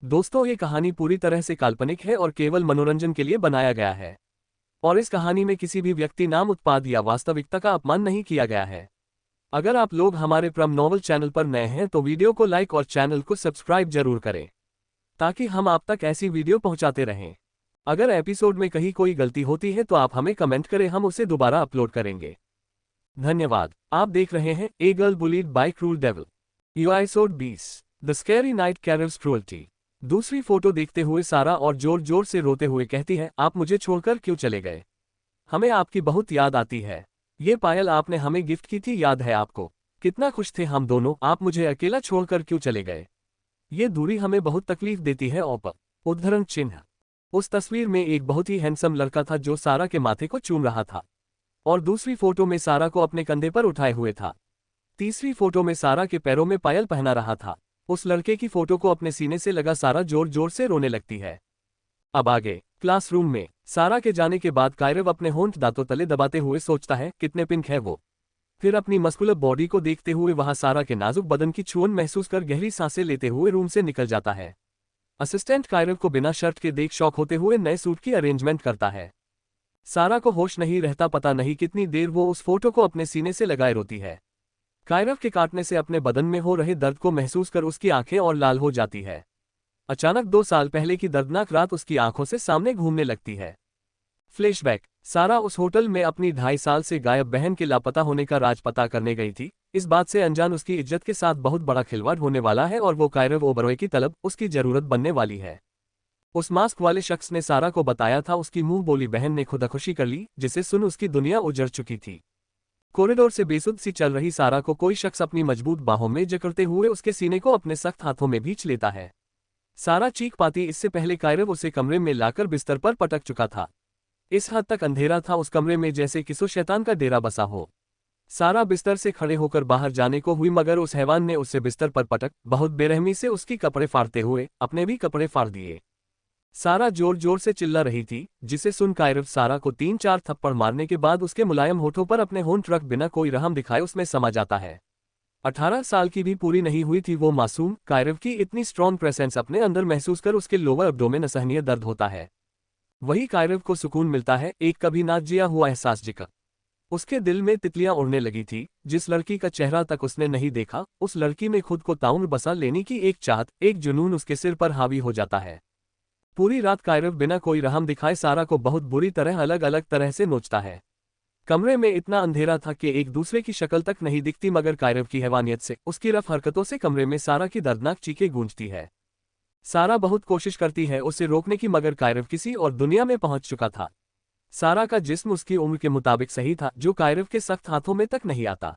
दोस्तों, ये कहानी पूरी तरह से काल्पनिक है और केवल मनोरंजन के लिए बनाया गया है। और इस कहानी में किसी भी व्यक्ति, नाम, उत्पाद या वास्तविकता का अपमान नहीं किया गया है। अगर आप लोग हमारे प्रम नॉवल चैनल पर नए हैं तो वीडियो को लाइक और चैनल को सब्सक्राइब जरूर करें, ताकि हम आप तक ऐसी वीडियो पहुंचाते रहें। अगर एपिसोड में कहीं कोई गलती होती है तो आप हमें कमेंट करें, हम उसे दोबारा अपलोड करेंगे। धन्यवाद। आप देख रहे हैं a girl bullied by cruel devil. Episode 20, the scary night Carol's cruelty. दूसरी फोटो देखते हुए सारा और जोर जोर से रोते हुए कहती है, आप मुझे छोड़कर क्यों चले गए? हमें आपकी बहुत याद आती है। ये पायल आपने हमें गिफ्ट की थी, याद है आपको? कितना खुश थे हम दोनों, आप मुझे अकेला छोड़कर क्यों चले गए? ये दूरी हमें बहुत तकलीफ देती है। उद्धरण चिन्ह। उस तस्वीर में एक बहुत ही हैंडसम लड़का था जो सारा के माथे को चूम रहा था, और दूसरी फोटो में सारा को अपने कंधे पर उठाए हुए था। तीसरी फोटो में सारा के पैरों में पायल पहना रहा था। उस लड़के की फोटो को अपने सीने से लगा सारा जोर जोर से रोने लगती है। अब आगे क्लासरूम में सारा के जाने के बाद कायरव अपने होंठ दांतों तले दबाते हुए सोचता है, कितने पिंक है वो। फिर अपनी मस्कुलर बॉडी को देखते हुए वहां सारा के नाजुक बदन की छुअन महसूस कर गहरी सांसें लेते हुए रूम से निकल जाता है। असिस्टेंट कायरव को बिना शर्ट के देख शॉक होते हुए नए सूट की अरेंजमेंट करता है। सारा को होश नहीं रहता, पता नहीं कितनी देर वो उस फोटो को अपने सीने से लगाए रोती है। कायरव के काटने से अपने बदन में हो रहे दर्द को महसूस कर उसकी आंखें और लाल हो जाती है। अचानक 2 साल पहले की दर्दनाक रात उसकी आंखों से सामने घूमने लगती है। फ्लैशबैक। सारा उस होटल में अपनी 2.5 साल से गायब बहन के लापता होने का राज पता करने गई थी। इस बात से अनजान उसकी इज्जत के साथ बहुत बड़ा खिलवाड़ होने वाला है और वो कायरव ओबरॉय की तलब, उसकी जरूरत बनने वाली है। उस मास्क वाले शख्स ने सारा को बताया था उसकी मुंह बोली बहन ने खुदकुशी कर ली, जिसे सुन उसकी दुनिया उजड़ चुकी थी। कॉरिडोर से बेसुध सी चल रही सारा को कोई शख्स अपनी मजबूत बाहों में जकड़ते हुए उसके सीने को अपने सख्त हाथों में भींच लेता है। सारा चीख पाती, इससे पहले कायरव उसे कमरे में लाकर बिस्तर पर पटक चुका था। इस हद तक अंधेरा था उस कमरे में जैसे किसी शैतान का डेरा बसा हो। सारा बिस्तर से खड़े होकर बाहर जाने को हुई, मगर उस हैवान ने उसे बिस्तर पर पटक बहुत बेरहमी से उसकी कपड़े फाड़ते हुए अपने भी कपड़े फाड़ दिए। सारा जोर जोर से चिल्ला रही थी, जिसे सुन कायरव सारा को 3-4 थप्पड़ मारने के बाद उसके मुलायम होठों पर अपने होंठ रख बिना कोई रहम दिखाए उसमें समा जाता है। 18 साल की भी पूरी नहीं हुई थी वो मासूम। कायरव की इतनी स्ट्रॉन्ग प्रेजेंस अपने अंदर महसूस कर उसके लोअर एब्डोमेन असहनीय दर्द होता है। वही कायरव को सुकून मिलता है, एक कभी ना जिया हुआ एहसास जिका। उसके दिल में तितलियां उड़ने लगी थी। जिस लड़की का चेहरा तक उसने नहीं देखा, उस लड़की में खुद को ताउम्र बसा लेने की एक चाहत, एक जुनून उसके सिर पर हावी हो जाता है। पूरी रात कायरव बिना कोई रहम दिखाए सारा को बहुत बुरी तरह अलग अलग तरह से नोचता है। कमरे में इतना अंधेरा था कि एक दूसरे की शक्ल तक नहीं दिखती, मगर कायरव की हैवानियत से, उसकी रफ हरकतों से कमरे में सारा की दर्दनाक चीखें गूंजती है। सारा बहुत कोशिश करती है उसे रोकने की, मगर कायरव किसी और दुनिया में पहुंच चुका था। सारा का जिस्म उसकी उम्र के मुताबिक सही था, जो कायरव के सख्त हाथों में तक नहीं आता।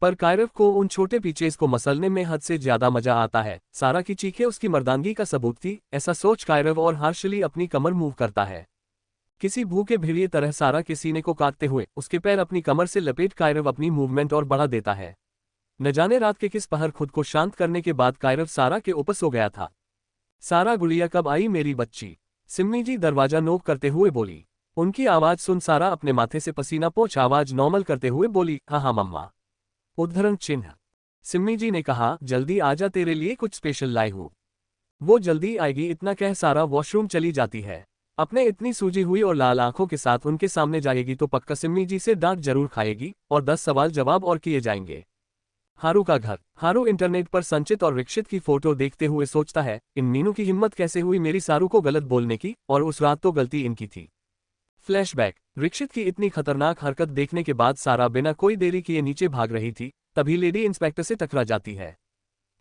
पर कायरव को उन छोटे पीचेस को मसलने में हद से ज्यादा मजा आता है। सारा की चीखें उसकी मर्दानगी का सबूत थी, ऐसा सोच कायरव और हार्शली अपनी कमर मूव करता है। किसी भूखे भेड़िए तरह सारा के सीने को काटते हुए उसके पैर अपनी कमर से लपेट कायरव अपनी मूवमेंट और बढ़ा देता है। न जाने रात के किस पहर खुद को शांत करने के बाद कायरव सारा के ऊपर सो गया था। सारा, गुड़िया कब आई मेरी बच्ची? सिम्मी जी दरवाजा नोक करते हुए बोली। उनकी आवाज सुन सारा अपने माथे से पसीना पोंछ आवाज नॉर्मल करते हुए बोली, हाँ हाँ मम्मा। उद्धरण चिन्ह। सिम्मी जी ने कहा, जल्दी आजा, तेरे लिए कुछ स्पेशल लाई हूं। वो जल्दी आएगी इतना कह सारा वॉशरूम चली जाती है। अपने इतनी सूजी हुई और लाल आंखों के साथ उनके सामने जाएगी तो पक्का सिम्मी जी से डांट जरूर खाएगी और 10 सवाल जवाब और किए जाएंगे। हारू का घर। हारू इंटरनेट पर संचित और रिक्षित की फोटो देखते हुए सोचता है, इन मीनू की हिम्मत कैसे हुई मेरी सारू को गलत बोलने की, और उस रात तो गलती इनकी थी। फ्लैशबैक। रिक्षित की इतनी खतरनाक हरकत देखने के बाद सारा बिना कोई देरी किए नीचे भाग रही थी, तभी लेडी इंस्पेक्टर से टकरा जाती है।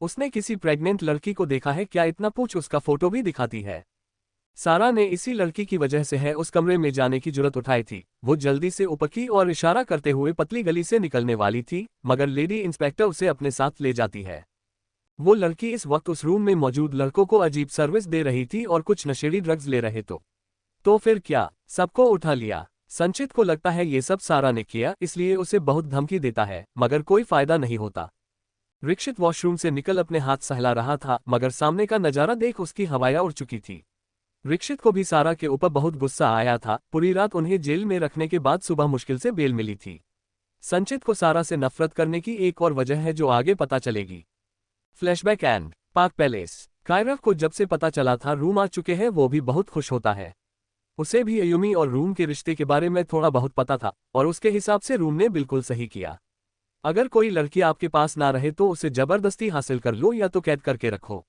उसने किसी प्रेग्नेंट लड़की को देखा है क्या, इतना पूछ उसका फोटो भी दिखाती है। सारा ने इसी लड़की की वजह से है उस कमरे में जाने की जुर्रत उठाई थी। वो जल्दी से उपकी और इशारा करते हुए पतली गली से निकलने वाली थी, मगर लेडी इंस्पेक्टर उसे अपने साथ ले जाती है। वो लड़की इस वक्त उस रूम में मौजूद लड़कों को अजीब सर्विस दे रही थी और कुछ नशेड़ी ड्रग्स ले रहे तो फिर क्या, सबको उठा लिया। संचित को लगता है ये सब सारा ने किया, इसलिए उसे बहुत धमकी देता है, मगर कोई फायदा नहीं होता। रिक्षित वॉशरूम से निकल अपने हाथ सहला रहा था, मगर सामने का नजारा देख उसकी हवाएं उड़ चुकी थी। रिक्षित को भी सारा के ऊपर बहुत गुस्सा आया था। पूरी रात उन्हें जेल में रखने के बाद सुबह मुश्किल से बेल मिली थी। संचित को सारा से नफरत करने की एक और वजह है जो आगे पता चलेगी। Flashback and park palace. Kairav को जब से पता चला था रूम आ चुके हैं वो भी बहुत खुश होता है। उसे भी अयुमी और रूम के रिश्ते के बारे में थोड़ा बहुत पता था और उसके हिसाब से रूम ने बिल्कुल सही किया। अगर कोई लड़की आपके पास ना रहे तो उसे जबरदस्ती हासिल कर लो या तो कैद करके रखो।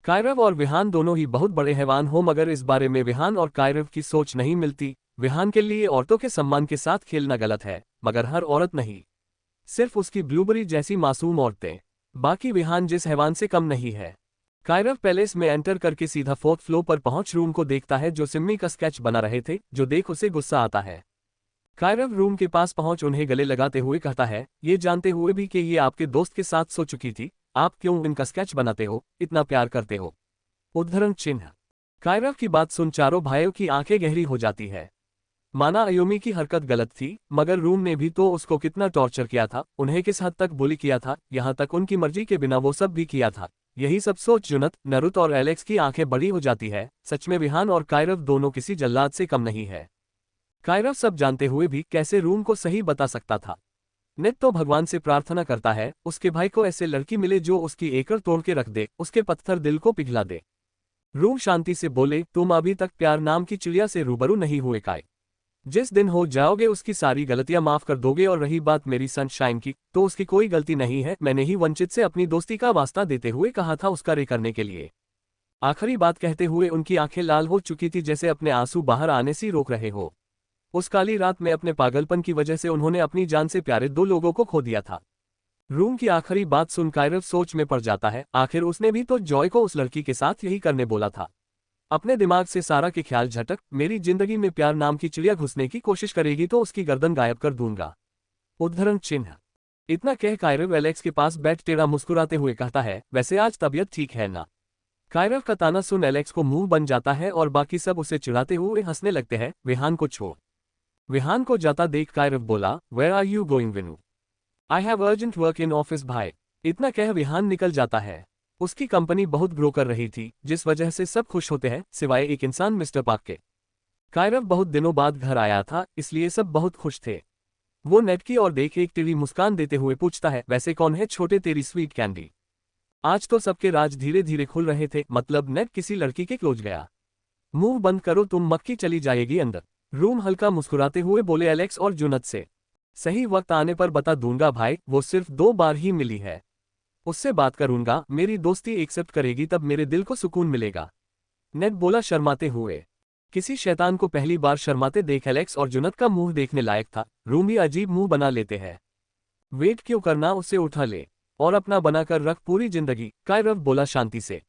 कायरव और विहान दोनों ही बहुत बड़े हैवान हो, मगर इस बारे में विहान और कायरव की सोच नहीं मिलती। विहान के लिए औरतों के सम्मान के साथ खेलना गलत है, मगर हर औरत नहीं, सिर्फ उसकी ब्लूबेरी जैसी मासूम औरतें। बाकी विहान जिस हैवान से कम नहीं है। कायरव पैलेस में एंटर करके सीधा फोर्थ फ्लोर पर पहुंच रूम को देखता है जो सिम्मी का स्केच बना रहे थे, जो देख उसे गुस्सा आता है। कायरव रूम के पास पहुंच उन्हें गले लगाते हुए कहता है, ये जानते हुए भी कि ये आपके दोस्त के साथ सो चुकी थी, आप क्यों इनका स्केच बनाते हो, इतना प्यार करते हो। उद्धरण चिन्ह। कायरव की बात सुन चारों भाइयों की आंखें गहरी हो जाती है। माना अयुमी की हरकत गलत थी, मगर रूम ने भी तो उसको कितना टॉर्चर किया था, उन्हें किस हद तक बुली किया था, यहाँ तक उनकी मर्जी के बिना वो सब भी किया था। यही सब सोच जुनत, नरुत और एलेक्स की आंखें बड़ी हो जाती है। सच में विहान और कायरव दोनों किसी जल्लाद से कम नहीं है। कायरव सब जानते हुए भी कैसे रूम को सही बता सकता था। नेट तो भगवान से प्रार्थना करता है उसके भाई को ऐसे लड़की मिले जो उसकी एकड़ तोड़ के रख दे, उसके पत्थर दिल को पिघला दे। रूम शांति से बोले, तुम अभी तक प्यार नाम की चिड़िया से रूबरू नहीं हुए काय। जिस दिन हो जाओगे उसकी सारी गलतियां माफ कर दोगे। और रही बात मेरी सनशाइन की, तो उसकी कोई गलती नहीं है, मैंने ही वंचित से अपनी दोस्ती का वास्ता देते हुए कहा था उसका रे करने के लिए। आखिरी बात कहते हुए उनकी आंखें लाल हो चुकी थी, जैसे अपने आंसू बाहर आने से रोक रहे हो। उस काली रात में अपने पागलपन की वजह से उन्होंने अपनी जान से प्यारे दो लोगों को खो दिया था। रूम की आखिरी बात सुन कायरव सोच में पड़ जाता है, आखिर उसने भी तो जॉय को उस लड़की के साथ यही करने बोला था। अपने दिमाग से सारा के ख्याल झटक, मेरी जिंदगी में प्यार नाम की चिड़िया घुसने की कोशिश करेगी तो उसकी गर्दन गायब कर दूंगा। उद्धरण चिन्ह। इतना कह कायरव एलेक्स के पास बैठ टेढ़ा मुस्कुराते हुए कहता है, वैसे आज तबीयत ठीक है ना। कायरव का ताना सुन एलेक्स को मुंह बन जाता है और बाकी सब उसे चिढ़ाते हुए हंसने लगते हैं। विहान को छोड़। विहान को जाता देख कायरव बोला, where are you going Vinu? I have urgent work in office भाई। इतना कह विहान निकल जाता है। उसकी कंपनी बहुत ग्रो कर रही थी, जिस वजह से सब खुश होते हैं सिवाय एक इंसान मिस्टर पार्क के। कायरव बहुत दिनों बाद घर आया था, इसलिए सब बहुत खुश थे। वो नेट की और देख एक टेढ़ी मुस्कान देते हुए पूछता है, वैसे कौन है छोटे तेरी स्वीट कैंडी? आज तो सबके राज धीरे धीरे खुल रहे थे, मतलब नेट किसी लड़की के क्लोज गया। मुंह बंद करो, तुम मक्खी चली जाएगी अंदर। रूम हल्का मुस्कुराते हुए बोले एलेक्स और जुनत से। सही वक्त आने पर बता दूंगा भाई, वो सिर्फ 2 बार ही मिली है, उससे बात करूंगा, मेरी दोस्ती एक्सेप्ट करेगी तब मेरे दिल को सुकून मिलेगा। नेट बोला शर्माते हुए। किसी शैतान को पहली बार शर्माते देख एलेक्स और जुनत का मुंह देखने लायक था। रूम ही अजीब मुंह बना लेते हैं। वेट क्यों करना, उसे उठा ले और अपना बनाकर रख पूरी जिंदगी। कायरव बोला शांति से।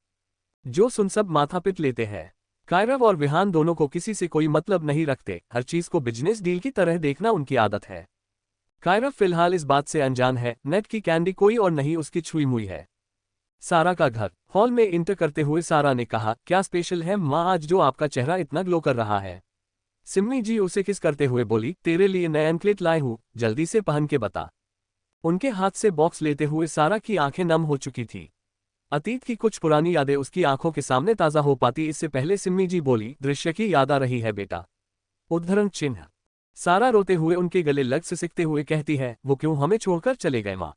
जो सुन सब माथा पिट लेते हैं। कायरव और विहान दोनों को किसी से कोई मतलब नहीं रखते, हर चीज को बिजनेस डील की तरह देखना उनकी आदत है। कायरव फिलहाल इस बात से अनजान है, नेट की कैंडी कोई और नहीं उसकी छुई मुई है। सारा का घर। हॉल में इंटर करते हुए सारा ने कहा, क्या स्पेशल है माँ आज जो आपका चेहरा इतना ग्लो कर रहा है? सिम्मी जी उसे किस करते हुए बोली, तेरे लिए नया एंकलेट लाए हूँ, जल्दी से पहन के बता। उनके हाथ से बॉक्स लेते हुए सारा की आंखें नम हो चुकी थी। अतीत की कुछ पुरानी यादें उसकी आंखों के सामने ताजा हो पाती। इससे पहले सिम्मी जी बोली, दृश्य की याद आ रही है बेटा। उद्धरण चिन्ह। सारा रोते हुए उनके गले लग सिसकते हुए कहती है, वो क्यों हमें छोड़कर चले गए माँ?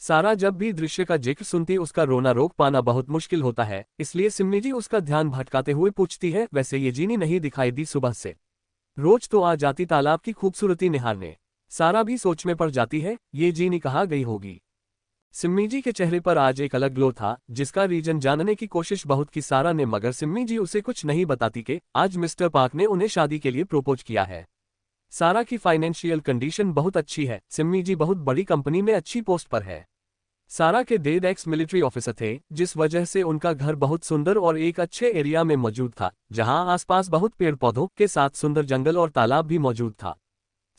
सारा जब भी दृश्य का जिक्र सुनती उसका रोना रोक पाना बहुत मुश्किल होता है, इसलिए सिम्मी जी उसका ध्यान भटकाते हुए पूछती है, वैसे ये जीनी नहीं दिखाई दी सुबह से? रोज तो आ जाती तालाब की खूबसूरती निहारने। सारा भी सोच में पड़ जाती है, ये जीनी कहाँ गई होगी। सिम्मी जी के चेहरे पर आज एक अलग ग्लो था, जिसका रीजन जानने की कोशिश बहुत की सारा ने, मगर सिम्मी जी उसे कुछ नहीं बताती कि आज मिस्टर पार्क ने उन्हें शादी के लिए प्रपोज किया है। सारा की फाइनेंशियल कंडीशन बहुत अच्छी है, सिम्मी जी बहुत बड़ी कंपनी में अच्छी पोस्ट पर है। सारा के डैड एक्स मिलिट्री ऑफिसर थे, जिस वजह से उनका घर बहुत सुंदर और एक अच्छे एरिया में मौजूद था, जहां आसपास बहुत पेड़ पौधों के साथ सुंदर जंगल और तालाब भी मौजूद था।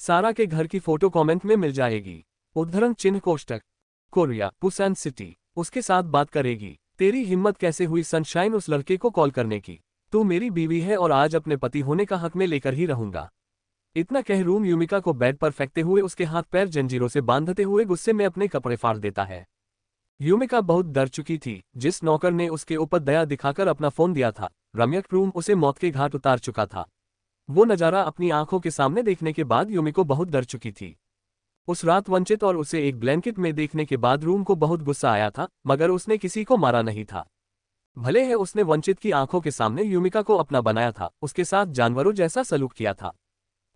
सारा के घर की फोटो कमेंट में मिल जाएगी। उद्धरण चिन्ह कोष्टक। Korea Pusan city. उसके साथ बात करेगी। तेरी हिम्मत कैसे हुई सनशाइन उस लड़के को कॉल करने की? तू मेरी बीवी है और आज अपने पति होने का हक में लेकर ही रहूंगा। इतना कह रूम यूमिका को बेड पर फेंकते हुए उसके हाथ पैर जंजीरों से बांधते हुए गुस्से में अपने कपड़े फाड़ देता है। यूमिका बहुत डर चुकी थी। जिस नौकर ने उसके ऊपर दया दिखाकर अपना फोन दिया था, रम्यक रूम उसे मौत के घाट उतार चुका था। वो नजारा अपनी आंखों के सामने देखने के बाद यूमिको बहुत डर चुकी थी। उस रात वंचित और उसे एक ब्लैंकेट में देखने के बाद रूम को बहुत गुस्सा आया था, मगर उसने किसी को मारा नहीं था। भले है उसने वंचित की आंखों के सामने यूमिका को अपना बनाया था, उसके साथ जानवरों जैसा सलूक किया था।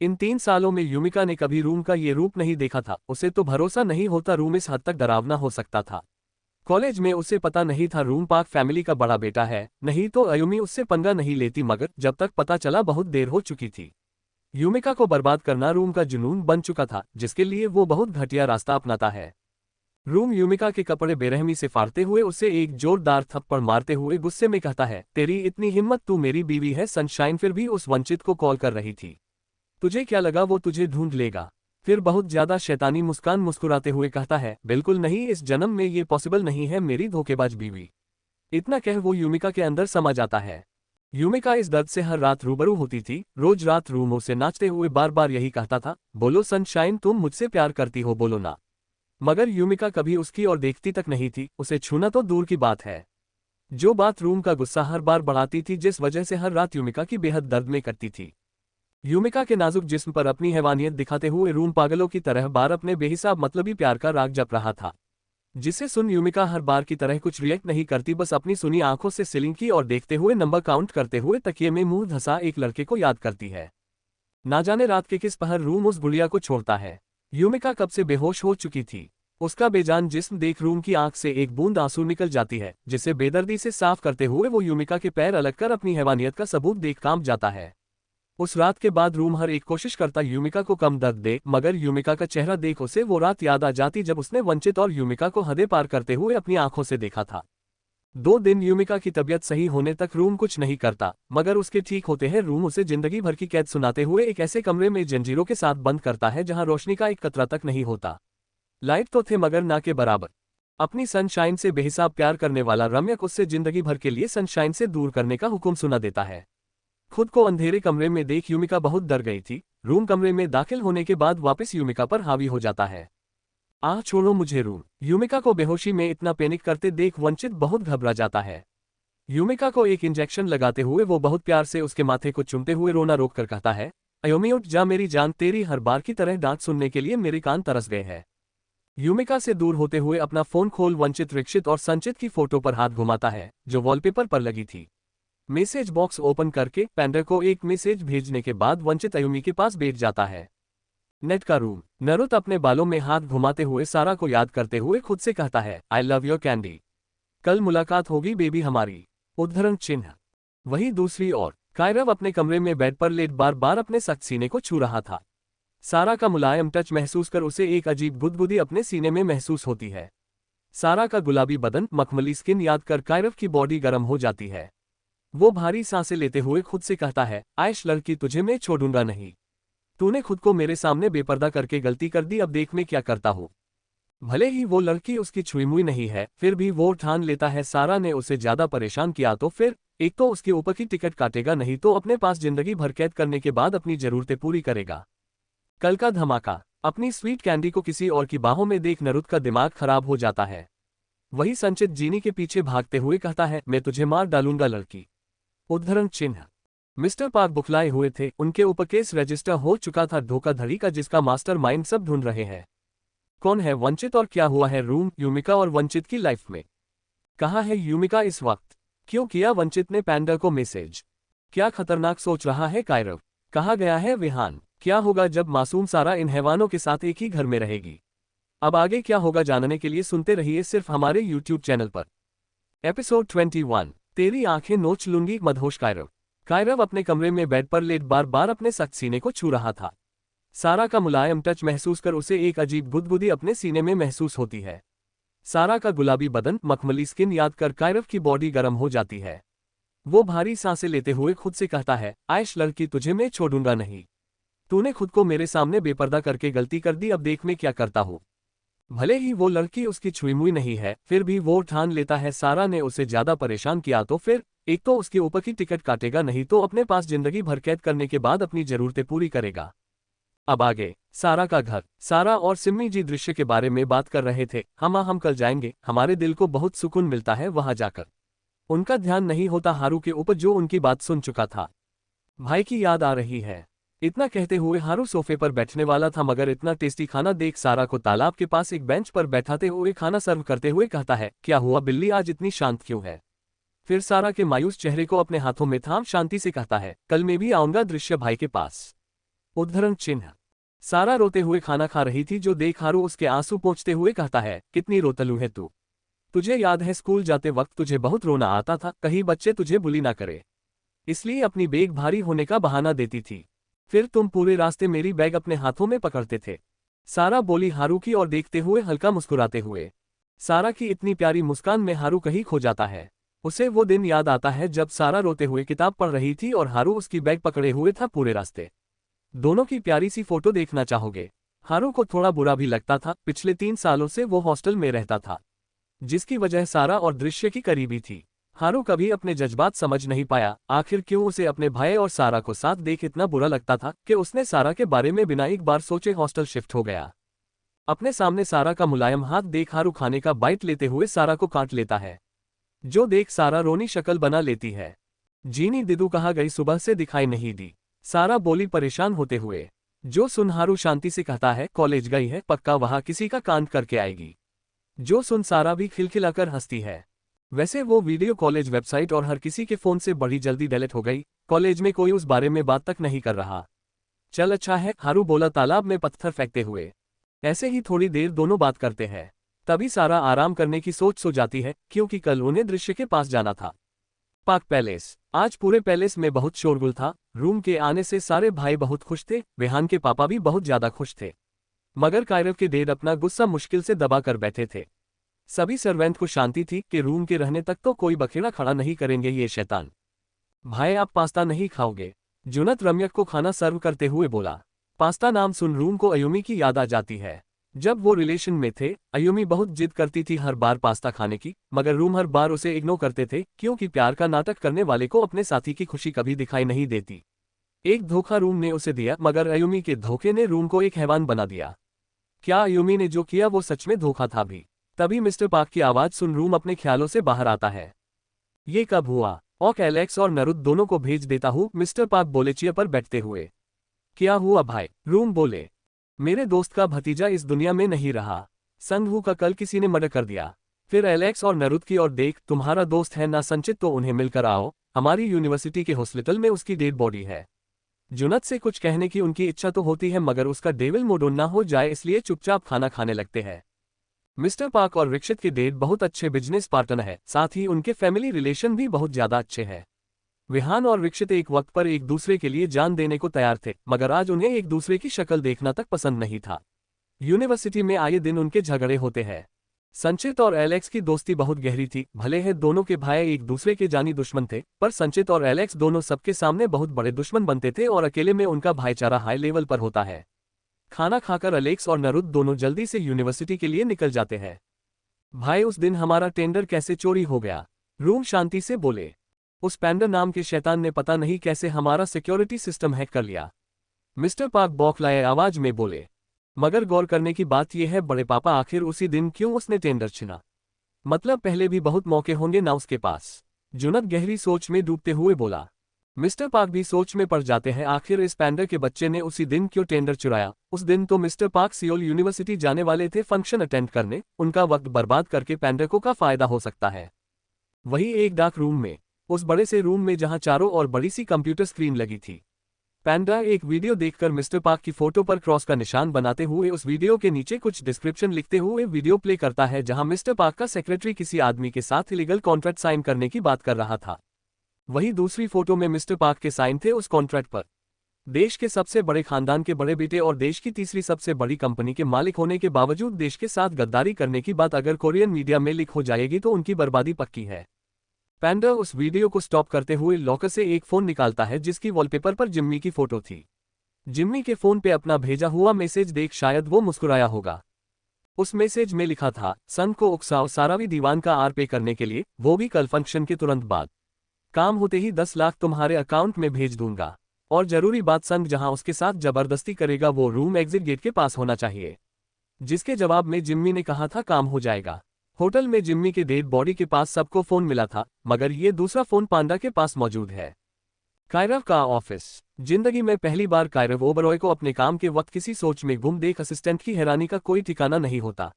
इन 3 सालों में यूमिका ने कभी रूम का ये रूप नहीं देखा था। उसे तो भरोसा नहीं होता रूम इस हद तक डरावना हो सकता था। कॉलेज में उसे पता नहीं था रूम पार्क फैमिली का बड़ा बेटा है, नहीं तो अयुमी उससे पंगा नहीं लेती, मगर जब तक पता चला बहुत देर हो चुकी थी। यूमिका को बर्बाद करना रूम का जुनून बन चुका था, जिसके लिए वो बहुत घटिया रास्ता अपनाता है। रूम यूमिका के कपड़े बेरहमी से फाड़ते हुए उसे एक जोरदार थप्पड़ मारते हुए गुस्से में कहता है, तेरी इतनी हिम्मत, तू मेरी बीवी है। सनशाइन फिर भी उस वंचित को कॉल कर रही थी। तुझे क्या लगा वो तुझे ढूंढ लेगा? फिर बहुत ज्यादा शैतानी मुस्कान मुस्कुराते हुए कहता है, बिल्कुल नहीं, इस जन्म में ये पॉसिबल नहीं है मेरी धोखेबाज बीवी। इतना कह वो यूमिका के अंदर समा जाता है। यूमिका इस दर्द से हर रात रूबरू होती थी। रोज रात रूमों से नाचते हुए बार बार यही कहता था, बोलो सनशाइन, तुम मुझसे प्यार करती हो, बोलो ना। मगर यूमिका कभी उसकी ओर देखती तक नहीं थी, उसे छूना तो दूर की बात है। जो बात रूम का गुस्सा हर बार बढ़ाती थी, जिस वजह से हर रात यूमिका की बेहद दर्द में कटती थी। यूमिका के नाजुक जिस्म पर अपनी हैवानियत दिखाते हुए रूम पागलों की तरह बार अपने बेहिसाब मतलबी प्यार का राग जप रहा था, जिसे सुन यूमिका हर बार की तरह कुछ रिएक्ट नहीं करती, बस अपनी सुनी आंखों से सीलिंग की ओर देखते हुए नंबर काउंट करते हुए तकिए में मुंह धंसा एक लड़के को याद करती है। ना जाने रात के किस पहर रूम उस बुढ़िया को छोड़ता है। यूमिका कब से बेहोश हो चुकी थी। उसका बेजान जिस्म देख रूम की आंख से एक बूंद आंसू निकल जाती है, जिसे बेदर्दी से साफ करते हुए वो यूमिका के पैर अलग कर अपनी हैवानियत का सबूत देख कांप जाता है। उस रात के बाद रूम हर एक कोशिश करता यूमिका को कम दर्द दे, मगर यूमिका का चेहरा देख उसे वो रात याद आ जाती जब उसने वंचित और यूमिका को हदें पार करते हुए अपनी आंखों से देखा था। 2 दिन यूमिका की तबीयत सही होने तक रूम कुछ नहीं करता, मगर उसके ठीक होते हैं रूम उसे जिंदगी भर की कैद सुनाते हुए एक ऐसे कमरे में जंजीरों के साथ बंद करता है जहां रोशनी का एक कतरा तक नहीं होता। लाइट तो थे मगर ना के बराबर। अपनी सनशाइन से बेहिसाब प्यार करने वाला रम्यक उससे जिंदगी भर के लिए सनशाइन से दूर करने का हुक्म सुना देता है। खुद को अंधेरे कमरे में देख यूमिका बहुत डर गई थी। रूम कमरे में दाखिल होने के बाद वापस यूमिका पर हावी हो जाता है। आह छोड़ो मुझे रूम। यूमिका को बेहोशी में इतना पैनिक करते देख वंचित बहुत घबरा जाता है। यूमिका को एक इंजेक्शन लगाते हुए वो बहुत प्यार से उसके माथे को चूमते हुए रोना रोक कर कहता है, अयोमी उठ जा मेरी जान, तेरी हर बार की तरह डांट सुनने के लिए मेरे कान तरस गए हैं। यूमिका से दूर होते हुए अपना फोन खोल वंचित, रिक्षित और संचित की फोटो पर हाथ घुमाता है जो वॉलपेपर पर लगी थी। मैसेज बॉक्स ओपन करके पेंडर को एक मैसेज भेजने के बाद वंचित अयुमी के पास बैठ जाता है। नेट का रूम। नरुत अपने बालों में हाथ घुमाते हुए सारा को याद करते हुए खुद से कहता है, आई लव योर कैंडी। कल मुलाकात होगी बेबी हमारी। उद्धरण चिन्ह। वहीं दूसरी ओर कायरव अपने कमरे में बेड पर लेट बार बार अपने सख्त सीने को छू रहा था। सारा का मुलायम टच महसूस कर उसे एक अजीब गुदगुदी अपने सीने में महसूस होती है। सारा का गुलाबी बदन, मखमली स्किन याद कर कायरव की बॉडी गर्म हो जाती है। वो भारी सांसें लेते हुए खुद से कहता है, आयश लड़की, तुझे मैं छोड़ूंगा नहीं। तूने खुद को मेरे सामने बेपर्दा करके गलती कर दी, अब देख मैं क्या करता हूँ। भले ही वो लड़की उसकी छुई मुई नहीं है, फिर भी वो ठान लेता है सारा ने उसे ज्यादा परेशान किया तो फिर एक तो उसके ऊपर की टिकट काटेगा, नहीं तो अपने पास जिंदगी भर कैद करने के बाद अपनी जरूरतें पूरी करेगा। कल का धमाका। अपनी स्वीट कैंडी को किसी और की बाहों में देख नरुत का दिमाग खराब हो जाता है। वही संचित जीनी के पीछे भागते हुए कहता है, मैं तुझे मार डालूंगा लड़की। उद्धरण चिन्ह। मिस्टर पार्क बुखलाए हुए थे। उनके ऊपर केस रजिस्टर हो चुका था धोखाधड़ी का, जिसका मास्टरमाइंड सब ढूंढ रहे हैं। कौन है वंचित और क्या हुआ है रूम, यूमिका और वंचित की लाइफ में? कहाँ है यूमिका इस वक्त? क्यों किया वंचित ने पैंडर को मैसेज? क्या खतरनाक सोच रहा है कायरव? कहाँ गया है विहान? क्या होगा जब मासूम सारा इन हैवानों के साथ एक ही घर में रहेगी? अब आगे क्या होगा जानने के लिए सुनते रहिए सिर्फ हमारे YouTube चैनल पर। एपिसोड 21। तेरी आंखें नोच लूंगी मदहोश कायरव। कायरव अपने कमरे में बेड पर लेट बार बार अपने सख्त सीने को छू रहा था। सारा का मुलायम टच महसूस कर उसे एक अजीब गुदगुदी अपने सीने में महसूस होती है। सारा का गुलाबी बदन, मखमली स्किन याद कर कायरव की बॉडी गर्म हो जाती है। वो भारी सांसें लेते हुए खुद से कहता है, आयश लड़की, तुझे मैं छोड़ूंगा नहीं। तूने खुद को मेरे सामने बेपर्दा करके गलती कर दी, अब देख मैं क्या करता हूँ। भले ही वो लड़की उसकी छुई मुई नहीं है, फिर भी वो ठान लेता है सारा ने उसे ज्यादा परेशान किया तो फिर एक तो उसके ऊपर की टिकट काटेगा, नहीं तो अपने पास जिंदगी भर कैद करने के बाद अपनी जरूरतें पूरी करेगा। अब आगे सारा का घर। सारा और सिम्मी जी दृश्य के बारे में बात कर रहे थे। हम कल जाएंगे, हमारे दिल को बहुत सुकून मिलता है वहां जाकर। उनका ध्यान नहीं होता हारू के ऊपर जो उनकी बात सुन चुका था। भाई की याद आ रही है। इतना कहते हुए हारू सोफे पर बैठने वाला था, मगर इतना टेस्टी खाना देख सारा को तालाब के पास एक बेंच पर बैठाते हुए खाना सर्व करते हुए कहता है, क्या हुआ बिल्ली, आज इतनी शांत क्यों है? फिर सारा के मायूस चेहरे को अपने हाथों में थाम शांति से कहता है, कल मैं भी आऊंगा दृश्य भाई के पास। उद्धरण चिन्ह। सारा रोते हुए खाना खा रही थी जो देख हारू उसके आंसू पोंछते हुए कहता है, कितनी रोतलू है तू। तुझे याद है स्कूल जाते वक्त तुझे बहुत रोना आता था, कहीं बच्चे तुझे बुली ना करे, इसलिए अपनी बैग भारी होने का बहाना देती थी। फिर तुम पूरे रास्ते मेरी बैग अपने हाथों में पकड़ते थे। सारा बोली हारू की ओर देखते हुए हल्का मुस्कुराते हुए। सारा की इतनी प्यारी मुस्कान में हारू कहीं खो जाता है। उसे वो दिन याद आता है जब सारा रोते हुए किताब पढ़ रही थी और हारू उसकी बैग पकड़े हुए था पूरे रास्ते। दोनों की प्यारी सी फोटो देखना चाहोगे? हारू को थोड़ा बुरा भी लगता था, पिछले 3 सालों से वो हॉस्टल में रहता था, जिसकी वजह सारा और दृश्य की करीबी थी। हारू कभी अपने जज्बात समझ नहीं पाया, आखिर क्यों उसे अपने भाई और सारा को साथ देख इतना बुरा लगता था कि उसने सारा के बारे में बिना एक बार सोचे हॉस्टल शिफ्ट हो गया। अपने सामने सारा का मुलायम हाथ देख हारू खाने का बाइट लेते हुए सारा को काट लेता है, जो देख सारा रोनी शक्ल बना लेती है। जीनी दीदू कहाँ गई, सुबह से दिखाई नहीं दी, सारा बोली परेशान होते हुए। जो सुन हारू शांति से कहता है, कॉलेज गई है, पक्का वहां किसी का कांड करके आएगी। जो सुन सारा भी खिलखिलाकर हंसती है। वैसे वो वीडियो कॉलेज वेबसाइट और हर किसी के फोन से बड़ी जल्दी डिलीट हो गई, कॉलेज में कोई उस बारे में बात तक नहीं कर रहा। चल अच्छा है, हारू बोला तालाब में पत्थर फेंकते हुए। ऐसे ही थोड़ी देर दोनों बात करते हैं, तभी सारा आराम करने की सोच सो जाती है, क्योंकि कल उन्हें दृश्य के पास जाना था। Park palace. आज पूरे पैलेस में बहुत शोरगुल था। रूम के आने से सारे भाई बहुत खुश थे, रेहान के पापा भी बहुत ज्यादा खुश थे, मगर कायरव के डैड अपना गुस्सा मुश्किल से दबा कर बैठे थे। सभी सर्वेंट को शांति थी कि रूम के रहने तक तो कोई बखेड़ा खड़ा नहीं करेंगे ये शैतान। भाई आप पास्ता नहीं खाओगे? जुनत रम्यक को खाना सर्व करते हुए बोला। पास्ता नाम सुन रूम को अयुमी की याद आ जाती है। जब वो रिलेशन में थे, अयुमी बहुत जिद करती थी हर बार पास्ता खाने की, मगर रूम हर बार उसे इग्नोर करते थे, क्योंकि प्यार का नाटक करने वाले को अपने साथी की खुशी कभी दिखाई नहीं देती। एक धोखा रूम ने उसे दिया, मगर अयुमी के धोखे ने रूम को एक हैवान बना दिया। क्या अयुमी ने जो किया वो सच में धोखा था भी? तभी मिस्टर पार्क की आवाज सुन रूम अपने ख्यालों से बाहर आता है। ये कब हुआ? ओक एलेक्स और नरुद दोनों को भेज देता हूँ, मिस्टर पार्क बोले चेयर पर बैठते हुए। क्या हुआ भाई? रूम बोले। मेरे दोस्त का भतीजा इस दुनिया में नहीं रहा, संघू का कल किसी ने मर्डर कर दिया। फिर एलेक्स और नरुद की ओर देख, तुम्हारा दोस्त है ना संचित, तो उन्हें मिलकर आओ, हमारी यूनिवर्सिटी के हॉस्पिटल में उसकी डेड बॉडी है। जुनत से कुछ कहने की उनकी इच्छा तो होती है, मगर उसका डेविल मूड ना हो जाए इसलिए चुपचाप खाना खाने लगते हैं। मिस्टर पार्क और रिक्षित के डेट बहुत अच्छे बिजनेस पार्टनर है, साथ ही उनके फैमिली रिलेशन भी बहुत ज्यादा अच्छे हैं। विहान और रिक्षित एक वक्त पर एक दूसरे के लिए जान देने को तैयार थे, मगर आज उन्हें एक दूसरे की शक्ल देखना तक पसंद नहीं था। यूनिवर्सिटी में आए दिन उनके झगड़े होते हैं। संचित और एलेक्स की दोस्ती बहुत गहरी थी, भले ही दोनों के भाई एक दूसरे के जानी दुश्मन थे, पर संचित और एलेक्स दोनों सबके सामने बहुत बड़े दुश्मन बनते थे और अकेले में उनका भाईचारा हाई लेवल पर होता है। खाना खाकर अलेक्स और नरुद दोनों जल्दी से यूनिवर्सिटी के लिए निकल जाते हैं। भाई उस दिन हमारा टेंडर कैसे चोरी हो गया? रूम शांति से बोले। उस पैंडर नाम के शैतान ने पता नहीं कैसे हमारा सिक्योरिटी सिस्टम हैक कर लिया, मिस्टर पार्क बौखलाए आवाज में बोले। मगर गौर करने की बात यह है बड़े पापा, आखिर उसी दिन क्यों उसने टेंडर छीना? मतलब पहले भी बहुत मौके होंगे ना उसके पास? जुनत गहरी सोच में डूबते हुए बोला। मिस्टर पार्क भी सोच में पड़ जाते हैं, आखिर इस पैंडर के बच्चे ने उसी दिन क्यों टेंडर चुराया? उस दिन तो मिस्टर पार्क सियोल यूनिवर्सिटी जाने वाले थे फंक्शन अटेंड करने, उनका वक्त बर्बाद करके पैंडर को का फायदा हो सकता है? वही एक डार्क रूम में, उस बड़े से रूम में जहां चारों ओर बड़ी सी कंप्यूटर स्क्रीन लगी थी। पैंडा एक वीडियो देखकर मिस्टर पार्क की फोटो पर क्रॉस का निशान बनाते हुए उस वीडियो के नीचे कुछ डिस्क्रिप्शन लिखते हुए वीडियो प्ले करता है, जहां मिस्टर पार्क का सेक्रेटरी किसी आदमी के साथ इलीगल कॉन्ट्रैक्ट साइन करने की बात कर रहा था। वही दूसरी फोटो में मिस्टर पार्क के साइन थे उस कॉन्ट्रैक्ट पर। देश के सबसे बड़े खानदान के बड़े बेटे और देश की तीसरी सबसे बड़ी कंपनी के मालिक होने के बावजूद देश के साथ गद्दारी करने की बात अगर कोरियन मीडिया में लीक हो जाएगी तो उनकी बर्बादी पक्की है। पैंडा उस वीडियो को स्टॉप करते हुए लॉकर से एक फोन निकालता है जिसकी वॉलपेपर पर जिम्मी की फोटो थी। जिम्मी के फोन पे अपना भेजा हुआ मैसेज देख शायद वो मुस्कुराया होगा। उस मैसेज में लिखा था, सन को उकसाओ सारावी दीवान का आर पे करने के लिए, वो भी कल फंक्शन के तुरंत बाद। काम होते ही 10 लाख तुम्हारे अकाउंट में भेज दूंगा। और जरूरी बात, संग जहां उसके साथ जबरदस्ती करेगा वो रूम एग्जिट गेट के पास होना चाहिए। जिसके जवाब में जिम्मी ने कहा था काम हो जाएगा। होटल में जिम्मी के डेड बॉडी के पास सबको फोन मिला था, मगर ये दूसरा फोन पांडा के पास मौजूद है। कायरव का ऑफिस। जिंदगी में पहली बार कायरव ओबरॉय को अपने काम के वक्त किसी सोच में गुम देख असिस्टेंट की हैरानी का कोई ठिकाना नहीं होता।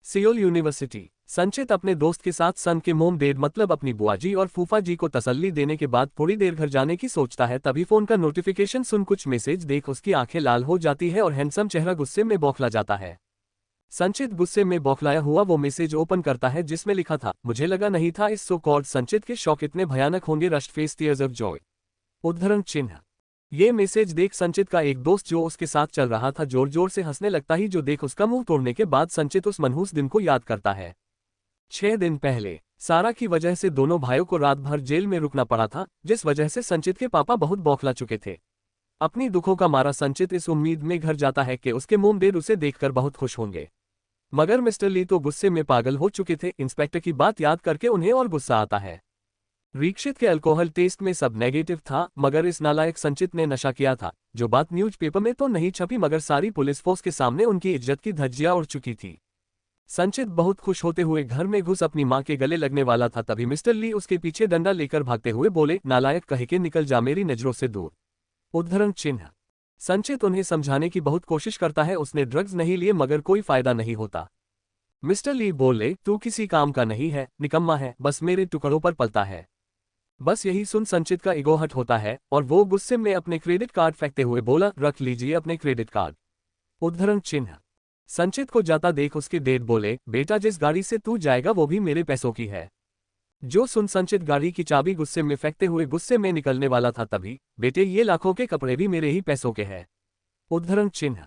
Seoul university. संचित अपने दोस्त के साथ सन के मोम डेड मतलब अपनी बुआ जी और फूफा जी को तसल्ली देने के बाद थोड़ी देर घर जाने की सोचता है, तभी फोन का नोटिफिकेशन सुन कुछ मैसेज देख उसकी आंखें लाल हो जाती है और हैंडसम चेहरा गुस्से में बौखला जाता है। संचित गुस्से में बौखलाया हुआ वो मैसेज ओपन करता है जिसमें लिखा था, मुझे लगा नहीं था इस सो कॉल्ड संचित के शौक इतने भयानक होंगे, rust face tears of Joy. उद्धरण चिन्ह। ये मैसेज देख संचित का एक दोस्त जो उसके साथ चल रहा था जोर जोर से हंसने लगता ही जो देख उसका मुंह तोड़ने के बाद संचित उस मनहूस दिन को याद करता है। 6 दिन पहले सारा की वजह से दोनों भाइयों को रात भर जेल में रुकना पड़ा था, जिस वजह से संचित के पापा बहुत बौखला चुके थे। अपनी दुखों का मारा संचित इस उम्मीद में घर जाता है कि उसके मोम डेड उसे देखकर बहुत खुश होंगे, मगर मिस्टर ली तो गुस्से में पागल हो चुके थे। इंस्पेक्टर की बात याद करके उन्हें और गुस्सा आता है। रीक्षित के अल्कोहल टेस्ट में सब नेगेटिव था, मगर इस नालायक संचित ने नशा किया था, जो बात न्यूज़पेपर में तो नहीं छपी मगर सारी पुलिस फोर्स के सामने उनकी इज्जत की धज्जियां उड़ चुकी थी। संचित बहुत खुश होते हुए घर में घुस अपनी मां के गले लगने वाला था, तभी मिस्टर ली उसके पीछे डंडा लेकर भागते हुए बोले, नालायक कहे के निकल जा मेरी नजरों से दूर। उद्धरण चिन्ह। संचित उन्हें समझाने की बहुत कोशिश करता है उसने ड्रग्स नहीं लिए मगर कोई फायदा नहीं होता। मिस्टर ली बोले, तू किसी काम का नहीं है, निकम्मा है, बस मेरे टुकड़ों पर पलता है। बस यही सुन संचित का ईगो हर्ट होता है और वो गुस्से में अपने क्रेडिट कार्ड फेंकते हुए बोला, रख लीजिए अपने क्रेडिट कार्ड। उद्धरण चिन्ह। संचित को जाता देख उसके डैड बोले, बेटा जिस गाड़ी से तू जाएगा वो भी मेरे पैसों की है। जो सुन संचित गाड़ी की चाबी गुस्से में फेंकते हुए गुस्से में निकलने वाला था, तभी बेटे ये लाखों के कपड़े भी मेरे ही पैसों के हैं। उद्धरण चिन्ह।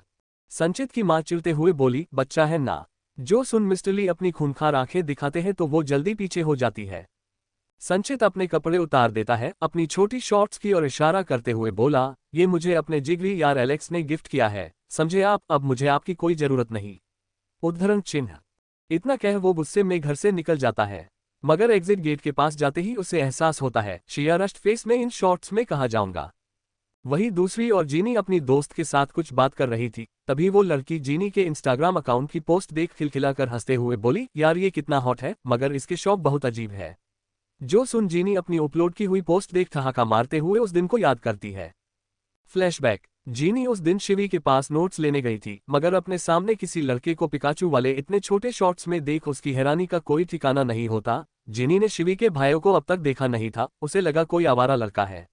संचित की मां चिढ़ते हुए बोली, बच्चा है ना। जो सुन मिस्टर ली अपनी खूंखार आंखें दिखाते हैं तो वो जल्दी पीछे हो जाती है। संचित अपने कपड़े उतार देता है अपनी छोटी शॉर्ट्स की और इशारा करते हुए बोला, ये मुझे अपने जिगरी यार एलेक्स ने गिफ्ट किया है, समझे आप, अब मुझे आपकी कोई जरूरत नहीं। उद्धरण चिन्ह। इतना कह वो गुस्से में घर से निकल जाता है, मगर एग्जिट गेट के पास जाते ही उसे एहसास होता है, शिया रस्ट फेस में इन शॉर्ट्स में कहाँ जाऊंगा। वही दूसरी और जीनी अपनी दोस्त के साथ कुछ बात कर रही थी, तभी वो लड़की जीनी के इंस्टाग्राम अकाउंट की पोस्ट देख खिलखिलाकर हंसते हुए बोली, यार ये कितना हॉट है, मगर इसके शौक बहुत अजीब है। जो सुन जीनी अपनी अपलोड की हुई पोस्ट देख ठहाका मारते हुए उस दिन को याद करती है। फ्लैशबैक। जीनी उस दिन शिवी के पास नोट्स लेने गई थी, मगर अपने सामने किसी लड़के को पिकाचू वाले इतने छोटे शॉर्ट्स में देख उसकी हैरानी का कोई ठिकाना नहीं होता। जीनी ने शिवी के भाइयों को अब तक देखा नहीं था, उसे लगा कोई आवारा लड़का है।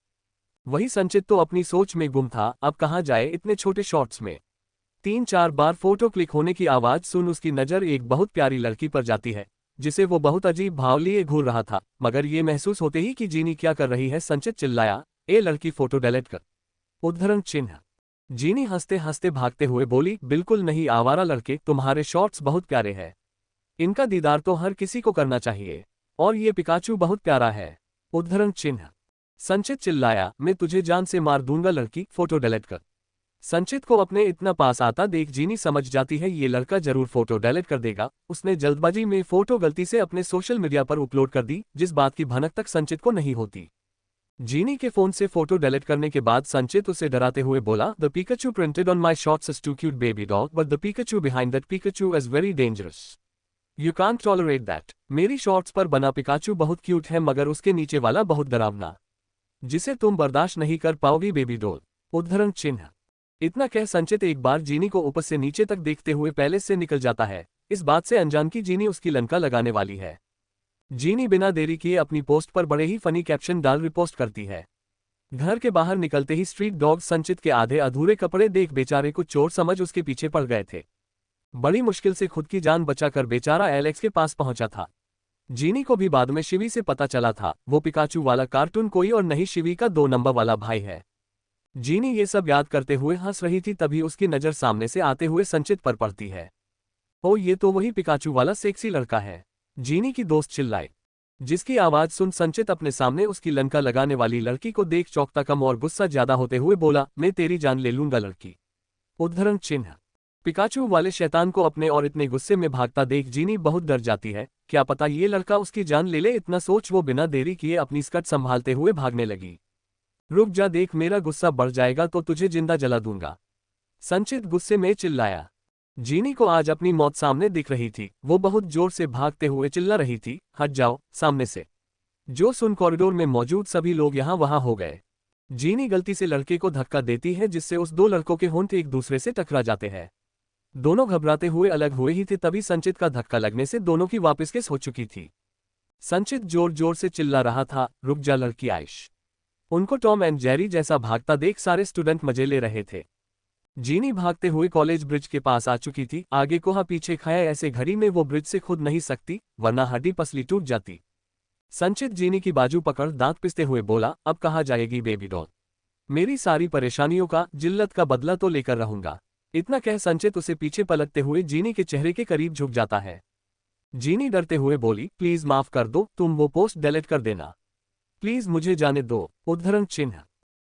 वही संचित तो अपनी सोच में गुम था, अब कहाँ जाए इतने छोटे शॉर्ट्स में। 3-4 बार फोटो क्लिक होने की आवाज सुन उसकी नजर एक बहुत प्यारी लड़की पर जाती है, जिसे वो बहुत अजीब भाव लिए घूर रहा था, मगर ये महसूस होते ही कि जीनी क्या कर रही है, संचित चिल्लाया, ए लड़की फोटो डिलीट कर। उद्धरण चिन्ह। जीनी हंसते हंसते भागते हुए बोली, बिल्कुल नहीं आवारा लड़के, तुम्हारे शॉर्ट्स बहुत प्यारे हैं, इनका दीदार तो हर किसी को करना चाहिए, और ये पिकाचू बहुत प्यारा है। उद्धरण चिन्ह। संचित चिल्लाया, मैं तुझे जान से मार दूंगा लड़की, फोटो डिलीट कर। संचित को अपने इतना पास आता देख जीनी समझ जाती है ये लड़का जरूर फोटो डिलीट कर देगा। उसने जल्दबाजी में फोटो गलती से अपने सोशल मीडिया पर अपलोड कर दी, जिस बात की भनक तक संचित को नहीं होती। जीनी के फोन से फोटो डिलीट करने के बाद संचित उसे डराते हुए बोला, the Pikachu printed on my shorts is too cute baby dog, but the Pikachu behind that Pikachu is very dangerous. You can't tolerate that. मेरी शॉर्ट्स पर बना पिकाचू बहुत क्यूट है, मगर उसके नीचे वाला बहुत डरावना, जिसे तुम बर्दाश्त नहीं कर पाओगी बेबी डॉल। उद्धरण चिन्ह। इतना कह संचित एक बार जीनी को ऊपर से नीचे तक देखते हुए पैलेस से निकल जाता है, इस बात से अनजान की जीनी उसकी लंका लगाने वाली है। जीनी बिना देरी किए अपनी पोस्ट पर बड़े ही फनी कैप्शन डाल रिपोस्ट करती है। घर के बाहर निकलते ही स्ट्रीट डॉग संचित के आधे अधूरे कपड़े देख बेचारे को चोर समझ उसके पीछे पड़ गए थे। बड़ी मुश्किल से खुद की जान बचाकर बेचारा एलेक्स के पास पहुंचा था। जीनी को भी बाद में शिवी से पता चला था वो पिकाचू वाला कार्टून कोई और नहीं शिवी का 2 नंबर वाला भाई है। जीनी ये सब याद करते हुए हंस रही थी, तभी उसकी नजर सामने से आते हुए संचित पर पड़ती है। ओ ये तो वही पिकाचू वाला सेक्सी लड़का है, जीनी की दोस्त चिल्लाए, जिसकी आवाज सुन संचित अपने सामने उसकी लंका लगाने वाली लड़की को देख चौंकता कम और गुस्सा ज्यादा होते हुए बोला, मैं तेरी जान ले लूंगा लड़की। उद्धरण चिन्ह। पिकाचू वाले शैतान को अपने और इतने गुस्से में भागता देख जीनी बहुत डर जाती है, क्या पता ये लड़का उसकी जान ले ले, इतना सोच वो बिना देरी किए अपनी स्कर्ट संभालते हुए भागने लगी। रुक जा, देख मेरा गुस्सा बढ़ जाएगा तो तुझे जिंदा जला दूंगा, संचित गुस्से में चिल्लाया। जीनी को आज अपनी मौत सामने दिख रही थी, वो बहुत जोर से भागते हुए चिल्ला रही थी, हट जाओ सामने से। जो सुन कॉरिडोर में मौजूद सभी लोग यहाँ वहां हो गए। जीनी गलती से लड़के को धक्का देती है, जिससे उस 2 लड़कों के होंठ एक दूसरे से टकरा जाते हैं। दोनों घबराते हुए अलग हुए ही थे, तभी संचित का धक्का लगने से दोनों की वापस केस हो चुकी थी। संचित जोर जोर से चिल्ला रहा था, रुक जा लड़की आइश। उनको टॉम एंड जेरी जैसा भागता देख सारे स्टूडेंट मजे ले रहे थे। जीनी भागते हुए कॉलेज ब्रिज के पास आ चुकी थी। आगे कोहा पीछे खाया, ऐसे घड़ी में वो ब्रिज से खुद नहीं सकती, वरना हड्डी पसली टूट जाती। संचित जीनी की बाजू पकड़ दांत पिसते हुए बोला, अब कहाँ जाएगी बेबी डॉल? मेरी सारी परेशानियों का, जिल्लत का बदला तो लेकर रहूंगा। इतना कह संचित उसे पीछे पलटते हुए जीनी के चेहरे के करीब झुक जाता है। जीनी डरते हुए बोली, प्लीज माफ कर दो, तुम वो पोस्ट डिलीट कर देना, प्लीज मुझे जाने दो। उद्धरण चिन्ह।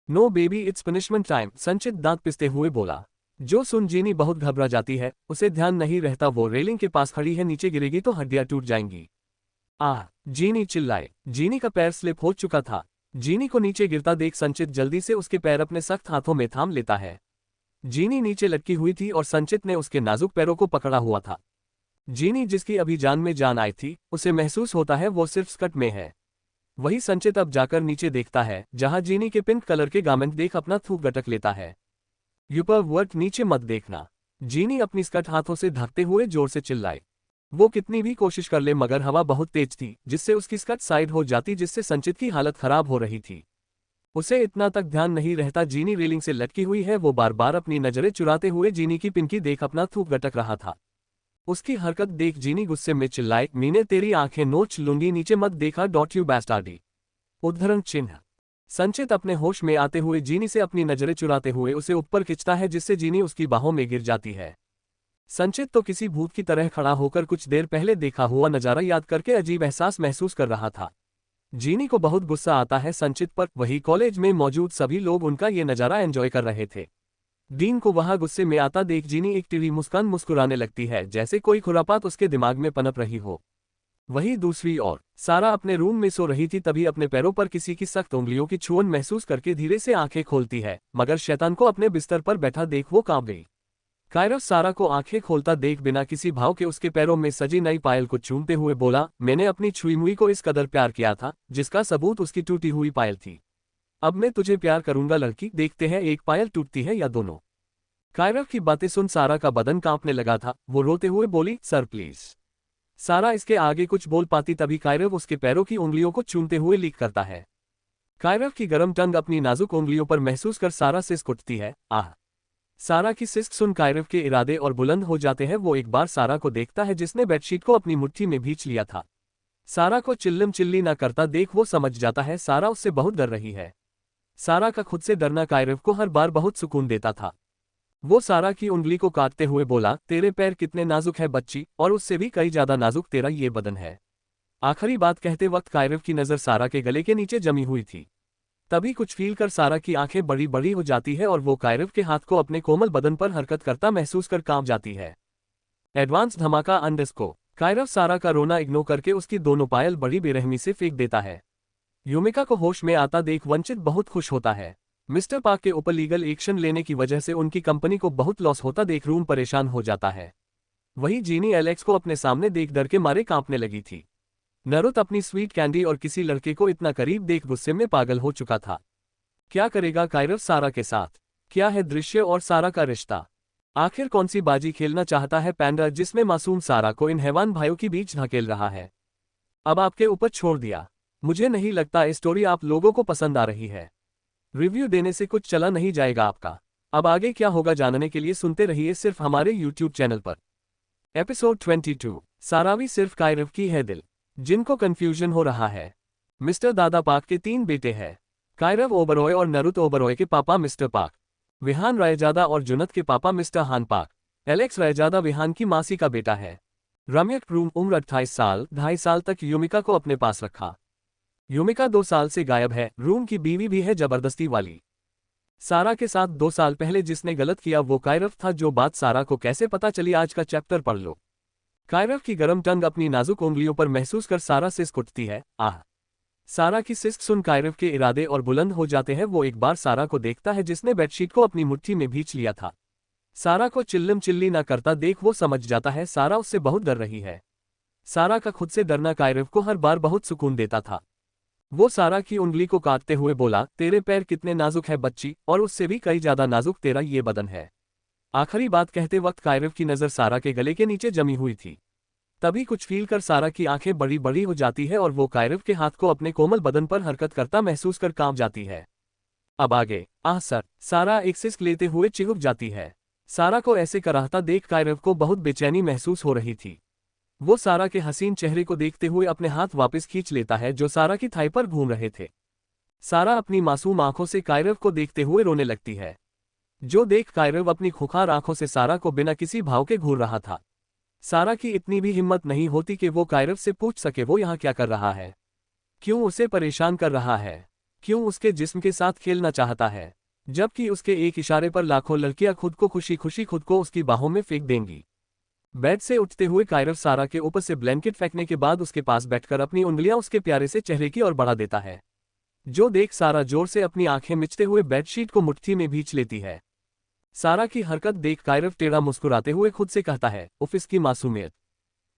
No baby it's punishment time, Sanchit दांत पिसते हुए बोला। जो सुन जीनी बहुत घबरा जाती है, उसे ध्यान नहीं रहता वो रेलिंग के पास खड़ी है, नीचे गिरेगी तो हड्डियां टूट जाएंगी। आह! जीनी चिल्लाए। जीनी का पैर स्लिप हो चुका था। जीनी को नीचे गिरता देख संचित जल्दी से उसके पैर अपने सख्त हाथों में थाम लेता है। जीनी नीचे लटकी हुई थी और संचित ने उसके नाजुक पैरों को पकड़ा हुआ था। जीनी जिसकी अभी जान में जान आई थी, उसे महसूस होता है वो सिर्फ स्कर्ट में है। वही संचित अब जाकर नीचे देखता है, जहां जीनी के पिंक कलर के गारमेंट देख अपना थूक गटक लेता है। यूपर वर्ट नीचे मत देखना। जीनी अपनी स्कर्ट हाथों से ढकते हुए जोर से चिल्लाए। वो कितनी भी कोशिश कर ले मगर हवा बहुत तेज थी, जिससे उसकी स्कर्ट साइड हो जाती, जिससे संचित की हालत खराब हो रही थी। उसे इतना तक ध्यान नहीं रहता जीनी रेलिंग से लटकी हुई है। वो बार बार अपनी नजरें चुराते हुए जीनी की पिंकी देख अपना थूक गटक रहा था। उसकी हरकत देख जीनी गुस्से में चिल्लाए, मीने तेरी आंखें नोच लूंगी, नीचे मत देखा डॉट यू बैस्टार्डी। उद्धरण चिन्ह। संचित अपने होश में आते हुए जीनी से अपनी नजरें चुराते हुए उसे ऊपर खिंचता है, जिससे जीनी उसकी बाहों में गिर जाती है। संचित तो किसी भूत की तरह खड़ा होकर कुछ देर पहले देखा हुआ नजारा याद करके अजीब एहसास महसूस कर रहा था। जीनी को बहुत गुस्सा आता है संचित पर। वही कॉलेज में मौजूद सभी लोग उनका ये नजारा एंजॉय कर रहे थे। डीन को वहां गुस्से में आता देख जीनी एक टीवी मुस्कान मुस्कुराने लगती है, जैसे कोई खुरापात उसके दिमाग में पनप रही हो। वहीं दूसरी ओर सारा अपने रूम में सो रही थी, तभी अपने पैरों पर किसी की सख्त उंगलियों की छुअन महसूस करके धीरे से आंखें खोलती है, मगर शैतान को अपने बिस्तर पर बैठा देख वो कांप गई। कायरव सारा को आंखें खोलता देख बिना किसी भाव के उसके पैरों में सजी नई पायल को चूमते हुए बोला, मैंने अपनी छुई मुई को इस कदर प्यार किया था, जिसका सबूत उसकी टूटी हुई पायल थी। अब मैं तुझे प्यार करूंगा लड़की, देखते हैं एक पायल टूटती है या दोनों। कायरव की बातें सुन सारा का बदन कांपने लगा था। वो रोते हुए बोली, सर प्लीज। सारा इसके आगे कुछ बोल पाती, तभी कायरव उसके पैरों की उंगलियों को चूमते हुए लीक करता है। कायरव की गर्म टंग अपनी नाजुक उंगलियों पर महसूस कर सारा सिस्क उठती है। आह! सारा की सिस्क सुन कायरव के इरादे और बुलंद हो जाते हैं। वो एक बार सारा को देखता है, जिसने बेडशीट को अपनी मुट्ठी में भींच लिया था। सारा को चिल्लम चिल्ली न करता देख वो समझ जाता है सारा उससे बहुत डर रही है। सारा का खुद से डरना कायरव को हर बार बहुत सुकून देता था। वो सारा की उंगली को काटते हुए बोला, तेरे पैर कितने नाजुक है बच्ची, और उससे भी कई ज्यादा नाजुक तेरा ये बदन है। आखिरी बात कहते वक्त कायरव की नजर सारा के गले के नीचे जमी हुई थी। तभी कुछ फील कर सारा की आंखें बड़ी बड़ी हो जाती है और वो कायरव के हाथ को अपने कोमल बदन पर हरकत करता महसूस कर कांप जाती है। एडवांस धमाका अंडरस्को। कायरव सारा का रोना इग्नोर करके उसकी दोनों पायल बड़ी बेरहमी से फेंक देता है। यूमिका को होश में आता देख वंचित बहुत खुश होता है। मिस्टर पार्क के ऊपर लीगल एक्शन लेने की वजह से उनकी कंपनी को बहुत लॉस होता देख रूम परेशान हो जाता है। वहीं जीनी एलेक्स को अपने सामने देख डर के मारे कांपने लगी थी। नरुत अपनी स्वीट कैंडी और किसी लड़के को इतना करीब देख गुस्से में पागल हो चुका था। क्या करेगा कायरव सारा के साथ? क्या है दृश्य और सारा का रिश्ता? आखिर कौन सी बाजी खेलना चाहता है पैंडा, जिसमें मासूम सारा को इन हैवान भाइयों के बीच धकेल रहा है? अब आपके ऊपर छोड़ दिया। मुझे नहीं लगता ये स्टोरी आप लोगों को पसंद आ रही है। रिव्यू देने से कुछ चला नहीं जाएगा आपका। अब आगे क्या होगा जानने के लिए सुनते रहिए सिर्फ हमारे यूट्यूब चैनल पर। एपिसोड 22। सारावी सिर्फ कायरव की है दिल। जिनको कंफ्यूजन हो रहा है, मिस्टर दादा पाक के 3 बेटे हैं। कायरव ओबरॉय और नरुत ओबरॉय के पापा मिस्टर पाक, विहान रायजादा और जुनत के पापा मिस्टर हान पाक। एलेक्स रायजादा विहान की मासी का बेटा है। रम्यक प्रूम उम्र 28 साल, 2.5 साल तक यूमिका को अपने पास रखा। यूमिका 2 साल से गायब है। रूम की बीवी भी है जबरदस्ती वाली। सारा के साथ 2 साल पहले जिसने गलत किया वो कायरव था। जो बात सारा को कैसे पता चली, आज का चैप्टर पढ़ लो। कायरव की गर्म टंग अपनी नाजुक उंगलियों पर महसूस कर सारा सिस्क उठती है। आह! सारा की सिस्क सुन कायरव के इरादे और बुलंद हो जाते हैं। वो एक बार सारा को देखता है, जिसने बेडशीट को अपनी मुट्ठी में भींच लिया था। सारा को चिल्लम चिल्ली न करता देख वो समझ जाता है सारा उससे बहुत डर रही है। सारा का खुद से डरना कायरव को हर बार बहुत सुकून देता था। वो सारा की उंगली को काटते हुए बोला, तेरे पैर कितने नाजुक है बच्ची, और उससे भी कई ज्यादा नाजुक तेरा ये बदन है। आखिरी बात कहते वक्त कायरव की नज़र सारा के गले के नीचे जमी हुई थी। तभी कुछ फील कर सारा की आंखें बड़ी बड़ी हो जाती है और वो कायरव के हाथ को अपने कोमल बदन पर हरकत करता महसूस कर कांप जाती है। अब आगे, आह सर, सारा एक सिसक लेते हुए चिहुक जाती है। सारा को ऐसे कराहता देख कायरव को बहुत बेचैनी महसूस हो रही थी। वो सारा के हसीन चेहरे को देखते हुए अपने हाथ वापस खींच लेता है जो सारा की थाई पर घूम रहे थे। सारा अपनी मासूम आंखों से कायरव को देखते हुए रोने लगती है, जो देख कायरव अपनी खुखार आंखों से सारा को बिना किसी भाव के घूर रहा था। सारा की इतनी भी हिम्मत नहीं होती कि वो कायरव से पूछ सके वो यहाँ क्या कर रहा है, क्यों उसे परेशान कर रहा है, क्यों उसके जिस्म के साथ खेलना चाहता है, जबकि उसके एक इशारे पर लाखों लड़कियां खुद को खुशी खुशी खुद को उसकी बाहों में फेंक देंगी। बेड से उठते हुए कायरव सारा के ऊपर से ब्लैंकेट फेंकने के बाद उसके पास बैठकर अपनी उंगलियां उसके प्यारे से चेहरे की ओर बढ़ा देता है, जो देख सारा जोर से अपनी आंखें मिचते हुए बेडशीट को मुट्ठी में भींच लेती है। सारा की हरकत देख कायरव टेढ़ा मुस्कुराते हुए खुद से कहता है, उफ इसकी मासूमियत,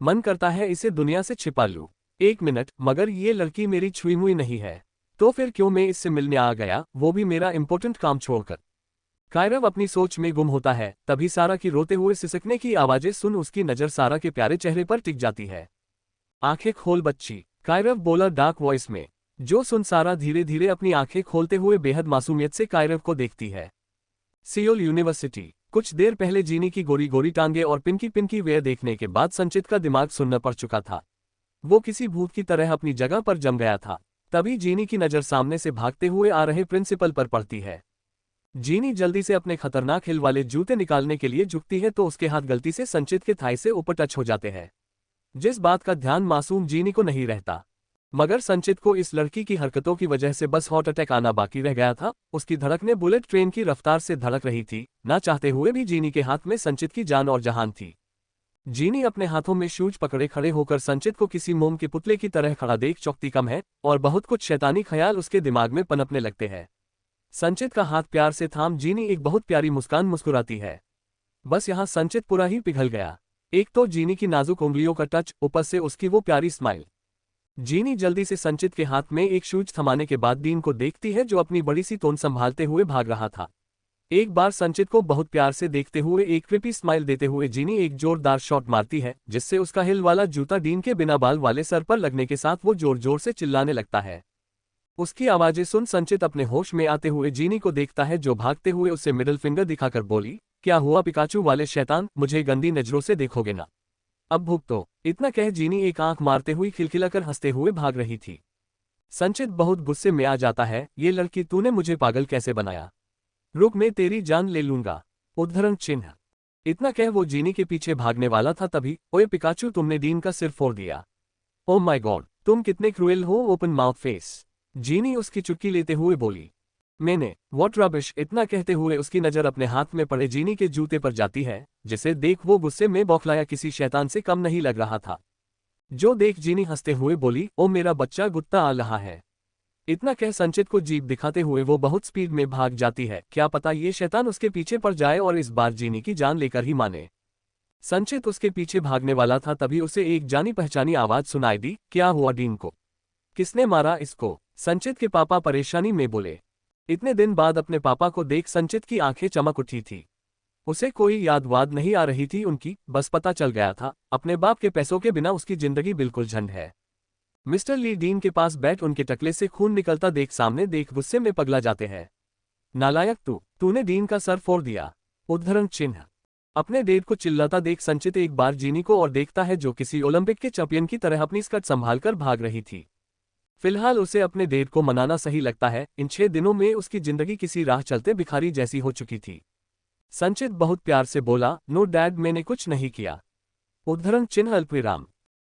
मन करता है इसे दुनिया से छिपा लूं। एक मिनट, मगर ये लड़की मेरी छुई हुई नहीं है, तो फिर क्यों मैं इससे मिलने आ गया, वो भी मेरा इंपॉर्टेंट काम छोड़कर। कायरव अपनी सोच में गुम होता है। तभी सारा की रोते हुए सिसकने की आवाजें सुन उसकी नजर सारा के प्यारे चेहरे पर टिक जाती है। आंखें खोल बच्ची, कायरव बोला डार्क वॉइस में, जो सुन सारा धीरे धीरे अपनी आंखें खोलते हुए बेहद मासूमियत से कायरव को देखती है। Seoul university. कुछ देर पहले जीनी की गोरी गोरी टांगे और पिंकी पिंकी वेयर देखने के बाद संचित का दिमाग सुन्न पड़ चुका था। वो किसी भूत की तरह अपनी जगह पर जम गया था। तभी जीनी की नजर सामने से भागते हुए आ रहे प्रिंसिपल पर पड़ती है। जीनी जल्दी से अपने खतरनाक हिल वाले जूते निकालने के लिए झुकती है तो उसके हाथ गलती से संचित के थाई से ऊपर टच हो जाते हैं, जिस बात का ध्यान मासूम जीनी को नहीं रहता। मगर संचित को इस लड़की की हरकतों की वजह से बस हार्ट अटैक आना बाकी रह गया था। उसकी धड़कनें बुलेट ट्रेन की रफ्तार से धड़क रही थी। ना चाहते हुए भी जीनी के हाथ में संचित की जान और जहान थी। जीनी अपने हाथों में शूज पकड़े खड़े होकर संचित को किसी मोम के पुतले की तरह खड़ा देख चौंकती कम है और बहुत कुछ शैतानी ख्याल उसके दिमाग में पनपने लगते हैं। संचित का हाथ प्यार से थाम जीनी एक बहुत प्यारी मुस्कान मुस्कुराती है। बस यहाँ संचित पूरा ही पिघल गया। एक तो जीनी की नाजुक उंगलियों का टच, ऊपर से उसकी वो प्यारी स्माइल। जीनी जल्दी से संचित के हाथ में एक शूज थमाने के बाद डीन को देखती है जो अपनी बड़ी सी तोन संभालते हुए भाग रहा था। एक बार संचित को बहुत प्यार से देखते हुए एक क्रिपी स्माइल देते हुए जीनी एक जोरदार शॉट मारती है, जिससे उसका हिल वाला जूता डीन के बिना बाल वाले सर पर लगने के साथ वो जोर जोर से चिल्लाने लगता है। उसकी आवाजें सुन संचित अपने होश में आते हुए जीनी को देखता है जो भागते हुए उससे मिडिल फिंगर दिखाकर बोली, क्या हुआ पिकाचू वाले शैतान, मुझे गंदी नजरों से देखोगे ना, अब भुगतो। इतना कह जीनी एक आंख मारते हुए खिलखिलाकर हंसते हुए भाग रही थी। संचित बहुत गुस्से में आ जाता है, ये लड़की तूने मुझे पागल कैसे बनाया, रुक मैं तेरी जान ले लूंगा, उद्धरण चिन्ह। इतना कह वो जीनी के पीछे भागने वाला था तभी, ओए पिकाचू तुमने डीन का सिर फोड़ दिया, ओ माय गॉड तुम कितने क्रूएल हो, ओपन माउथ फेस। जीनी उसकी चुटकी लेते हुए बोली। मैंने, व्हाट रबिश। इतना कहते हुए उसकी नजर अपने हाथ में पड़े जीनी के जूते पर जाती है, जिसे देख वो गुस्से में बौखलाया किसी शैतान से कम नहीं लग रहा था। जो देख जीनी हंसते हुए बोली, ओ मेरा बच्चा गुत्ता आ रहा है। इतना कह संचित को जीप दिखाते हुए वो बहुत स्पीड में भाग जाती है। क्या पता ये शैतान उसके पीछे पड़ जाए और इस बार जीनी की जान लेकर ही माने। संचित उसके पीछे भागने वाला था तभी उसे एक जानी पहचानी आवाज सुनाई दी, क्या हुआ डीन को, किसने मारा इसको। संचित के पापा परेशानी में बोले। इतने दिन बाद अपने पापा को देख संचित की आंखें चमक उठी थी। उसे कोई याद वाद नहीं आ रही थी उनकी, बस पता चल गया था अपने बाप के पैसों के बिना उसकी जिंदगी बिल्कुल झंड है। मिस्टर ली डीन के पास बैठ उनके टकले से खून निकलता देख सामने देख गुस्से में पगला जाते हैं। नालायक तूने डीन का सर फोड़ दिया, उद्धरण चिन्ह। अपने डेड को चिल्लाता देख संचित एक बार जीनी को और देखता है जो किसी ओलंपिक के चैंपियन की तरह अपनी स्कर्ट संभालकर भाग रही थी। फिलहाल उसे अपने डेड को मनाना सही लगता है। इन 6 दिनों में उसकी जिंदगी किसी राह चलते भिखारी जैसी हो चुकी थी। संचित बहुत प्यार से बोला, नो डैड मैंने कुछ नहीं किया, उद्धरण चिन्ह अल्पविराम।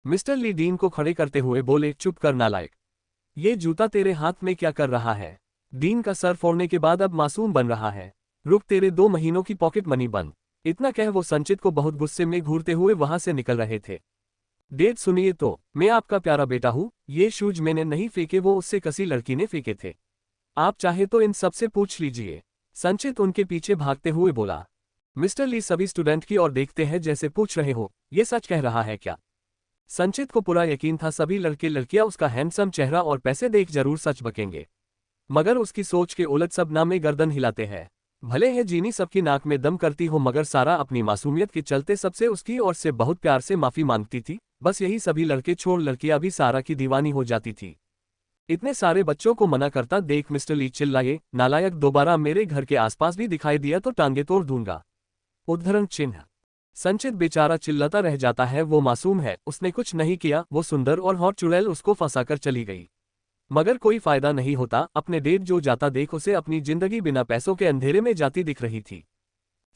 मिस्टर ली डीन को खड़े करते हुए बोले, चुप कर नालायक, ये जूता तेरे हाथ में क्या कर रहा है। डीन का सर फोड़ने के बाद अब मासूम बन रहा है, रुक तेरे 2 महीनों की पॉकेट मनी बंद। इतना कह वो संचित को बहुत गुस्से में घूरते हुए वहां से निकल रहे थे। डेड सुनिए तो, मैं आपका प्यारा बेटा हूँ, ये शूज मैंने नहीं फेंके, वो उससे कसी लड़की ने फेंके थे, आप चाहे तो इन सबसे पूछ लीजिए। संचित उनके पीछे भागते हुए बोला। मिस्टर ली सभी स्टूडेंट की ओर देखते हैं जैसे पूछ रहे हो, ये सच कह रहा है क्या। संचित को पूरा यकीन था सभी लड़के लड़कियां उसका हैंडसम चेहरा और पैसे देख जरूर सच बकेंगे, मगर उसकी सोच के उलट सब नामे गर्दन हिलाते हैं। भले है जीनी सबकी नाक में दम करती हो, मगर सारा अपनी मासूमियत के चलते सबसे उसकी ओर से बहुत प्यार से माफी मांगती थी। बस यही सभी लड़के छोड़ लड़कियां भी सारा की दीवानी हो जाती थी। इतने सारे बच्चों को मना करता देख मिस्टर ली चिल्लाए, नालायक, दोबारा मेरे घर के आसपास भी दिखाई दिया तो टांगे तोड़ दूंगा। उद्धरण चिन्ह। संचित बेचारा चिल्लाता रह जाता है, वो मासूम है, उसने कुछ नहीं किया, वो सुंदर और हॉट चुड़ैल उसको फंसाकर चली गई। मगर कोई फायदा नहीं होता, अपने डेट जो जाता देख उसे अपनी जिंदगी बिना पैसों के अंधेरे में जाती दिख रही थी।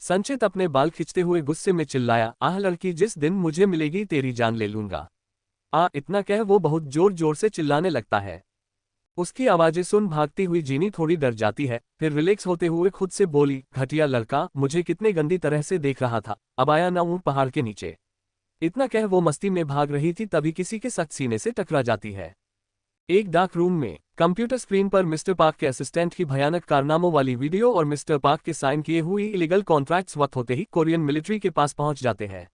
संचित अपने बाल खींचते हुए गुस्से में चिल्लाया, आह लड़की, जिस दिन मुझे मिलेगी तेरी जान ले लूंगा। इतना कह वो बहुत जोर जोर से चिल्लाने लगता है। उसकी आवाजें सुन भागती हुई जीनी थोड़ी डर जाती है, फिर रिलैक्स होते हुए खुद से बोली, घटिया लड़का, मुझे कितने गंदी तरह से देख रहा था, अब आया ना हूं पहाड़ के नीचे। इतना कह वो मस्ती में भाग रही थी, तभी किसी के सख्त सीने से टकरा जाती है। एक डार्क रूम में कंप्यूटर स्क्रीन पर मिस्टर पार्क के असिस्टेंट की भयानक कारनामों वाली वीडियो और मिस्टर पार्क के साइन किए हुए इलीगल कॉन्ट्रैक्ट्स वक्त होते ही कोरियन मिलिट्री के पास पहुंच जाते हैं।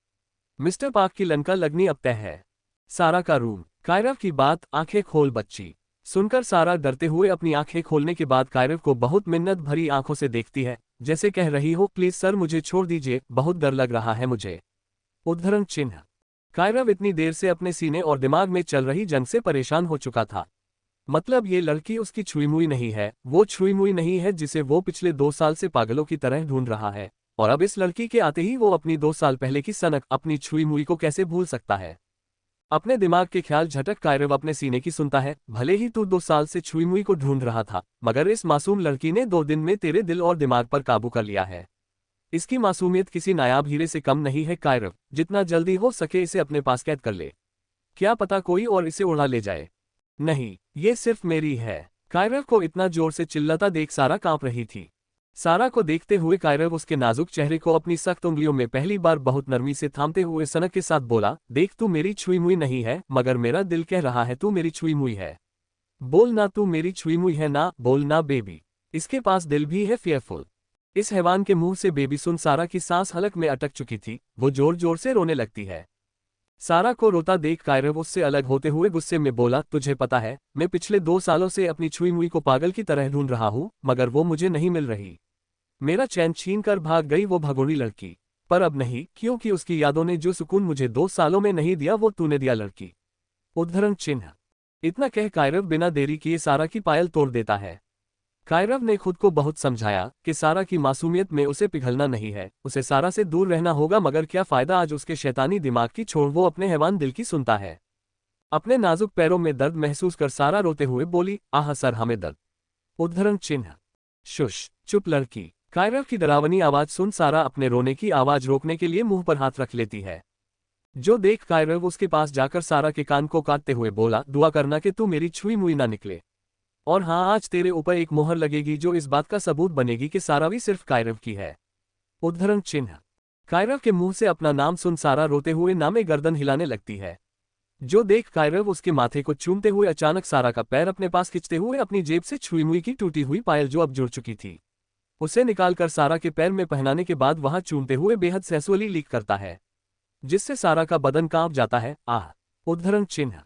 मिस्टर पार्क की लंका लगनी अब तय है। सारा का रूम। कायरव की बात, आंखें खोल बच्ची। सुनकर सारा डरते हुए अपनी आंखें खोलने के बाद कायरव को बहुत मिन्नत भरी आंखों से देखती है, जैसे कह रही हो, प्लीज सर मुझे छोड़ दीजिए, बहुत डर लग रहा है मुझे। उद्धरण चिन्ह। कायरव इतनी देर से अपने सीने और दिमाग में चल रही जंग से परेशान हो चुका था। मतलब ये लड़की उसकी छुई मुई नहीं है, वो छुई मुई नहीं है जिसे वो पिछले 2 साल से पागलों की तरह ढूंढ रहा है, और अब इस लड़की के आते ही वो अपनी 2 साल पहले की सनक, अपनी छुई मुई को कैसे भूल सकता है। अपने दिमाग के ख्याल झटक कायरव अपने सीने की सुनता है, भले ही तू 2 साल से छुई मुई को ढूंढ रहा था, मगर इस मासूम लड़की ने 2 दिन में तेरे दिल और दिमाग पर काबू कर लिया है। इसकी मासूमियत किसी नायाब हीरे से कम नहीं है कायरव, जितना जल्दी हो सके इसे अपने पास कैद कर ले। क्या पता कोई और इसे उड़ा ले जाए। नहीं, ये सिर्फ मेरी है। कायरव को इतना जोर से चिल्लाता देख सारा कांप रही थी। सारा को देखते हुए कायरव उसके नाजुक चेहरे को अपनी सख्त उंगलियों में पहली बार बहुत नरमी से थामते हुए सनक के साथ बोला, देख तू मेरी छुई मुई नहीं है, मगर मेरा दिल कह रहा है तू मेरी छुई मुई है। बोल ना, तू मेरी छुई मुई है ना, बोल ना बेबी। इसके पास दिल भी है फेयरफुल। इस हैवान के मुंह से बेबी सुन सारा की सांस हलक में अटक चुकी थी, वो जोर जोर से रोने लगती है। सारा को रोता देख कायरव उससे अलग होते हुए गुस्से में बोला, तुझे पता है, मैं पिछले 2 सालों से अपनी छुई मुई को पागल की तरह ढूंढ रहा हूं, मगर वो मुझे नहीं मिल रही। मेरा चैन छीन कर भाग गई वो भगोड़ी लड़की। पर अब नहीं, क्योंकि उसकी यादों ने जो सुकून मुझे 2 सालों में नहीं दिया वो तूने दिया लड़की। उद्धरण चिन्ह। इतना कह कायरव बिना देरी किए सारा की पायल तोड़ देता है। कायरव ने खुद को बहुत समझाया कि सारा की मासूमियत में उसे पिघलना नहीं है, उसे सारा से दूर रहना होगा, मगर क्या फायदा, आज उसके शैतानी दिमाग की छोड़ वो अपने हैवान दिल की सुनता है। अपने नाजुक पैरों में दर्द महसूस कर सारा रोते हुए बोली, आह सर हमें दर्द। उद्धरण चिन्ह। शुश, चुप लड़की। कायरव की डरावनी आवाज सुन सारा अपने रोने की आवाज रोकने के लिए मुंह पर हाथ रख लेती है। जो देख कायरव उसके पास जाकर सारा के कान को काटते हुए बोला, दुआ करना कि तू मेरी छुई मुई ना निकले। और हाँ, आज तेरे ऊपर एक मोहर लगेगी जो इस बात का सबूत बनेगी कि सारा भी सिर्फ कायरव की है। उद्धरण चिन्ह। कायरव के मुंह से अपना नाम सुन सारा रोते हुए नामे गर्दन हिलाने लगती है। जो देख कायरव उसके माथे को चूमते हुए अचानक सारा का पैर अपने पास खींचते हुए अपनी जेब से छुई मुई की टूटी हुई पायल जो अब जुड़ चुकी थी, उसे निकालकर सारा के पैर में पहनाने के बाद वहां चूमते हुए बेहद सेक्सुअली लीक करता है, जिससे सारा का बदन कांप जाता है। आह। उद्धरण चिन्ह।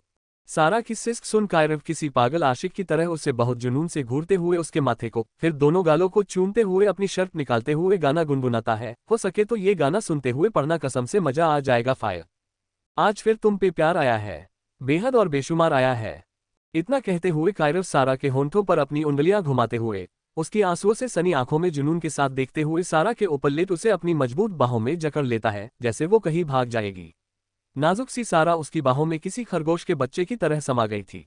सारा की सिस्क सुन कायरव किसी पागल आशिक की तरह उसे बहुत जुनून से घूरते हुए उसके माथे को, फिर दोनों गालों को चूमते हुए अपनी शर्ट निकालते हुए गाना गुनगुनाता है, हो सके तो ये गाना सुनते हुए पढ़ना, कसम से मजा आ जाएगा फायर। आज फिर तुम पे प्यार आया है, बेहद और बेशुमार आया है। इतना कहते हुए कायरव सारा के होंठों पर अपनी उंगलियां घुमाते हुए उसकी आंसुओं से सनी आंखों में जुनून के साथ देखते हुए सारा के ऊपर लेट उसे अपनी मजबूत बाहों में जकड़ लेता है, जैसे वो कहीं भाग जाएगी। नाजुक सी सारा उसकी बाहों में किसी खरगोश के बच्चे की तरह समा गई थी।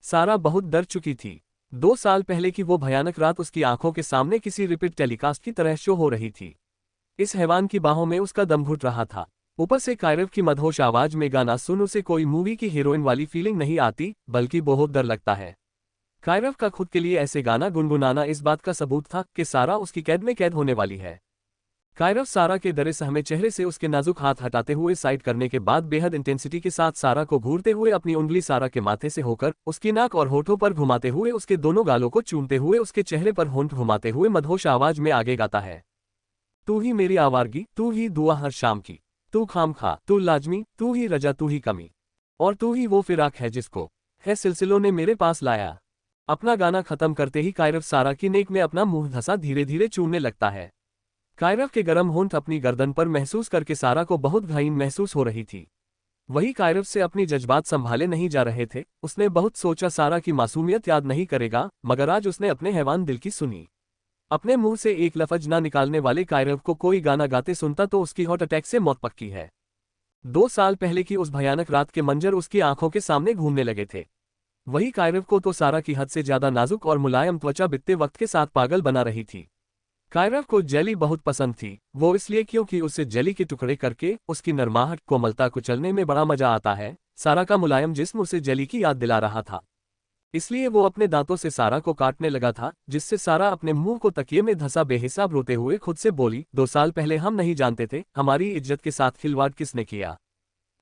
सारा बहुत डर चुकी थी। 2 साल पहले की वो भयानक रात उसकी आंखों के सामने किसी रिपीट टेलीकास्ट की तरह शो हो रही थी। इस हैवान की बाहों में उसका दम घुट रहा था। ऊपर से कायरव की मदहोश आवाज में गाना सुन उसे कोई मूवी की हीरोइन वाली फीलिंग नहीं आती, बल्कि बहुत डर लगता है। कायरव का खुद के लिए ऐसे गाना गुनगुनाना इस बात का सबूत था कि सारा उसकी कैद में कैद होने वाली है। कायरव सारा के डरे सहमे चेहरे से उसके नाजुक हाथ हटाते हुए साइड करने के बाद बेहद इंटेंसिटी के साथ सारा को घूरते हुए अपनी उंगली सारा के माथे से होकर उसकी नाक और होठों पर घुमाते हुए उसके दोनों गालों को चूमते हुए उसके चेहरे पर होंठ घुमाते हुए मदहोश आवाज में आगे गाता है, तू ही मेरी आवारगी, तू ही दुआ हर शाम की, तू खामखा, तू लाजमी, तू ही रजा, तू ही कमी, और तू ही वो फिराक है जिसको है सिलसिलों ने मेरे पास लाया। अपना गाना खत्म करते ही कायरव सारा की नेक में अपना मुंह धंसा धीरे धीरे चूमने लगता है। कायरव के गर्म होंठ अपनी गर्दन पर महसूस करके सारा को बहुत घायल महसूस हो रही थी। वही कायरव से अपनी जज्बात संभाले नहीं जा रहे थे। उसने बहुत सोचा सारा की मासूमियत याद नहीं करेगा, मगर आज उसने अपने हैवान दिल की सुनी। अपने मुंह से एक लफ्ज ना निकालने वाले कायरव को कोई गाना गाते सुनता तो उसकी हार्ट अटैक से मौत पक्की है। 2 साल पहले की उस भयानक रात के मंजर उसकी आंखों के सामने घूमने लगे थे। वही कायरव को तो सारा की हद से ज्यादा नाजुक और मुलायम त्वचा बीतते वक्त के साथ पागल बना रही थी। कायरव को जेली बहुत पसंद थी, वो इसलिए क्योंकि उससे जेली के टुकड़े करके उसकी नरमाहट कोमलता कुचलने में बड़ा मजा आता है। सारा का मुलायम जिस्म उसे जेली की याद दिला रहा था, इसलिए वो अपने दांतों से सारा को काटने लगा था, जिससे सारा अपने मुंह को तकिए में धंसा बेहिसाब रोते हुए खुद से बोली, 2 साल पहले हम नहीं जानते थे हमारी इज्जत के साथ खिलवाड़ किसने किया,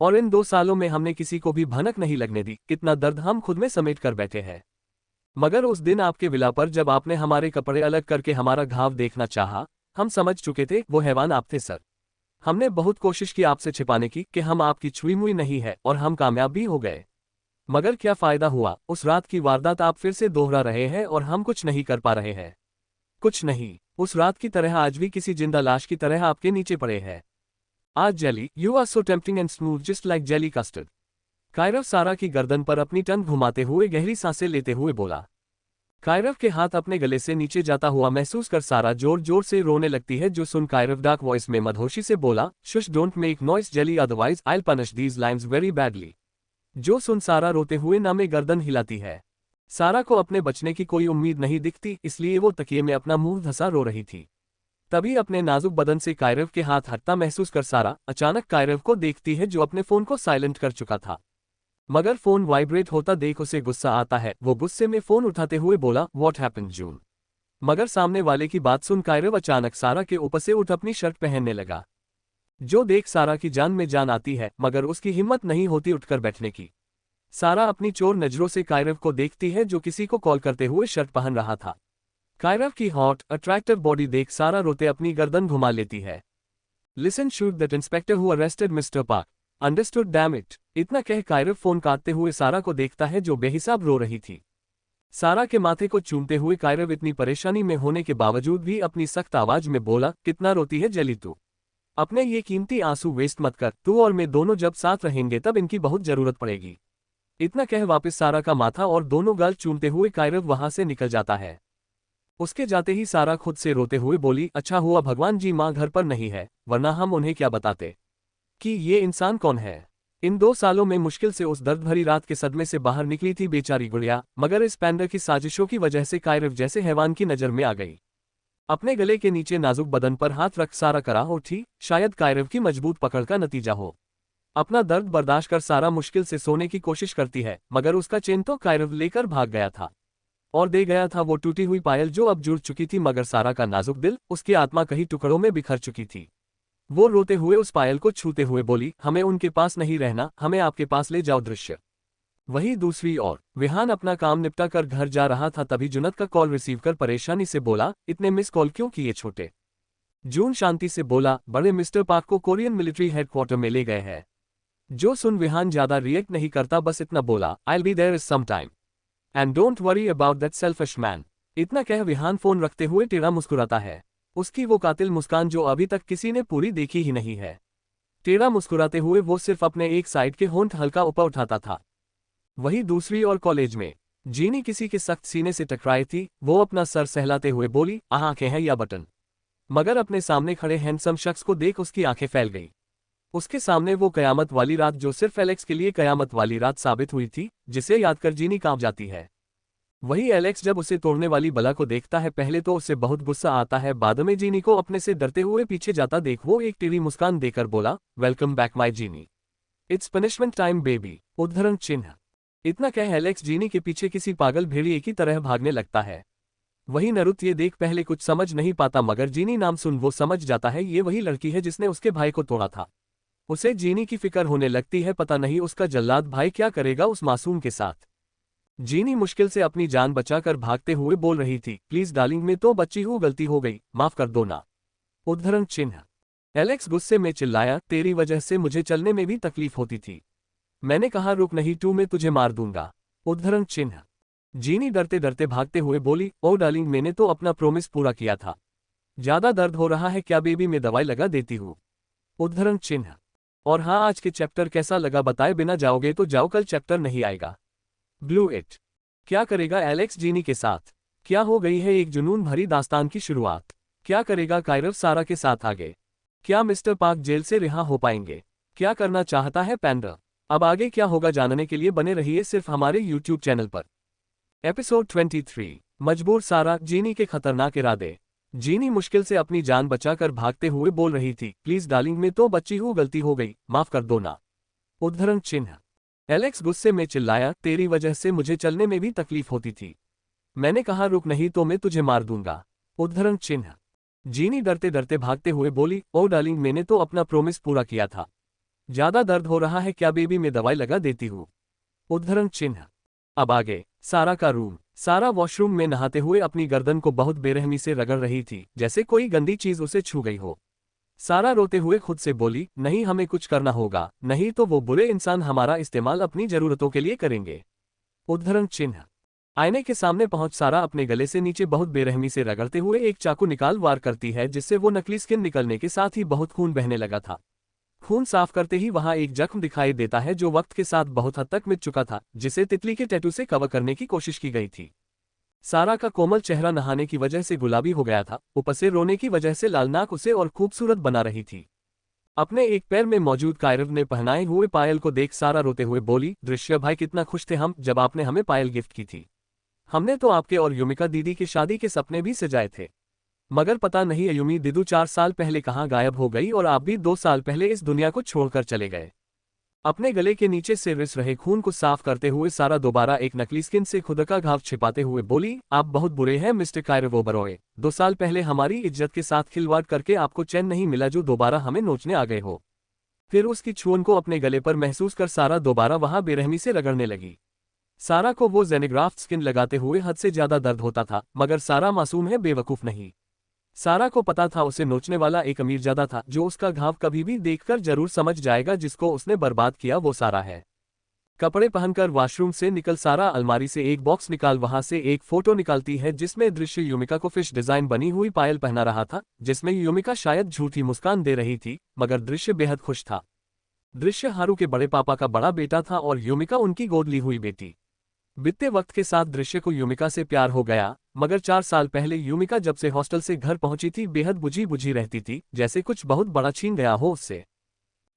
और इन 2 सालों में हमने किसी को भी भनक नहीं लगने दी। कितना दर्द हम खुद में समेट कर बैठे हैं। मगर उस दिन आपके विला पर जब आपने हमारे कपड़े अलग करके हमारा घाव देखना चाहा, हम समझ चुके थे वो हैवान आप थे सर। हमने बहुत कोशिश की आपसे छिपाने की कि हम आपकी छुई मुई नहीं है, और हम कामयाब भी हो गए। मगर क्या फायदा हुआ, उस रात की वारदात आप फिर से दोहरा रहे हैं और हम कुछ नहीं कर पा रहे हैं। कुछ नहीं, उस रात की तरह आज भी किसी जिंदा लाश की तरह आपके नीचे पड़े हैं। आज Jelly, you are so tempting and smooth just like jelly custard. Kairav Sara की गर्दन पर अपनी टंग घुमाते हुए गहरी सांसें लेते हुए बोला। कायरव के हाथ अपने गले से नीचे जाता हुआ महसूस कर सारा जोर जोर से रोने लगती है, जो सुन कायरव डार्क वॉइस में मदहोशी से बोला, shush don't make noise jelly otherwise I will punish these lines very badly. जो सुन सारा रोते हुए नामे गर्दन हिलाती है। सारा को अपने बचने की कोई उम्मीद नहीं दिखती, इसलिए वो तकिए में अपना मुंह धंसा रो रही थी। तभी अपने नाजुक बदन से कायरव के हाथ हटता महसूस कर सारा अचानक कायरव को देखती है, जो अपने फोन को साइलेंट कर चुका था। मगर फोन वाइब्रेट होता देख उसे गुस्सा आता है। वो गुस्से में फोन उठाते हुए बोला, व्हाट हैपेंड जून। मगर सामने वाले की बात सुन कायरव अचानक सारा के ऊपर से उठ अपनी शर्ट पहनने लगा, जो देख सारा की जान में जान आती है, मगर उसकी हिम्मत नहीं होती उठकर बैठने की। सारा अपनी चोर नजरों से कायरव को देखती है, जो किसी को कॉल करते हुए शर्ट पहन रहा था। कायरव की हॉट अट्रैक्टिव बॉडी देख सारा रोते अपनी गर्दन घुमा लेती है। Listen shoot that inspector who arrested mister park understood damn it. इतना कह कायरव फोन काटते हुए सारा को देखता है, जो बेहिसाब रो रही थी। सारा के माथे को चूमते हुए कायरव इतनी परेशानी में होने के बावजूद भी अपनी सख्त आवाज में बोला, कितना रोती है जेली तू। अपने ये कीमती आंसू वेस्ट मत कर, तू और मैं दोनों जब साथ रहेंगे तब इनकी बहुत जरूरत पड़ेगी। इतना कह वापस सारा का माथा और दोनों गाल चूमते हुए कायरव वहां से निकल जाता है। उसके जाते ही सारा खुद से रोते हुए बोली, अच्छा हुआ भगवान जी माँ घर पर नहीं है, वरना हम उन्हें क्या बताते कि ये इंसान कौन है। इन 2 सालों में मुश्किल से उस दर्द भरी रात के सदमे से बाहर निकली थी बेचारी गुड़िया, मगर इस पैंडर की साजिशों की वजह से कायरव जैसे हैवान की नजर में आ गई। अपने गले के नीचे नाजुक बदन पर हाथ रख सारा करा उठी, शायद कायरव की मजबूत पकड़ का नतीजा हो। अपना दर्द बर्दाश्त कर सारा मुश्किल से सोने की कोशिश करती है, मगर उसका चेन तो कायरव लेकर भाग गया था, और दे गया था वो टूटी हुई पायल जो अब जुड़ चुकी थी। मगर सारा का नाजुक दिल, उसकी आत्मा कई टुकड़ों में बिखर चुकी थी। वो रोते हुए उस पायल को छूते हुए बोली, हमें उनके पास नहीं रहना, हमें आपके पास ले जाओ। दृश्य वही दूसरी ओर विहान अपना काम निपटा कर घर जा रहा था, तभी जुनत का कॉल रिसीव कर परेशानी से बोला, इतने मिस कॉल क्यों किए छोटे। जून शांति से बोला, बड़े मिस्टर पार्क को कोरियन मिलिट्री हेडक्वार्टर में ले गए हैं। जो सुन विहान ज्यादा रिएक्ट नहीं करता, बस इतना बोला, I will be there some time and don't worry about that selfish man. इतना कह विहान फोन रखते हुए टेढ़ा मुस्कुराता है, उसकी वो कातिल मुस्कान जो अभी तक किसी ने पूरी देखी ही नहीं है। टेढ़ा मुस्कुराते हुए वो सिर्फ अपने एक साइड के होंठ हल्का ऊपर उठाता था। वही दूसरी और कॉलेज में जीनी किसी के सख्त सीने से टकराई थी। वो अपना सर सहलाते हुए बोली, आंखें हैं या बटन। मगर अपने सामने खड़े हैंडसम शख्स को देख उसकी आंखें फैल गई। उसके सामने वो कयामत वाली रात, जो सिर्फ एलेक्स के लिए कयामत वाली रात साबित हुई थी, जिसे याद कर जीनी कांप जाती है। वही एलेक्स जब उसे तोड़ने वाली बला को देखता है, पहले तो उसे बहुत गुस्सा आता है, बाद में जीनी को अपने से डरते हुए पीछे जाता देख वो एक टेढ़ी मुस्कान देकर बोला, welcome back my genie, it's punishment time baby. उद्धरण चिन्ह। इतना कह एलेक्स जीनी के पीछे किसी पागल भेड़िए की तरह भागने लगता है। वही नरुत ये देख पहले कुछ समझ नहीं पाता, मगर जीनी नाम सुन वो समझ जाता है ये वही लड़की है जिसने उसके भाई को तोड़ा था। उसे जीनी की फिक्र होने लगती है, पता नहीं उसका जल्लाद भाई क्या करेगा उस मासूम के साथ। जीनी मुश्किल से अपनी जान बचाकर भागते हुए बोल रही थी, प्लीज डार्लिंग, मैं तो बच्ची हूँ, गलती हो गई, माफ कर दो ना। उद्धरण चिन्ह। एलेक्स गुस्से में चिल्लाया, तेरी वजह से मुझे चलने में भी तकलीफ होती थी, मैंने कहा रुक नहीं, तू मैं तुझे मार दूंगा। उद्धरण चिन्ह। जीनी डरते डरते भागते हुए बोली, ओ डार्लिंग, मैंने तो अपना प्रॉमिस पूरा किया था। ज्यादा दर्द हो रहा है क्या बेबी, मैं दवाई लगा देती हूँ। उद्धरण चिन्ह। और हाँ, आज के चैप्टर कैसा लगा बताए बिना जाओगे तो जाओ, कल चैप्टर नहीं आएगा। Blue it. क्या करेगा एलेक्स जीनी के साथ? क्या हो गई है एक जुनून भरी दास्तान की शुरुआत? क्या करेगा कायरव सारा के साथ आगे? क्या मिस्टर पार्क जेल से रिहा हो पाएंगे? क्या करना चाहता है पैंडा? अब आगे क्या होगा जानने के लिए बने रहिए सिर्फ हमारे यूट्यूब चैनल पर। एपिसोड 23। मजबूर सारा, जीनी के खतरनाक इरादे। जीनी मुश्किल से अपनी जान बचाकर भागते हुए बोल रही थी, प्लीज डार्लिंग, मैं तो बच्ची हूँ, गलती हो गई, माफ कर दो ना। उद्धरण चिन्ह। एलेक्स गुस्से में चिल्लाया, तेरी वजह से मुझे चलने में भी तकलीफ होती थी। मैंने कहा रुक, नहीं तो मैं तुझे मार दूंगा। उद्धरण चिन्ह। जीनी डरते डरते भागते हुए बोली, ओ डार्लिंग, मैंने तो अपना प्रॉमिस पूरा किया था। ज्यादा दर्द हो रहा है क्या बेबी, मैं दवाई लगा देती हूँ। उद्धरण चिन्ह। अब आगे सारा का रूम। सारा वॉशरूम में नहाते हुए अपनी गर्दन को बहुत बेरहमी से रगड़ रही थी, जैसे कोई गंदी चीज उसे छू गई हो। सारा रोते हुए खुद से बोली, नहीं, हमें कुछ करना होगा, नहीं तो वो बुरे इंसान हमारा इस्तेमाल अपनी जरूरतों के लिए करेंगे। उद्धरण चिन्ह। आईने के सामने पहुंच सारा अपने गले से नीचे बहुत बेरहमी से रगड़ते हुए एक चाकू निकाल वार करती है, जिससे वो नकली स्किन निकलने के साथ ही बहुत खून बहने लगा था। खून साफ करते ही वहां एक जख्म दिखाई देता है जो वक्त के साथ बहुत हद तक मिट चुका था, जिसे तितली के टैटू से कवर करने की कोशिश की गई थी। सारा का कोमल चेहरा नहाने की वजह से गुलाबी हो गया था, ऊपर से रोने की वजह से लाल नाक उसे और खूबसूरत बना रही थी। अपने एक पैर में मौजूद कायरव ने पहनाए हुए पायल को देख सारा रोते हुए बोली, दृश्य भाई, कितना खुश थे हम जब आपने हमें पायल गिफ्ट की थी। हमने तो आपके और युमिका दीदी की शादी के सपने भी सजाए थे। मगर पता नहीं अयुमी दीदू 4 साल पहले कहाँ गायब हो गई और आप भी 2 साल पहले इस दुनिया को छोड़कर चले गए। अपने गले के नीचे से रिस रहे खून को साफ करते हुए सारा दोबारा एक नकली स्किन से खुद का घाव छिपाते हुए बोली, आप बहुत बुरे हैं मिस्टर कायरव ओबरॉय। 2 साल पहले हमारी इज्जत के साथ खिलवाड़ करके आपको चैन नहीं मिला जो दोबारा हमें नोचने आ गए हो। फिर उसकी छुअन को अपने गले पर महसूस कर सारा दोबारा वहां बेरहमी से रगड़ने लगी। सारा को वो जेनेग्राफ्ट स्किन लगाते हुए हद से ज्यादा दर्द होता था, मगर सारा मासूम है, बेवकूफ नहीं। सारा को पता था उसे नोचने वाला एक अमीरजादा था जो उसका घाव कभी भी देखकर जरूर समझ जाएगा जिसको उसने बर्बाद किया वो सारा है। कपड़े पहनकर वॉशरूम से निकल सारा अलमारी से एक बॉक्स निकाल वहां से एक फोटो निकालती है जिसमें दृश्य युमिका को फिश डिजाइन बनी हुई पायल पहना रहा था, जिसमें युमिका शायद झूठी मुस्कान दे रही थी, मगर दृश्य बेहद खुश था। दृश्य हारू के बड़े पापा का बड़ा बेटा था और युमिका उनकी गोद ली हुई बेटी। बीतते वक्त के साथ दृश्य को युमिका से प्यार हो गया, मगर 4 साल पहले युमिका जब से हॉस्टल से घर पहुंची थी बेहद बुझी बुझी रहती थी, जैसे कुछ बहुत बड़ा छीन गया हो उससे।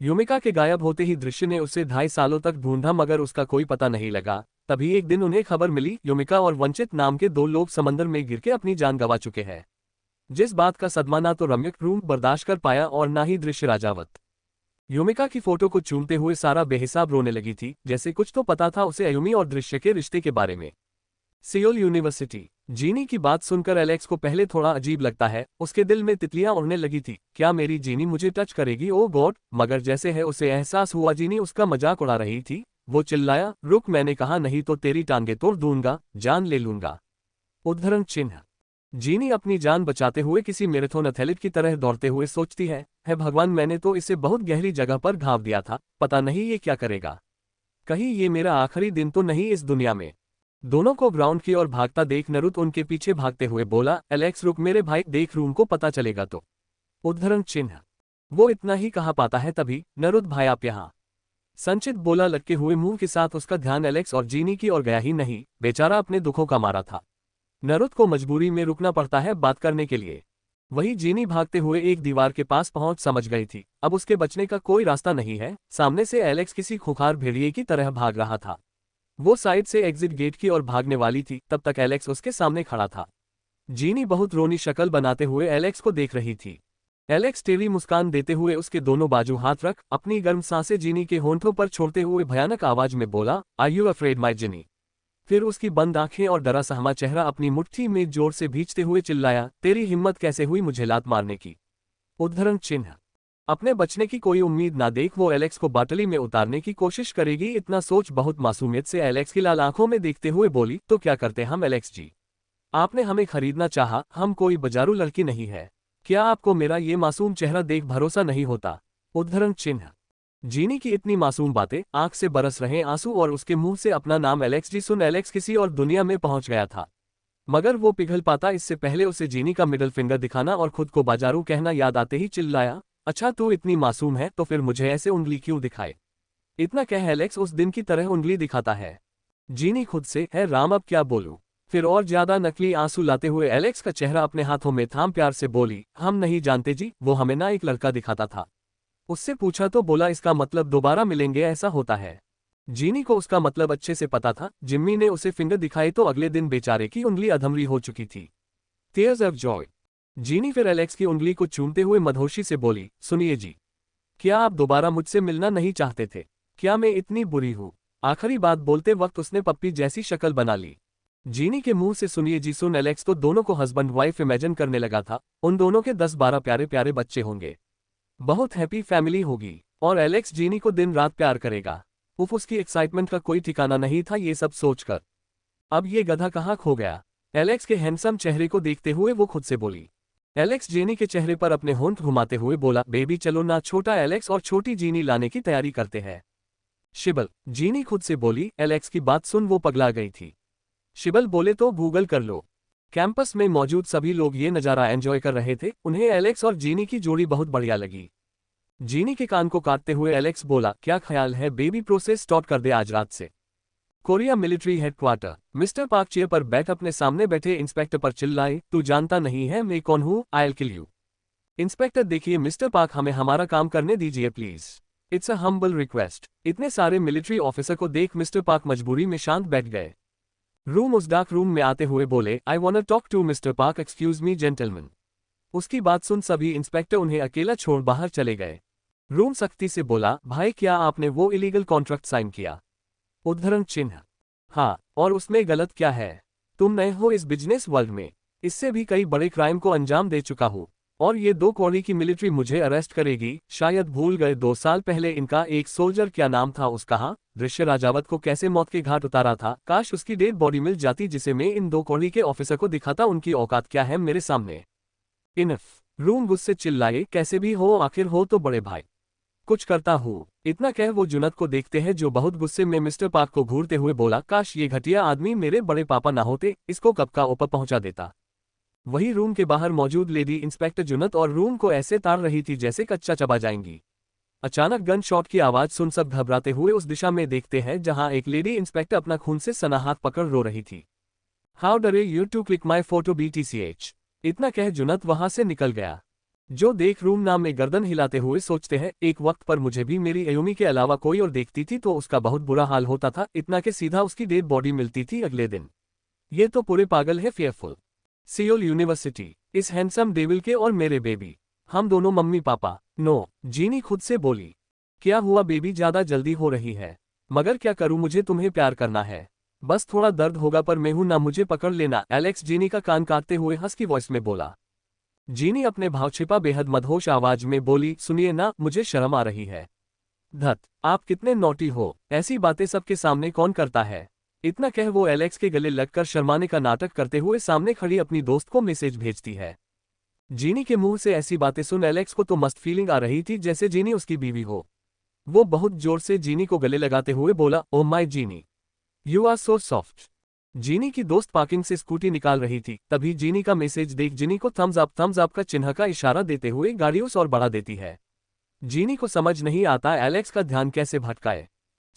युमिका के गायब होते ही दृश्य ने उसे 2.5 सालों तक ढूंढा मगर उसका कोई पता नहीं लगा। तभी एक दिन उन्हें खबर मिली, युमिका और वंचित नाम के 2 लोग समंदर में गिर के अपनी जान गंवा चुके हैं। जिस बात का सदमा ना तो रम्यक रूम बर्दाश्त कर पाया और ना ही दृश्य राजावत। युमिका की फोटो को चूमते हुए सारा बेहिसाब रोने लगी थी, जैसे कुछ तो पता था उसे अयुमी और दृश्य के रिश्ते के बारे में। Seoul university. जीनी की बात सुनकर एलेक्स को पहले थोड़ा अजीब लगता है, उसके दिल में तितलियां उड़ने लगी थी, क्या मेरी जीनी मुझे टच करेगी, ओ गॉड। मगर जैसे है उसे एहसास हुआ जीनी उसका मजाक उड़ा रही थी। वो चिल्लाया, रुक, मैंने कहा नहीं तो तेरी टांगे तोड़ दूंगा, जान ले लूंगा। उद्धरण चिन्ह। जीनी अपनी जान बचाते हुए किसी मैराथन एथलीट की तरह दौड़ते हुए सोचती है भगवान, मैंने तो इसे बहुत गहरी जगह पर घाव दिया था, पता नहीं ये क्या करेगा। कहीं ये मेरा आखिरी दिन तो नहीं इस दुनिया में। दोनों को ग्राउंड की ओर भागता देख नरुत उनके पीछे भागते हुए बोला, एलेक्स रुक मेरे भाई, देख रूम को पता चलेगा तो। उद्धरण चिन्ह। वो इतना ही कहा पाता है तभी, नरुत भाई आप यहाँ। संचित बोला, लटके हुए मुंह के साथ उसका ध्यान एलेक्स और जीनी की ओर गया ही नहीं, बेचारा अपने दुखों का मारा था। नरुत को मजबूरी में रुकना पड़ता है बात करने के लिए। वही जीनी भागते हुए एक दीवार के पास पहुंच समझ गई थी, अब उसके बचने का कोई रास्ता नहीं है। सामने से एलेक्स किसी खुखार भेड़िए की तरह भाग रहा था। वो साइड से एग्जिट गेट की ओर भागने वाली थी, तब तक एलेक्स उसके सामने खड़ा था। जीनी बहुत रोनी शक्ल बनाते हुए एलेक्स को देख रही थी। एलेक्स टेढ़ी मुस्कान देते हुए उसके दोनों बाजू हाथ रख अपनी गर्म सांसें जीनी के होंठों पर छोड़ते हुए भयानक आवाज में बोला, आर यू अफ्रेड माय जीनी। फिर उसकी बंद आंखें और डरा सहमा चेहरा अपनी मुट्ठी में जोर से भींचते हुए चिल्लाया, तेरी हिम्मत कैसे हुई मुझे लात मारने की। उद्धरण चिन्ह। अपने बचने की कोई उम्मीद ना देख वो एलेक्स को बाटली में उतारने की कोशिश करेगी, इतना सोच बहुत मासूमियत से एलेक्स की लाल आंखों में देखते हुए बोली, तो क्या करते हम एलेक्स जी। आपने हमें खरीदना चाहा, हम कोई बाजारू लड़की नहीं है। क्या आपको मेरा ये मासूम चेहरा देख भरोसा नहीं होता। उद्धरण चिन्ह। जीनी की इतनी मासूम बातें, आंख से बरस रहे आंसू और उसके मुंह से अपना नाम एलेक्स जी सुन एलेक्स किसी और दुनिया में पहुंच गया था। मगर वो पिघल पाता इससे पहले उसे जीनी का मिडल फिंगर दिखाना और खुद को बाजारू कहना याद आते ही चिल्लाया, अच्छा तू इतनी मासूम है तो फिर मुझे ऐसे उंगली क्यों दिखाए। इतना कह एलेक्स उस दिन की तरह उंगली दिखाता है। जीनी खुद से, है राम अब क्या बोलूं। फिर और ज्यादा नकली आंसू लाते हुए एलेक्स का चेहरा अपने हाथों में थाम प्यार से बोली, हम नहीं जानते जी, वो हमें ना एक लड़का दिखाता था। उससे पूछा तो बोला इसका मतलब दोबारा मिलेंगे ऐसा होता है। जीनी को उसका मतलब अच्छे से पता था, जिम्मी ने उसे फिंगर दिखाई तो अगले दिन बेचारे की उंगली अधमरी हो चुकी थी। Tears of Joy. जीनी फिर एलेक्स की उंगली को चूमते हुए मदहोशी से बोली, सुनिए जी, क्या आप दोबारा मुझसे मिलना नहीं चाहते थे? क्या मैं इतनी बुरी हूँ? आखिरी बात बोलते वक्त उसने पप्पी जैसी शक्ल बना ली। जीनी के मुंह से सुनिए जी सुन एलेक्स तो दोनों को हस्बैंड वाइफ इमेजिन करने लगा था, उन दोनों के 10-12 प्यारे प्यारे बच्चे होंगे। बहुत हैप्पी फैमिली होगी और एलेक्स जीनी को दिन रात प्यार करेगा। उफ, उसकी एक्साइटमेंट का कोई ठिकाना नहीं था ये सब सोचकर। अब ये गधा कहाँ खो गया? एलेक्स के हैंडसम चेहरे को देखते हुए वो खुद से बोली। एलेक्स जीनी के चेहरे पर अपने होंठ घुमाते हुए बोला, बेबी चलो ना। छोटा एलेक्स और छोटी जीनी लाने की तैयारी करते हैं। शिबल। जीनी खुद से बोली। एलेक्स की बात सुन वो पगला गई थी। शिबल बोले तो गूगल कर लो। कैंपस में मौजूद सभी लोग ये नज़ारा एंजॉय कर रहे थे, उन्हें एलेक्स और जीनी की जोड़ी बहुत बढ़िया लगी। जीनी के कान को काटते हुए एलेक्स बोला, क्या ख्याल है बेबी, प्रोसेस स्टार्ट कर दे आज रात से। Korea military headquarter. Mister park chair पर बैठ अपने सामने बैठे इंस्पेक्टर पर चिल्लाए, तू जानता नहीं है मैं कौन हूँ, I will kill you. Inspector देखिए मिस्टर पार्क, हमें हमारा काम करने दीजिए please, it's a humble request. इतने सारे मिलिट्री ऑफिसर को देख मिस्टर पार्क मजबूरी में शांत बैठ गए। रूम उस डार्क रूम में आते हुए बोले, I want talk to Mister Park, excuse me gentleman. उसकी बात सुन सभी इंस्पेक्टर उन्हें अकेला छोड़ बाहर चले गए। रूम सख्ती से बोला, भाई क्या आपने वो इलीगल कॉन्ट्रैक्ट साइन किया? उद्धरण चिन्ह। हाँ, और उसमें गलत क्या है? तुम नए हो इस बिजनेस वर्ल्ड में, इससे भी कई बड़े क्राइम को अंजाम दे चुका हूँ। और ये 2 कौड़ी की मिलिट्री मुझे अरेस्ट करेगी? शायद भूल गए 2 साल पहले इनका एक सोल्जर, क्या नाम था उसका, हाँ, दृश्य राजावत को कैसे मौत के घाट उतारा था। काश उसकी डेड बॉडी मिल जाती जिसे मैं इन 2 कौड़ी के ऑफिसर को दिखाता उनकी औकात क्या है मेरे सामने। इनफ। रूम गुस्से चिल्लाए, कैसे भी हो आखिर हो तो बड़े भाई, कुछ करता हूँ। इतना कह वो जुनत को देखते हैं जो बहुत गुस्से में मिस्टर पार्क को घूरते हुए बोला, काश ये घटिया आदमी मेरे बड़े पापा ना होते, इसको कब का ऊपर पहुंचा देता। वही रूम के बाहर मौजूद लेडी इंस्पेक्टर जुनत और रूम को ऐसे ताड़ रही थी जैसे कच्चा चबा जाएंगी। अचानक गन शॉट की आवाज सुन सब घबराते हुए उस दिशा में देखते हैं जहां एक लेडी इंस्पेक्टर अपना खून से सना हाथ पकड़ रो रही थी। How dare you to click my photo BTCH। इतना कह जुनत वहां से निकल गया। जो देख रूम नाम में गर्दन हिलाते हुए सोचते हैं, एक वक्त पर मुझे भी मेरी अयुमी के अलावा कोई और देखती थी तो उसका बहुत बुरा हाल होता था। इतना के सीधा उसकी डेड बॉडी मिलती थी अगले दिन। ये तो पूरे पागल है फेयरफुल। सियोल यूनिवर्सिटी, इस हैंडसम डेविल के और मेरे बेबी, हम दोनों मम्मी पापा। नो, जीनी खुद से बोली। क्या हुआ बेबी, ज्यादा जल्दी हो रही है? मगर क्या करूं, मुझे तुम्हें प्यार करना है, बस थोड़ा दर्द होगा पर मैं हूं ना, मुझे पकड़ लेना। एलेक्स जीनी का कान काटते हुए हंसकी वॉइस में बोला। जीनी अपने भाव छिपा बेहद मदहोश आवाज में बोली, सुनिए ना, मुझे शर्म आ रही है। धत, आप कितने नॉटी हो, ऐसी बातें सबके सामने कौन करता है। इतना कह वो एलेक्स के गले लगकर शर्माने का नाटक करते हुए सामने खड़ी अपनी दोस्त को मैसेज भेजती है। जीनी के मुंह से ऐसी बातें सुन एलेक्स को तो मस्त फीलिंग आ रही थी जैसे जीनी उसकी बीवी हो। वो बहुत जोर से जीनी को गले लगाते हुए बोला, oh my Jeannie, you are so soft. Jeannie की दोस्त पार्किंग से स्कूटी निकाल रही थी, तभी जीनी का मैसेज देख जीनी को थम्स अप का चिन्ह का इशारा देते हुए गाड़ी उस और बढ़ा देती है। जीनी को समझ नहीं आता एलेक्स का ध्यान कैसे भटकाए।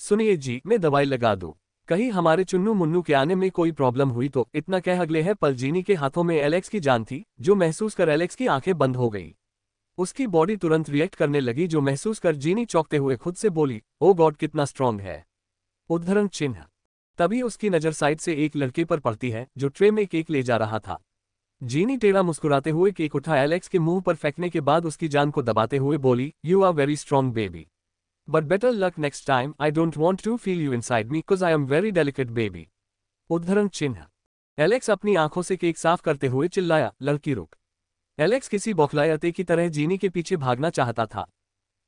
सुनिए जी, मैं दवाई लगा दूं, कहीं हमारे चुन्नू मुन्नू के आने में कोई प्रॉब्लम हुई तो। इतना कह अगले है पल जीनी के हाथों में एलेक्स की जान थी, जो महसूस कर एलेक्स की आंखें बंद हो गई। उसकी बॉडी तुरंत रिएक्ट करने लगी, जो महसूस कर जीनी चौंकते हुए खुद से बोली, ओ गॉड कितना स्ट्रांग है। उद्धरण चिन्ह। तभी उसकी नजर साइड से एक लड़के पर पड़ती है जो ट्रे में केक ले जा रहा था। जीनी टेढ़ा मुस्कुराते हुए केक उठा एलेक्स के मुंह पर फेंकने के बाद उसकी जान को दबाते हुए बोली, you are very strong baby, but better luck next time, I don't want to feel you inside me because I am very delicate baby. उद्धरण चिन्ह। एलेक्स अपनी आंखों से केक साफ करते हुए चिल्लाया, लड़की रुक। एलेक्स किसी बौखलाए अते की तरह जीनी के पीछे भागना चाहता था।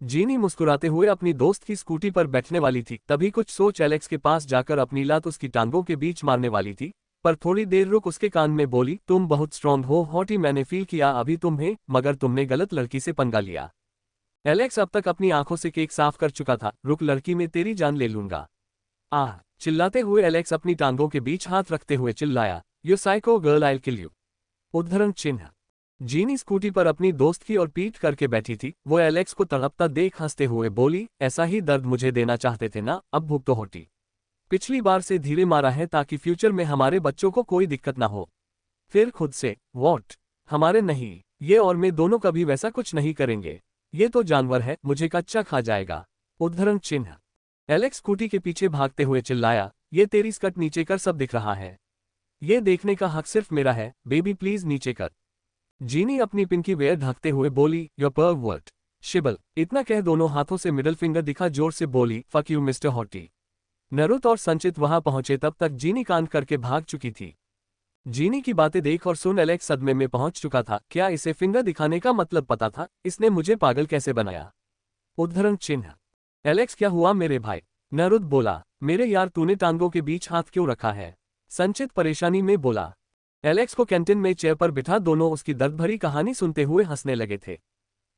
जीनी मुस्कुराते हुए अपनी दोस्त की स्कूटी पर बैठने वाली थी, तभी कुछ सोच एलेक्स के पास जाकर अपनी लात उसकी टांगों के बीच मारने वाली थी, पर थोड़ी देर रुक उसके कान में बोली, तुम बहुत स्ट्रांग हो हॉटी, मैंने फील किया अभी तुम्हें, मगर तुमने गलत लड़की से पंगा लिया। एलेक्स अब तक अपनी आंखों से केक साफ कर चुका था। रुक लड़की, मैं तेरी जान ले लूंगा। आह! चिल्लाते हुए एलेक्स अपनी टांगों के बीच हाथ रखते हुए चिल्लाया, you psycho girl, I kill you. उद्धरण चिन्ह। जीनी स्कूटी पर अपनी दोस्त की ओर पीट करके बैठी थी। वो एलेक्स को तड़पता देख हंसते हुए बोली, ऐसा ही दर्द मुझे देना चाहते थे ना, अब भूख तो होती। पिछली बार से धीरे मारा है ताकि फ्यूचर में हमारे बच्चों को कोई दिक्कत ना हो। फिर खुद से, वॉट? हमारे नहीं, ये और मैं दोनों कभी वैसा कुछ नहीं करेंगे। ये तो जानवर है, मुझे कच्चा खा जाएगा। उद्धरण चिन्ह। एलेक्स स्कूटी के पीछे भागते हुए चिल्लाया, ये तेरी स्कर्ट नीचे कर, सब दिख रहा है। ये देखने का हक सिर्फ मेरा है, बेबी प्लीज नीचे कर। जीनी अपनी पिंकी वेयर ढकते हुए बोली, योर परवर्ट शिबल। इतना कह दोनों हाथों से मिडल फिंगर दिखा जोर से बोली, फक यू मिस्टर हॉटी। नरुत और संचित वहां पहुंचे तब तक जीनी कांद करके भाग चुकी थी। जीनी की बातें देख और सुन एलेक्स सदमे में पहुंच चुका था। क्या इसे फिंगर दिखाने का मतलब पता था? इसने मुझे पागल कैसे बनाया? उद्धरण चिन्ह। एलेक्स क्या हुआ मेरे भाई? नरुत बोला, मेरे यार तूने टांगों के बीच हाथ क्यों रखा है? संचित परेशानी में बोला। एलेक्स को कैंटीन में चेयर पर बिठा दोनों उसकी दर्द भरी कहानी सुनते हुए हंसने लगे थे।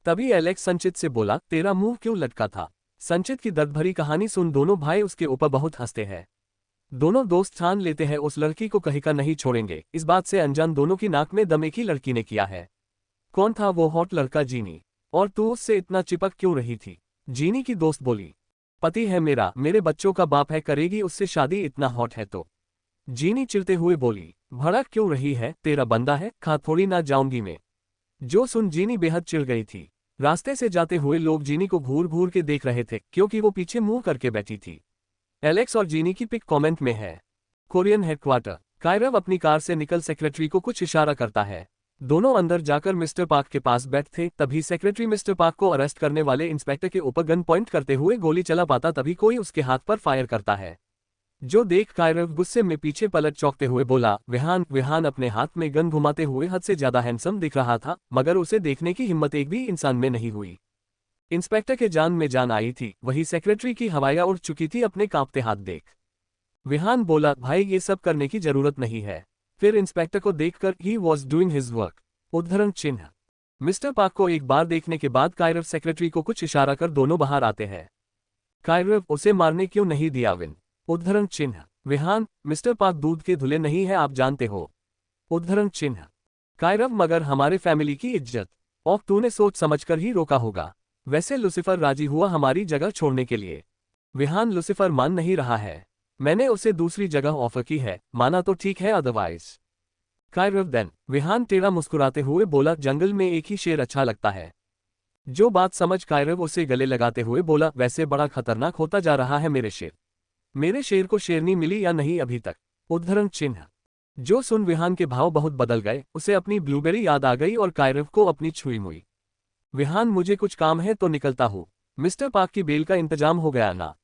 तभी एलेक्स संचित से बोला, तेरा मुंह क्यों लटका था? संचित की दर्द भरी कहानी सुन दोनों भाई उसके ऊपर बहुत हंसते हैं। दोनों दोस्त ठान लेते हैं उस लड़की को कहीं का नहीं छोड़ेंगे। इस बात से अनजान दोनों की नाक में दम एक ही लड़की ने किया है। कौन था वो हॉट लड़का? जीनी। और तू उससे इतना चिपक क्यों रही थी? जीनी की दोस्त बोली, पति है मेरा, मेरे बच्चों का बाप है, करेगी उससे शादी, इतना हॉट है तो? जीनी चिढ़ते हुए बोली, भड़क क्यों रही है? तेरा बंदा है, खा थोड़ी ना जाऊंगी मैं। जो सुन जीनी बेहद चिढ़ गई थी। रास्ते से जाते हुए लोग जीनी को घूर घूर के देख रहे थे क्योंकि वो पीछे मुंह करके बैठी थी। एलेक्स और जीनी की पिक कमेंट में है। Korean headquarter. कायरव अपनी कार से निकल सेक्रेटरी को कुछ इशारा करता है। दोनों अंदर जाकर मिस्टर पार्क के पास बैठे। तभी सेक्रेटरी मिस्टर पार्क को अरेस्ट करने वाले इंस्पेक्टर के ऊपर गन पॉइंट करते हुए गोली चला पाता तभी कोई उसके हाथ पर फायर करता है। जो देख कायरव गुस्से में पीछे पलट चौंकते हुए बोला, विहान अपने हाथ में गन घुमाते हुए हद से ज्यादा हैंडसम दिख रहा था, मगर उसे देखने की हिम्मत एक भी इंसान में नहीं हुई। इंस्पेक्टर के जान में जान आई थी, वही सेक्रेटरी की हवाइयां उड़ चुकी थी अपने कांपते हाथ देख। विहान बोला, भाई ये सब करने की जरूरत नहीं है। फिर इंस्पेक्टर को देखकर he was doing his work. उद्धरण चिन्ह। मिस्टर पार्क को एक बार देखने के बाद कायरव सेक्रेटरी को कुछ इशारा कर दोनों बाहर आते हैं। कायरव, उसे मारने क्यों नहीं दिया विन? उद्धरण चिन्ह। विहान, मिस्टर पार्क दूध के धुले नहीं है, आप जानते हो। उद्धरण चिन्ह। कायरव, मगर हमारे फैमिली की इज्जत। और तूने सोच समझकर ही रोका होगा। वैसे लुसिफर राजी हुआ हमारी जगह छोड़ने के लिए। विहान, लुसिफर मान नहीं रहा है। मैंने उसे दूसरी जगह ऑफर की है, माना तो ठीक है, अदरवाइज। कायरव, देन। विहान टेढ़ा मुस्कुराते हुए बोला, जंगल में एक ही शेर अच्छा लगता है। जो बात समझ कायरव उसे गले लगाते हुए बोला, वैसे बड़ा खतरनाक होता जा रहा है मेरे शेर। मेरे शेर को शेरनी मिली या नहीं अभी तक? उद्धरण चिन्ह। जो सुन विहान के भाव बहुत बदल गए। उसे अपनी ब्लूबेरी याद आ गई और कायरव को अपनी छुई मुई। विहान, मुझे कुछ काम है तो निकलता हूँ। मिस्टर पार्क की बेल का इंतजाम हो गया ना?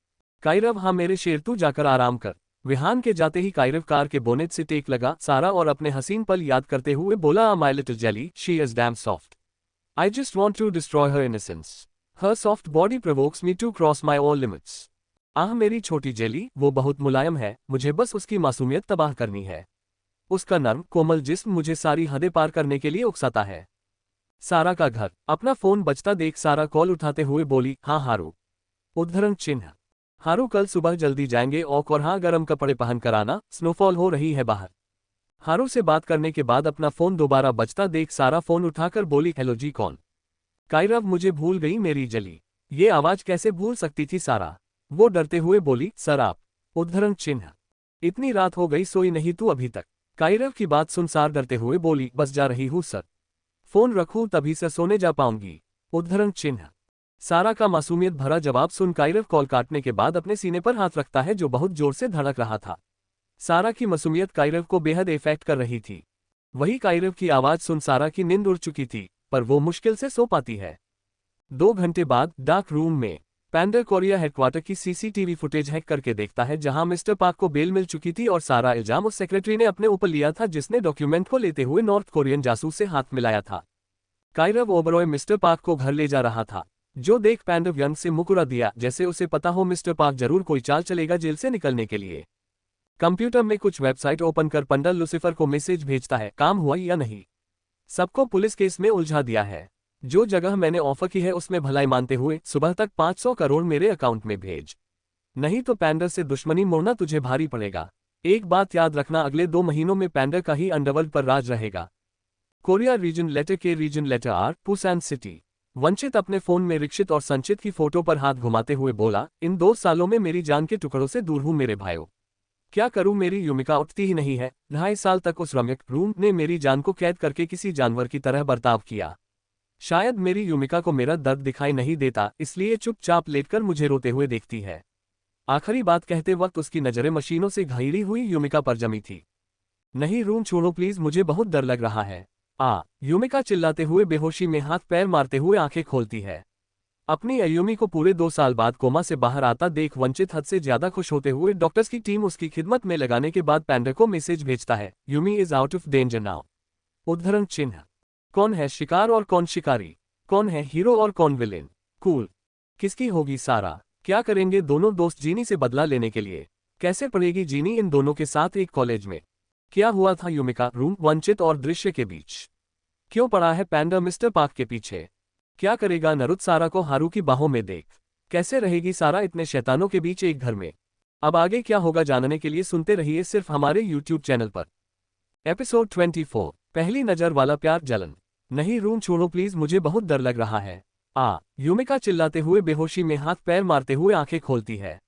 कायरव, हाँ मेरे शेर, तू जाकर आराम कर। विहान के जाते ही कायरव कार के बोनेट से टेक लगा सारा और अपने हसीन पल याद करते हुए बोला, my little jelly, she is damn soft. I just want to destroy her innocence. Her soft body provokes me to cross my all limits. Ah मेरी छोटी जेली, वो बहुत मुलायम है, मुझे बस उसकी मासूमियत तबाह करनी है। उसका नर्म कोमल जिस्म मुझे सारी हदें पार करने के लिए उकसाता है। सारा का घर। अपना फोन बजता देख सारा कॉल उठाते हुए बोली, हाँ हारू। उद्धरण चिन्ह। हारू, कल सुबह जल्दी जाएंगे और हाँ गर्म कपड़े पहन कर आना, स्नोफॉल हो रही है बाहर। हारू से बात करने के बाद अपना फोन दोबारा बजता देख सारा फोन उठाकर बोली, हेलो जी, कौन? कायरव, मुझे भूल गई मेरी जली। ये आवाज कैसे भूल सकती थी सारा? वो डरते हुए बोली, सर आप। उद्धरण चिन्ह। इतनी रात हो गई, सोई नहीं तू अभी तक? कायरव की बात सुन सार डरते हुए बोली, बस जा रही हूँ सर। फोन रखूं तभी से सोने जा पाऊंगी। उद्धरण चिन्ह। सारा का मासूमियत भरा जवाब सुन कायरव कॉल काटने के बाद अपने सीने पर हाथ रखता है जो बहुत जोर से धड़क रहा था। सारा की मासूमियत कायरव को बेहद इफेक्ट कर रही थी। वही कायरव की आवाज सुन सारा की नींद उड़ चुकी थी, पर वो मुश्किल से सो पाती है। 2 घंटे बाद डार्क रूम में पैंडर कोरिया हेडक्वार्टर की सीसीटीवी फुटेज हैक करके देखता है जहां मिस्टर पार्क को बेल मिल चुकी थी और सारा इल्जाम उस सेक्रेटरी ने अपने ऊपर लिया था जिसने डॉक्यूमेंट को लेते हुए नॉर्थ कोरियन जासूस से हाथ मिलाया था। कायरव ओबरॉय मिस्टर पार्क को घर ले जा रहा था, जो देख पैंडर यंग से मुकुरा दिया, जैसे उसे पता हो मिस्टर पार्क जरूर कोई चाल चलेगा जेल से निकलने के लिए। कंप्यूटर में कुछ वेबसाइट ओपन कर पंडर लुसिफर को मैसेज भेजता है, काम हुआ या नहीं? सबको पुलिस केस में उलझा दिया है। जो जगह मैंने ऑफर की है उसमें भलाई मानते हुए सुबह तक 500 करोड़ मेरे अकाउंट में भेज। नहीं तो पैंडर से दुश्मनी मोड़ना तुझे भारी पड़ेगा। एक बात याद रखना, अगले 2 महीनों में पैंडर का ही अंडरवर्ल्ड पर राज रहेगा। कोरिया रीजन लेटर के region letter are Pusan city. Vanchit अपने फोन में रिक्षित और संचित की फोटो पर हाथ घुमाते हुए बोला, इन 2 सालों में मेरी जान के टुकड़ों से दूर हूं मेरे भाइयों। क्या करूं, मेरी युमिका उठती ही नहीं है। 2.5 साल तक उस रम्यक रूम ने मेरी जान को कैद करके किसी जानवर की तरह बर्ताव किया। शायद मेरी युमिका को मेरा दर्द दिखाई नहीं देता, इसलिए चुपचाप लेटकर मुझे रोते हुए देखती है। आखिरी बात कहते वक्त उसकी नजरें मशीनों से घिरी हुई युमिका पर जमी थी। नहीं, रूम छोड़ो प्लीज, मुझे बहुत डर लग रहा है। युमिका चिल्लाते हुए बेहोशी में हाथ पैर मारते हुए आंखें खोलती है। अपनी अयुमी को पूरे 2 साल बाद कोमा से बाहर आता देख वंचित हद से ज्यादा खुश होते हुए डॉक्टर्स की टीम उसकी खिदमत में लगाने के बाद पैंडर को मैसेज भेजता है, Yumi is out of danger now. उद्धरण चिन्ह। कौन है शिकार और कौन शिकारी? कौन है हीरो और कौन विलेन? कूल। किसकी होगी सारा? क्या करेंगे दोनों दोस्त जीनी से बदला लेने के लिए? कैसे पढ़ेगी जीनी इन दोनों के साथ एक कॉलेज में? क्या हुआ था युमिका, रूम, वंचित और दृश्य के बीच? क्यों पड़ा है पैंडा मिस्टर पार्क के पीछे? क्या करेगा नरुत सारा को हारू की बाहों में देख? कैसे रहेगी सारा इतने शैतानों के बीच एक घर में? अब आगे क्या होगा जानने के लिए सुनते रहिए सिर्फ हमारे YouTube चैनल पर। एपिसोड 24, पहली नजर वाला प्यार जलन। नहीं, रूम छोड़ो प्लीज, मुझे बहुत डर लग रहा है। युमिका चिल्लाते हुए बेहोशी में हाथ पैर मारते हुए आंखें खोलती है।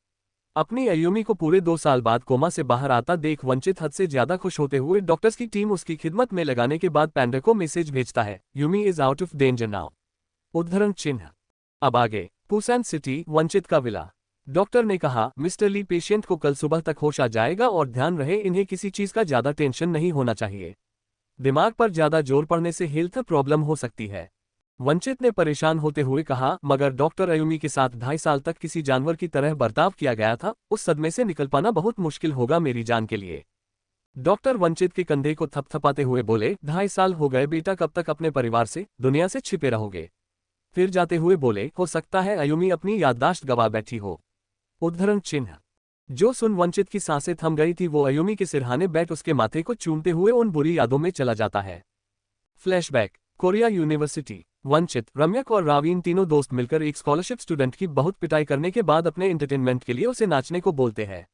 अपनी अयुमी को पूरे 2 साल बाद कोमा से बाहर आता देख वंचित हद से ज्यादा खुश होते हुए डॉक्टर्स की टीम उसकी खिदमत में लगाने के बाद पैंडर को मैसेज भेजता है, Yumi is out of danger now. उद्धरण चिन्ह। अब आगे पुसान सिटी, वंचित का विला। डॉक्टर ने कहा, मिस्टर ली, पेशेंट को कल सुबह तक होश आ जाएगा और ध्यान रहे इन्हें किसी चीज का ज्यादा टेंशन नहीं होना चाहिए। दिमाग पर ज्यादा जोर पड़ने से हेल्थ प्रॉब्लम हो सकती है। वंचित ने परेशान होते हुए कहा, मगर डॉक्टर अयुमी के साथ 2.5 साल तक किसी जानवर की तरह बर्ताव किया गया था, उस सदमे से निकल पाना बहुत मुश्किल होगा मेरी जान के लिए। डॉक्टर वंचित के कंधे को थपथपाते हुए बोले, 2.5 साल हो गए बेटा, कब तक अपने परिवार से, दुनिया से छिपे रहोगे? फिर जाते हुए बोले, हो सकता है अयुमी अपनी याददाश्त गवा बैठी हो। उद्धरण चिन्ह। जो सुन वंचित की सांसें थम गई थी वो अयुमी के सिरहाने बैठ उसके माथे को चूमते हुए उन बुरी यादों में चला जाता है। फ्लैशबैक। Korea university. वंचित, रम्यक और रावीन तीनों दोस्त मिलकर एक स्कॉलरशिप स्टूडेंट की बहुत पिटाई करने के बाद अपने एंटरटेनमेंट के लिए उसे नाचने को बोलते हैं।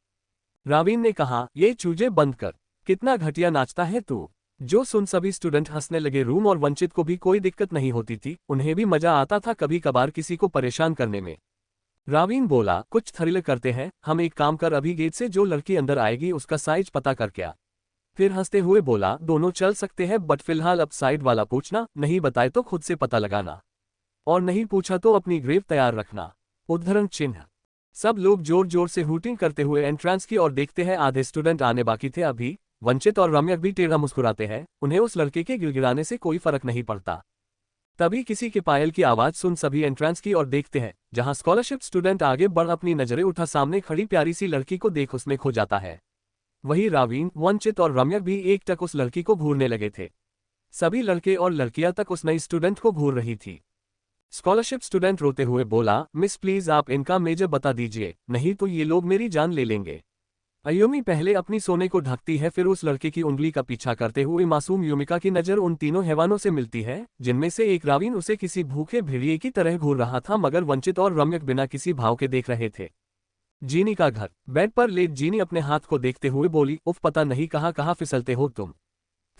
रावीन ने कहा, ये चूजे बंद कर, कितना घटिया नाचता है तू। जो सुन सभी स्टूडेंट हंसने लगे। रूम और वंचित को भी कोई दिक्कत नहीं होती थी, उन्हें भी मजा आता था कभी कभार किसी को परेशान करने में। रावीन बोला, कुछ थ्रिल करते हैं, हम एक काम कर, अभी गेट से जो लड़की अंदर आएगी उसका साइज पता कर क्या। फिर हंसते हुए बोला, दोनों चल सकते हैं बट फिलहाल अब साइड वाला पूछना, नहीं बताए तो खुद से पता लगाना, और नहीं पूछा तो अपनी ग्रेव तैयार रखना। उद्धरण चिन्ह। सब लोग जोर जोर से हूटिंग करते हुए एंट्रेंस की ओर देखते हैं। आधे स्टूडेंट आने बाकी थे अभी। वंचित और रम्यक भी टेढ़ा मुस्कुराते हैं, उन्हें उस लड़के के गिड़गिड़ाने से कोई फर्क नहीं पड़ता। तभी किसी के पायल की आवाज सुन सभी एंट्रेंस की ओर देखते हैं, जहां स्कॉलरशिप स्टूडेंट आगे बढ़ अपनी नजरें उठा सामने खड़ी प्यारी सी लड़की को देख उसमें खो जाता है। वही रावीन, वंचित और रम्यक भी एक टक उस लड़की को घूरने लगे थे। सभी लड़के और लड़कियां तक उस नई स्टूडेंट को घूर रही थी। स्कॉलरशिप स्टूडेंट रोते हुए बोला, मिस प्लीज आप इनका मेजर बता दीजिए, नहीं तो ये लोग मेरी जान ले लेंगे। अयुमी पहले अपनी सोने को ढकती है, फिर उस लड़के की उंगली का पीछा करते हुए मासूम युमिका की नजर उन तीनों हैवानों से मिलती है, जिनमें से एक रावीन उसे किसी भूखे भेड़िए की तरह घूर रहा था, मगर वंचित और रम्यक बिना किसी भाव के देख रहे थे। जीनी का घर। बेड पर लेट जीनी अपने हाथ को देखते हुए बोली, उफ, पता नहीं कहाँ कहाँ फिसलते हो तुम।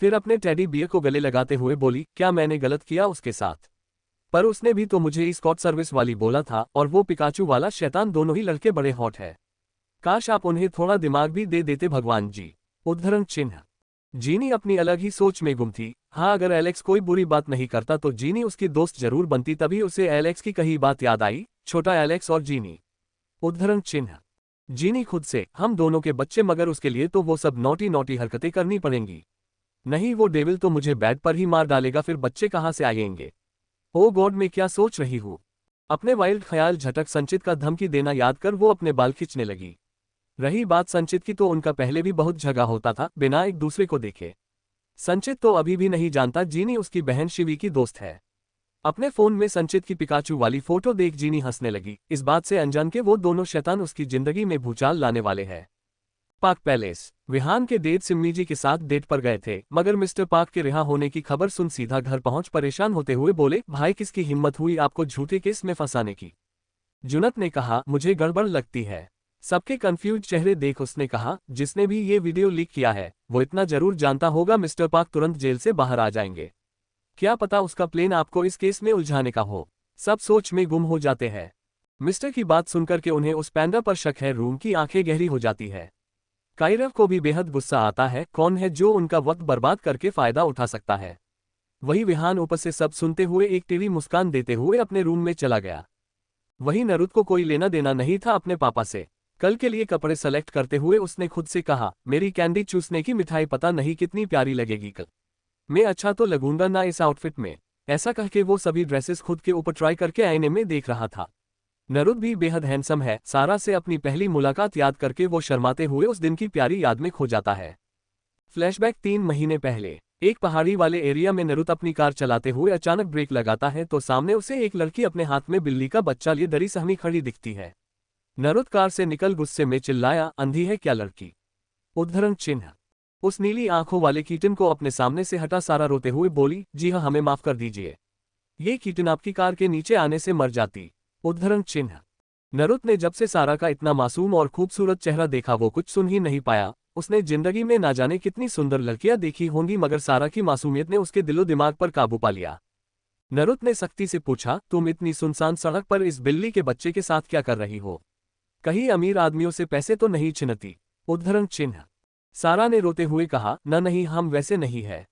फिर अपने टेडी बियर को गले लगाते हुए बोली, क्या मैंने गलत किया उसके साथ? पर उसने भी तो मुझे एस्कॉर्ट सर्विस वाली बोला था, और वो पिकाचू वाला शैतान, दोनों ही लड़के बड़े हॉट है। काश आप उन्हें थोड़ा दिमाग भी दे देते भगवान जी। उद्धरण चिन्ह। जीनी अपनी अलग ही सोच में गुम थी। हाँ, अगर एलेक्स कोई बुरी बात नहीं करता तो जीनी उसकी दोस्त जरूर बनती, तभी उसे एलेक्स की कही बात याद आई, छोटा एलेक्स और जीनी। उद्धरण चिन्ह। जीनी खुद से, हम दोनों के बच्चे, मगर उसके लिए तो वो सब नोटी नोटी हरकतें करनी पड़ेंगी। नहीं, वो डेविल तो मुझे बेड पर ही मार डालेगा, फिर बच्चे कहाँ से आएंगे। ओ गॉड, मैं क्या सोच रही हूँ। अपने वाइल्ड ख्याल झटक संचित का धमकी देना याद कर वो अपने बाल खींचने लगी। रही बात संचित की, तो उनका पहले भी बहुत झगड़ा होता था बिना एक दूसरे को देखे। संचित तो अभी भी नहीं जानता जीनी उसकी बहन शिवी की दोस्त है। अपने फोन में संचित की पिकाचू वाली फोटो देख जीनी हंसने लगी, इस बात से अनजान के वो दोनों शैतान उसकी जिंदगी में भूचाल लाने वाले हैं। पाक पैलेस। विहान के डेट सिम्मी जी के साथ डेट पर गए थे, मगर मिस्टर पाक के रिहा होने की खबर सुन सीधा घर पहुंच परेशान होते हुए बोले, भाई किसकी हिम्मत हुई आपको झूठे केस में फंसाने की। जुनत ने कहा, मुझे गड़बड़ लगती है। सबके कंफ्यूज चेहरे देख उसने कहा, जिसने भी ये वीडियो लीक किया है वो इतना जरूर जानता होगा मिस्टर पाक तुरंत जेल से बाहर आ जाएंगे। क्या पता उसका प्लान आपको इस केस में उलझाने का हो। सब सोच में गुम हो जाते हैं। मिस्टर की बात सुनकर के उन्हें उस पैंडा पर शक है। रूम की आंखें गहरी हो जाती है। कायरव को भी बेहद गुस्सा आता है। कौन है जो उनका वक्त बर्बाद करके फायदा उठा सकता है। वही विहान ऊपर से सब सुनते हुए एक टीवी मुस्कान देते हुए अपने रूम में चला गया। वही नरुत को कोई लेना देना नहीं था अपने पापा से। कल के लिए कपड़े सेलेक्ट करते हुए उसने खुद से कहा, मेरी कैंडी चूसने की मिठाई पता नहीं कितनी प्यारी लगेगी कल। मैं अच्छा तो लगूंगा ना इस आउटफिट में। ऐसा कह के वो सभी ड्रेसेस खुद के ऊपर ट्राई करके आईने में देख रहा था। नरुत भी बेहद हैंडसम है। सारा से अपनी पहली मुलाकात याद करके वो शर्माते हुए उस दिन की प्यारी याद में खो जाता है। फ्लैशबैक 3 महीने पहले एक पहाड़ी वाले एरिया में नरुत अपनी कार चलाते हुए अचानक ब्रेक लगाता है तो सामने उसे एक लड़की अपने हाथ में बिल्ली का बच्चा लिए डरी सहमी खड़ी दिखती है। नरुत कार से निकल गुस्से में चिल्लाया, अंधी है क्या लड़की। उद्धरण चिन्ह। उस नीली आंखों वाले कीटन को अपने सामने से हटा सारा रोते हुए बोली, जी हाँ हमें माफ कर दीजिए। ये कीटन आपकी कार के नीचे आने से मर जाती। उद्धरण चिन्ह। नरुत ने जब से सारा का इतना मासूम और खूबसूरत चेहरा देखा वो कुछ सुन ही नहीं पाया। उसने जिंदगी में ना जाने कितनी सुंदर लड़कियां देखी होंगी मगर सारा की मासूमियत ने उसके दिलो दिमाग पर काबू पा लिया। नरुत ने सख्ती से पूछा, तुम इतनी सुनसान सड़क पर इस बिल्ली के बच्चे के साथ क्या कर रही हो। कहीं अमीर आदमियों से पैसे तो नहीं छिनती। उद्धरण चिन्ह। सारा ने रोते हुए कहा, न नहीं हम वैसे नहीं है।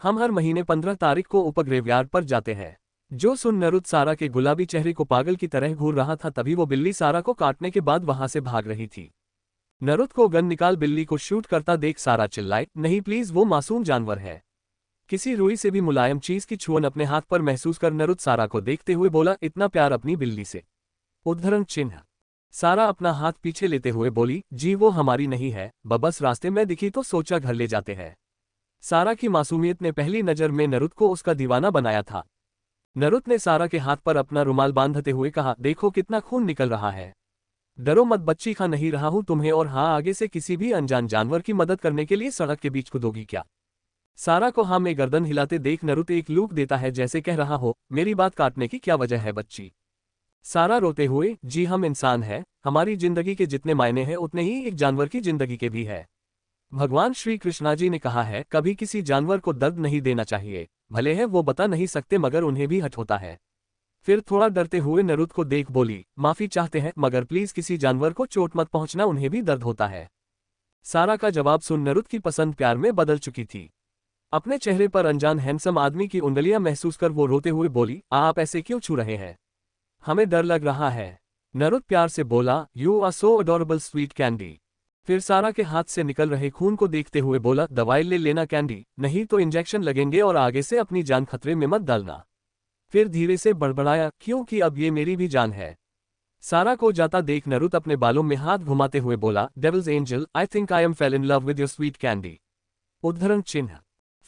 हम हर महीने 15 तारीख को उपग्रेवयार्ड पर जाते हैं। जो सुन नरुत सारा के गुलाबी चेहरे को पागल की तरह घूर रहा था तभी वो बिल्ली सारा को काटने के बाद वहां से भाग रही थी। नरुत को गन निकाल बिल्ली को शूट करता देख सारा चिल्लाई, नहीं प्लीज वो मासूम जानवर है। किसी रुई से भी मुलायम चीज की छुअन अपने हाथ पर महसूस कर नरुत सारा को देखते हुए बोला, इतना प्यार अपनी बिल्ली से। उद्धरण चिन्ह। सारा अपना हाथ पीछे लेते हुए बोली, जी वो हमारी नहीं है, बस रास्ते में दिखी तो सोचा घर ले जाते हैं। सारा की मासूमियत ने पहली नजर में नरुत को उसका दीवाना बनाया था। नरुत ने सारा के हाथ पर अपना रुमाल बांधते हुए कहा, देखो कितना खून निकल रहा है। डरो मत बच्ची, खा नहीं रहा हूं तुम्हें, और हाँ आगे से किसी भी अनजान जानवर की मदद करने के लिए सड़क के बीच कूदोगी क्या। सारा को हाँ में गर्दन हिलाते देख नरुत एक लूक देता है जैसे कह रहा हो, मेरी बात काटने की क्या वजह है बच्ची। सारा रोते हुए, जी हम इंसान हैं, हमारी जिंदगी के जितने मायने हैं उतने ही एक जानवर की जिंदगी के भी है। भगवान श्री कृष्णा जी ने कहा है, कभी किसी जानवर को दर्द नहीं देना चाहिए। भले है वो बता नहीं सकते मगर उन्हें भी हट होता है। फिर थोड़ा डरते हुए नरुत को देख बोली, माफी चाहते हैं मगर प्लीज किसी जानवर को चोट मत पहुंचना, उन्हें भी दर्द होता है। सारा का जवाब सुन नरुत की पसंद प्यार में बदल चुकी थी। अपने चेहरे पर अनजान हैंडसम आदमी की उंगलियां महसूस कर वो रोते हुए बोली, आप ऐसे क्यों छू रहे हैं, हमें डर लग रहा है। नरुत प्यार से बोला, you are so adorable sweet candy. फिर सारा के हाथ से निकल रहे खून को देखते हुए बोला, दवाई ले लेना कैंडी, नहीं तो इंजेक्शन लगेंगे और आगे से अपनी जान खतरे में मत डालना। फिर धीरे से बड़बड़ाया, क्योंकि अब ये मेरी भी जान है। सारा को जाता देख नरुत अपने बालों में हाथ घुमाते हुए बोला, devil's angel, I think I am fell in love with your sweet candy. उद्धरण चिन्ह।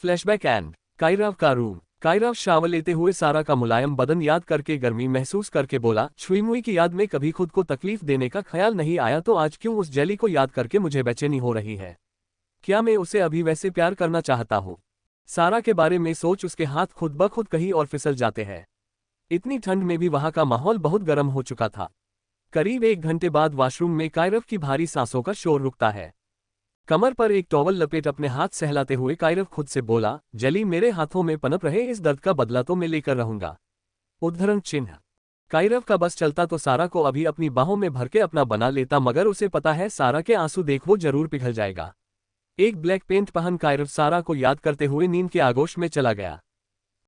Flashback and. कायरव का रूम। कायरव शावर लेते हुए सारा का मुलायम बदन याद करके गर्मी महसूस करके बोला, छुईमुई की याद में कभी खुद को तकलीफ देने का ख्याल नहीं आया तो आज क्यों उस जेली को याद करके मुझे बेचैनी हो रही है। क्या मैं उसे अभी वैसे प्यार करना चाहता हूँ। सारा के बारे में सोच उसके हाथ खुद ब खुद कहीं और फिसल जाते हैं। इतनी ठंड में भी वहां का माहौल बहुत गर्म हो चुका था। करीब 1 घंटे बाद वॉशरूम में कायरव की भारी सांसों का शोर रुकता है। कमर पर एक टॉवल लपेट अपने हाथ सहलाते हुए कायरव खुद से बोला, जली मेरे हाथों में पनप रहे इस दर्द का बदला तो मैं लेकर रहूंगा। उद्धरण चिन्ह। कायरव का बस चलता तो सारा को अभी अपनी बाहों में भर के अपना बना लेता मगर उसे पता है सारा के आंसू देख वो जरूर पिघल जाएगा। एक ब्लैक पेंट पहन कायरव सारा को याद करते हुए नींद के आगोश में चला गया।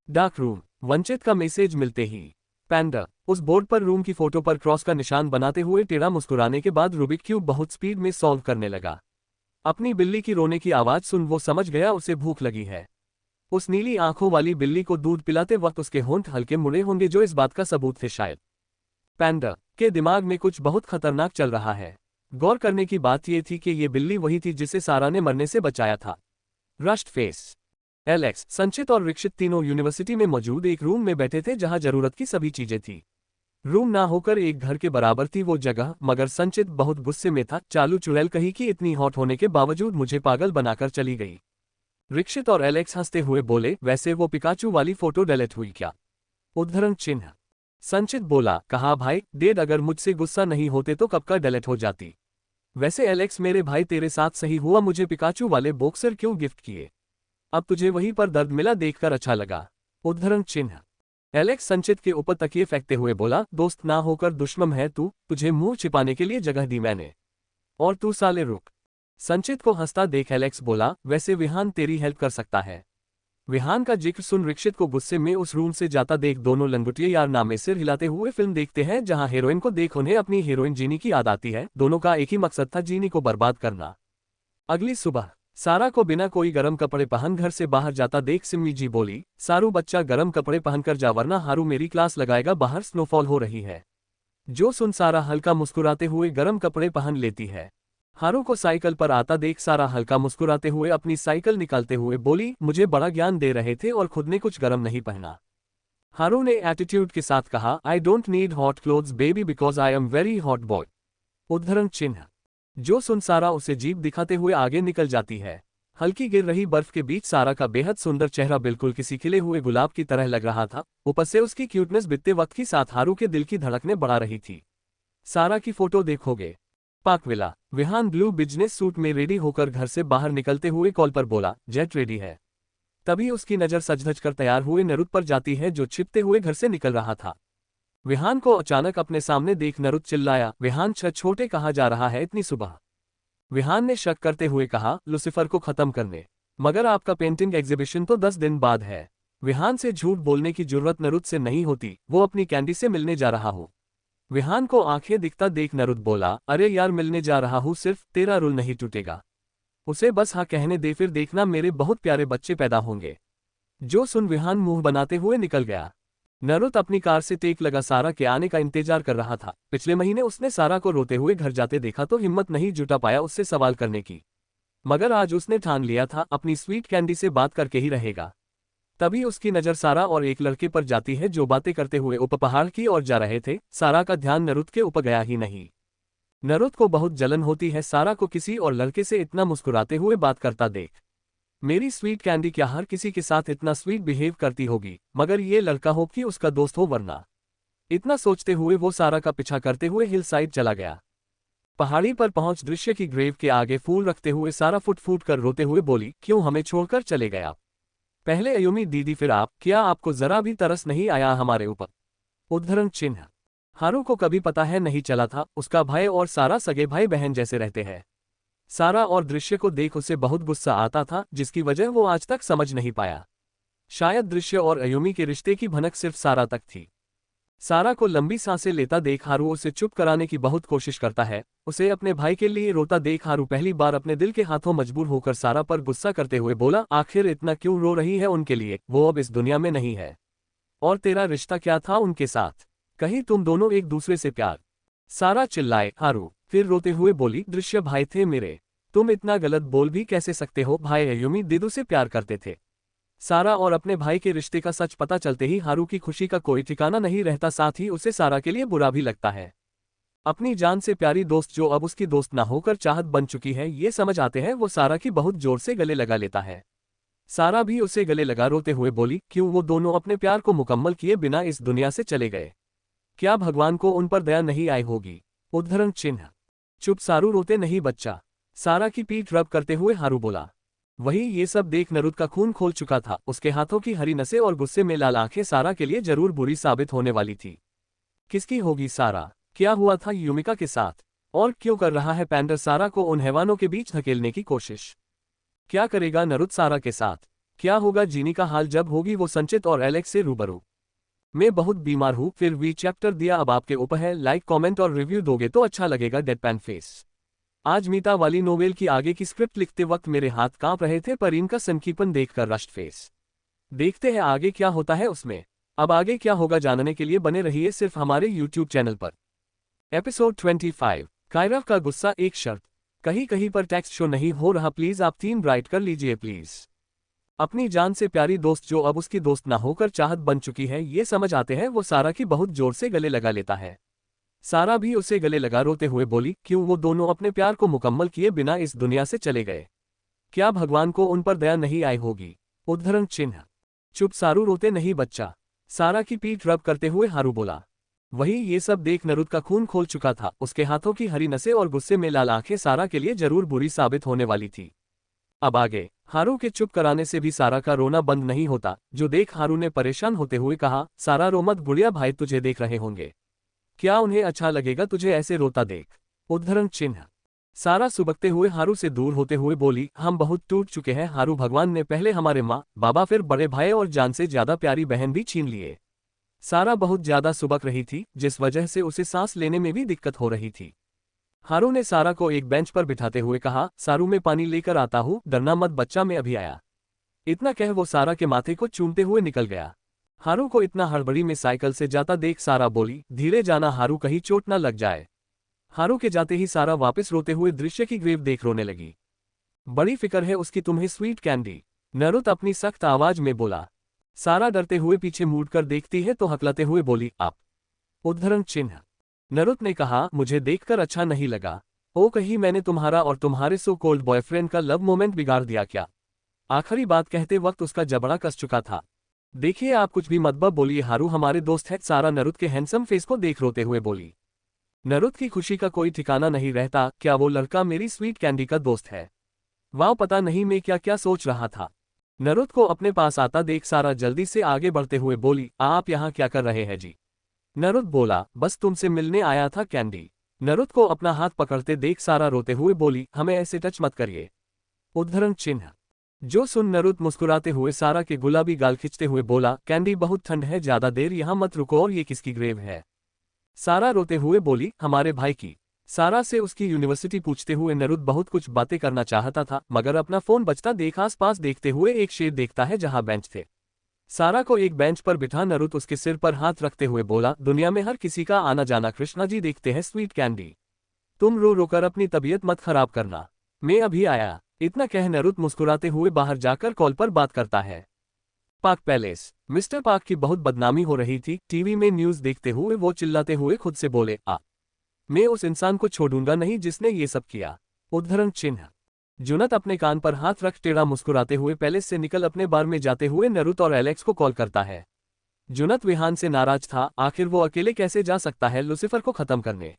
Dark room. वंचित का मैसेज मिलते ही पैंडा उस बोर्ड पर रूम की फोटो पर क्रॉस का निशान बनाते हुए टेढ़ा मुस्कुराने के बाद रूबिक क्यूब बहुत स्पीड में सॉल्व करने लगा। अपनी बिल्ली की रोने की आवाज सुन वो समझ गया उसे भूख लगी है। उस नीली आंखों वाली बिल्ली को दूध पिलाते वक्त उसके होंठ हल्के मुड़े होंगे जो इस बात का सबूत थे शायद। पैंडा के दिमाग में कुछ बहुत खतरनाक चल रहा है। गौर करने की बात यह थी कि ये बिल्ली वही थी जिसे सारा ने मरने से बचाया था। Rushed face. एलेक्स, संचित और रिक्षित तीनों यूनिवर्सिटी में मौजूद एक रूम में बैठे थे जहां जरूरत की सभी चीजें थी। रूम ना होकर एक घर के बराबर थी वो जगह, मगर संचित बहुत गुस्से में था। चालू चुड़ैल कही कि इतनी हॉट होने के बावजूद मुझे पागल बनाकर चली गई। रिक्षित और एलेक्स हंसते हुए बोले, वैसे वो पिकाचू वाली फोटो डिलीट हुई क्या? उद्धरण चिन्ह। संचित बोला, कहा भाई डेड, अगर मुझसे गुस्सा नहीं होते तो कब का डिलीट हो जाती। वैसे एलेक्स मेरे भाई, तेरे साथ सही हुआ मुझे पिकाचू वाले बॉक्सर क्यों गिफ्ट किए? अब तुझे वहीं पर दर्द मिला देखकर अच्छा लगा। उद्धरण चिन्ह। एलेक्स संचित के ऊपर तकिए फेंकते हुए बोला, दोस्त ना होकर दुश्मन है तू, तुझे मुंह छिपाने के लिए जगह दी मैंने। और तू साले रुक। संचित को हंसता देख एलेक्स बोला, वैसे विहान तेरी हेल्प कर सकता है। विहान का जिक्र सुन रिक्षित को गुस्से में उस रूम से जाता देख दोनों लंगोटिये यार नामे सिर हिलाते हुए फिल्म देखते हैं, जहां हीरोइन को देख उन्हें अपनी हीरोइन जीनी की याद आती है। दोनों का एक ही मकसद था, जीनी को बर्बाद करना। अगली सुबह सारा को बिना कोई गर्म कपड़े पहन घर से बाहर जाता देख सिम्मी जी बोली, सारू बच्चा गर्म कपड़े पहनकर जा वरना हारू मेरी क्लास लगाएगा, बाहर स्नोफॉल हो रही है। जो सुन सारा हल्का मुस्कुराते हुए गर्म कपड़े पहन लेती है। हारू को साइकिल पर आता देख सारा हल्का मुस्कुराते हुए अपनी साइकिल निकालते हुए बोली, मुझे बड़ा ज्ञान दे रहे थे और खुद ने कुछ गर्म नहीं पहना। हारू ने एटीट्यूड के साथ कहा, I don't need hot clothes baby because I am very hot boy. उद्धरण चिन्ह। जो सुन सारा उसे जीभ दिखाते हुए आगे निकल जाती है। हल्की गिर रही बर्फ के बीच सारा का बेहद सुंदर चेहरा बिल्कुल किसी खिले हुए गुलाब की तरह लग रहा था। ऊपर से उसकी क्यूटनेस बीतते वक्त के साथ हारू के दिल की धड़कनें बढ़ा रही थी। सारा की फोटो देखोगे? पाकविला। विहान ब्लू बिजनेस सूट में रेडी होकर घर से बाहर निकलते हुए कॉल पर बोला, जेट रेडी है। तभी उसकी नजर सज-धज कर तैयार हुए नरुत पर जाती है, जो छिपते हुए घर से निकल रहा था। विहान को अचानक अपने सामने देख नरुत चिल्लाया, विहान छोटे कहा जा रहा है इतनी सुबह? विहान ने शक करते हुए कहा, लुसिफर को खत्म करने। मगर आपका पेंटिंग एग्जीबिशन तो 10 दिन बाद है। विहान से झूठ बोलने की जरूरत नरुत से नहीं होती, वो अपनी कैंडी से मिलने जा रहा हूँ। विहान को आंखें दिखता देख नरुत बोला, अरे यार मिलने जा रहा हूँ, सिर्फ तेरा रूल नहीं टूटेगा। उसे बस हाँ कहने दे, फिर देखना मेरे बहुत प्यारे बच्चे पैदा होंगे। जो सुन विहान मुंह बनाते हुए निकल गया। नरुत अपनी कार से टेक लगा सारा के आने का इंतजार कर रहा था। पिछले महीने उसने सारा को रोते हुए घर जाते देखा तो हिम्मत नहीं जुटा पाया उससे सवाल करने की, मगर आज उसने ठान लिया था अपनी स्वीट कैंडी से बात करके ही रहेगा। तभी उसकी नजर सारा और एक लड़के पर जाती है जो बातें करते हुए ऊपर पहाड़ की ओर जा रहे थे। सारा का ध्यान नरुत के ऊपर गया ही नहीं। नरुत को बहुत जलन होती है सारा को किसी और लड़के से इतना मुस्कुराते हुए बात करता देख। मेरी स्वीट कैंडी क्या हर किसी के साथ इतना स्वीट बिहेव करती होगी, मगर ये लड़का हो कि उसका दोस्त हो वरना। इतना सोचते हुए वो सारा का पीछा करते हुए हिल साइड चला गया। पहाड़ी पर पहुंच दृश्य की ग्रेव के आगे फूल रखते हुए सारा फुट फूट कर रोते हुए बोली, क्यों हमें छोड़कर चले गए? पहले अयुमी दीदी फिर आप, क्या आपको जरा भी तरस नहीं आया हमारे ऊपर? उद्धरण चिन्ह। हारू को कभी पता है नहीं चला था, उसका भाई और सारा सगे भाई बहन जैसे रहते हैं। सारा और दृश्य को देख उसे बहुत गुस्सा आता था, जिसकी वजह वो आज तक समझ नहीं पाया। शायद दृश्य और अयुमी के रिश्ते की भनक सिर्फ सारा तक थी। सारा को लंबी सांसें लेता देख हारू उसे चुप कराने की बहुत कोशिश करता है। उसे अपने भाई के लिए रोता देख हारू पहली बार अपने दिल के हाथों मजबूर होकर सारा पर गुस्सा करते हुए बोला, आखिर इतना क्यों रो रही है उनके लिए? वो अब इस दुनिया में नहीं है। और तेरा रिश्ता क्या था उनके साथ? कहीं तुम दोनों एक दूसरे से प्यार? सारा चिल्लाए, हारू फिर रोते हुए बोली, दृश्य भाई थे मेरे। तुम इतना गलत बोल भी कैसे सकते हो? भाई अयुमी दीदू से प्यार करते थे। सारा और अपने भाई के रिश्ते का सच पता चलते ही हारू की खुशी का कोई ठिकाना नहीं रहता, साथ ही उसे सारा के लिए बुरा भी लगता है। अपनी जान से प्यारी दोस्त जो अब उसकी दोस्त ना होकर चाहत बन चुकी है, ये समझ आते हैं वो सारा की बहुत जोर से गले लगा लेता है। सारा भी उसे गले लगा रोते हुए बोली, क्यों वो दोनों अपने प्यार को मुकम्मल किए बिना इस दुनिया से चले गए? क्या भगवान को उन पर दया नहीं आई होगी? उद्धरण चिन्ह। चुप सारू, रोते नहीं बच्चा। सारा की पीठ रब करते हुए हारू बोला। वही ये सब देख नरुत का खून खोल चुका था। उसके हाथों की हरी नसें और गुस्से में लाल आंखें सारा के लिए जरूर बुरी साबित होने वाली थी। किसकी होगी सारा? क्या हुआ था यूमिका के साथ? और क्यों कर रहा है पैंडर सारा को उन हैवानों के बीच धकेलने की कोशिश? क्या करेगा नरुत सारा के साथ? क्या होगा जीनी का हाल जब होगी वो संचित और एलेक्स से रूबरू? मैं बहुत बीमार हूँ फिर भी चैप्टर दिया अब आपके ऊपर है। लाइक कमेंट और रिव्यू दोगे तो अच्छा लगेगा। डेडपैन फेस। आज मीता वाली नोवेल की आगे की स्क्रिप्ट लिखते वक्त मेरे हाथ कांप रहे थे, पर इनका सनकीपन देखकर रश्ट फेस। देखते हैं आगे क्या होता है उसमें। अब आगे क्या होगा जानने के लिए बने रहिए सिर्फ हमारे YouTube चैनल पर। एपिसोड 25। कायरव का गुस्सा, एक शर्त। कहीं कहीं पर टेक्स्ट शो नहीं हो रहा, प्लीज आप 3 राइट कर लीजिए प्लीज। अपनी जान से प्यारी दोस्त जो अब उसकी दोस्त ना होकर चाहत बन चुकी है, ये समझ आते हैं वो सारा की बहुत जोर से गले लगा लेता है। सारा भी उसे गले लगा रोते हुए बोली, क्यों वो दोनों अपने प्यार को मुकम्मल किए बिना इस दुनिया से चले गए? क्या भगवान को उन पर दया नहीं आई होगी? उद्धरण चिन्ह। चुप सारू, रोते नहीं बच्चा। सारा की पीठ रब करते हुए हारू बोला। वही ये सब देख नरुद का खून खोल चुका था। उसके हाथों की हरी नसें और गुस्से में लाल आंखें सारा के लिए जरूर बुरी साबित होने वाली थी। अब आगे हारू के चुप कराने से भी सारा का रोना बंद नहीं होता। जो देख हारू ने परेशान होते हुए कहा, सारा रो मत, बुढ़िया भाई तुझे देख रहे होंगे। क्या उन्हें अच्छा लगेगा तुझे ऐसे रोता देख? उद्धरण चिन्ह। सारा सुबकते हुए हारू से दूर होते हुए बोली, हम बहुत टूट चुके हैं हारू। भगवान ने पहले हमारे माँ बाबा, फिर बड़े भाई और जान से ज्यादा प्यारी बहन भी छीन लिए। सारा बहुत ज्यादा सुबक रही थी, जिस वजह से उसे सांस लेने में भी दिक्कत हो रही थी। हारू ने सारा को एक बेंच पर बिठाते हुए कहा, सारू मैं पानी लेकर आता हूँ, डरना मत बच्चा, मैं अभी आया। इतना कह वो सारा के माथे को चूमते हुए निकल गया। हारू को इतना हड़बड़ी में साइकिल से जाता देख सारा बोली, धीरे जाना हारू, कहीं चोट न लग जाए। हारू के जाते ही सारा वापस रोते हुए दृश्य की ग्रेव देख रोने लगी। बड़ी फिक्र है उसकी तुम्हें स्वीट कैंडी, नरुत अपनी सख्त आवाज में बोला। सारा डरते हुए पीछे मुड़कर देखती है तो हकलाते हुए बोली, आप? उद्धरण चिन्ह। नरुत ने कहा, मुझे देखकर अच्छा नहीं लगा। ओ कहीं मैंने तुम्हारा और तुम्हारे सो कोल्ड बॉयफ्रेंड का लव मोमेंट बिगाड़ दिया क्या? आखिरी बात कहते वक्त उसका जबड़ा कस चुका था। देखिए आप कुछ भी मत बोलिए, हारू हमारे दोस्त है। सारा नरुत के हैंडसम फेस को देख रोते हुए बोली। नरुत की खुशी का कोई ठिकाना नहीं रहता। क्या वो लड़का मेरी स्वीट कैंडी का दोस्त है? वाह, पता नहीं मैं क्या क्या सोच रहा था। नरुत को अपने पास आता देख सारा जल्दी से आगे बढ़ते हुए बोली, आप यहाँ क्या कर रहे हैं जी? नरुत बोला, बस तुमसे मिलने आया था कैंडी। नरुत को अपना हाथ पकड़ते देख सारा रोते हुए बोली, हमें ऐसे टच मत करिए। उद्धरण चिन्ह। जो सुन नरुत मुस्कुराते हुए सारा के गुलाबी गाल खींचते हुए बोला, कैंडी बहुत ठंड है, ज्यादा देर यहाँ मत रुको। और ये किसकी ग्रेव है? सारा रोते हुए बोली, हमारे भाई की। सारा से उसकी यूनिवर्सिटी पूछते हुए नरुत बहुत कुछ बातें करना चाहता था, मगर अपना फोन बजता देख आसपास देखते हुए एक शेर देखता है जहां बेंच थे। सारा को एक बेंच पर बिठा नरुत उसके सिर पर हाथ रखते हुए बोला, दुनिया में हर किसी का आना जाना, कृष्णा जी देखते हैं स्वीट कैंडी। तुम रो रोकर अपनी तबीयत मत खराब करना, मैं अभी आया। इतना कह नरुत मुस्कुराते हुए बाहर जाकर कॉल पर बात करता है। Park palace. मिस्टर पार्क की बहुत बदनामी हो रही थी। टीवी में न्यूज देखते हुए वो चिल्लाते हुए खुद से बोले, मैं उस इंसान को छोड़ूंगा नहीं जिसने ये सब किया। उद्धरण चिन्ह। जुनत अपने कान पर हाथ रख टेढ़ा मुस्कुराते हुए पैलेस से निकल अपने बार में जाते हुए नरुत और एलेक्स को कॉल करता है। जुनत विहान से नाराज था, आखिर वो अकेले कैसे जा सकता है लूसीफर को खत्म करने।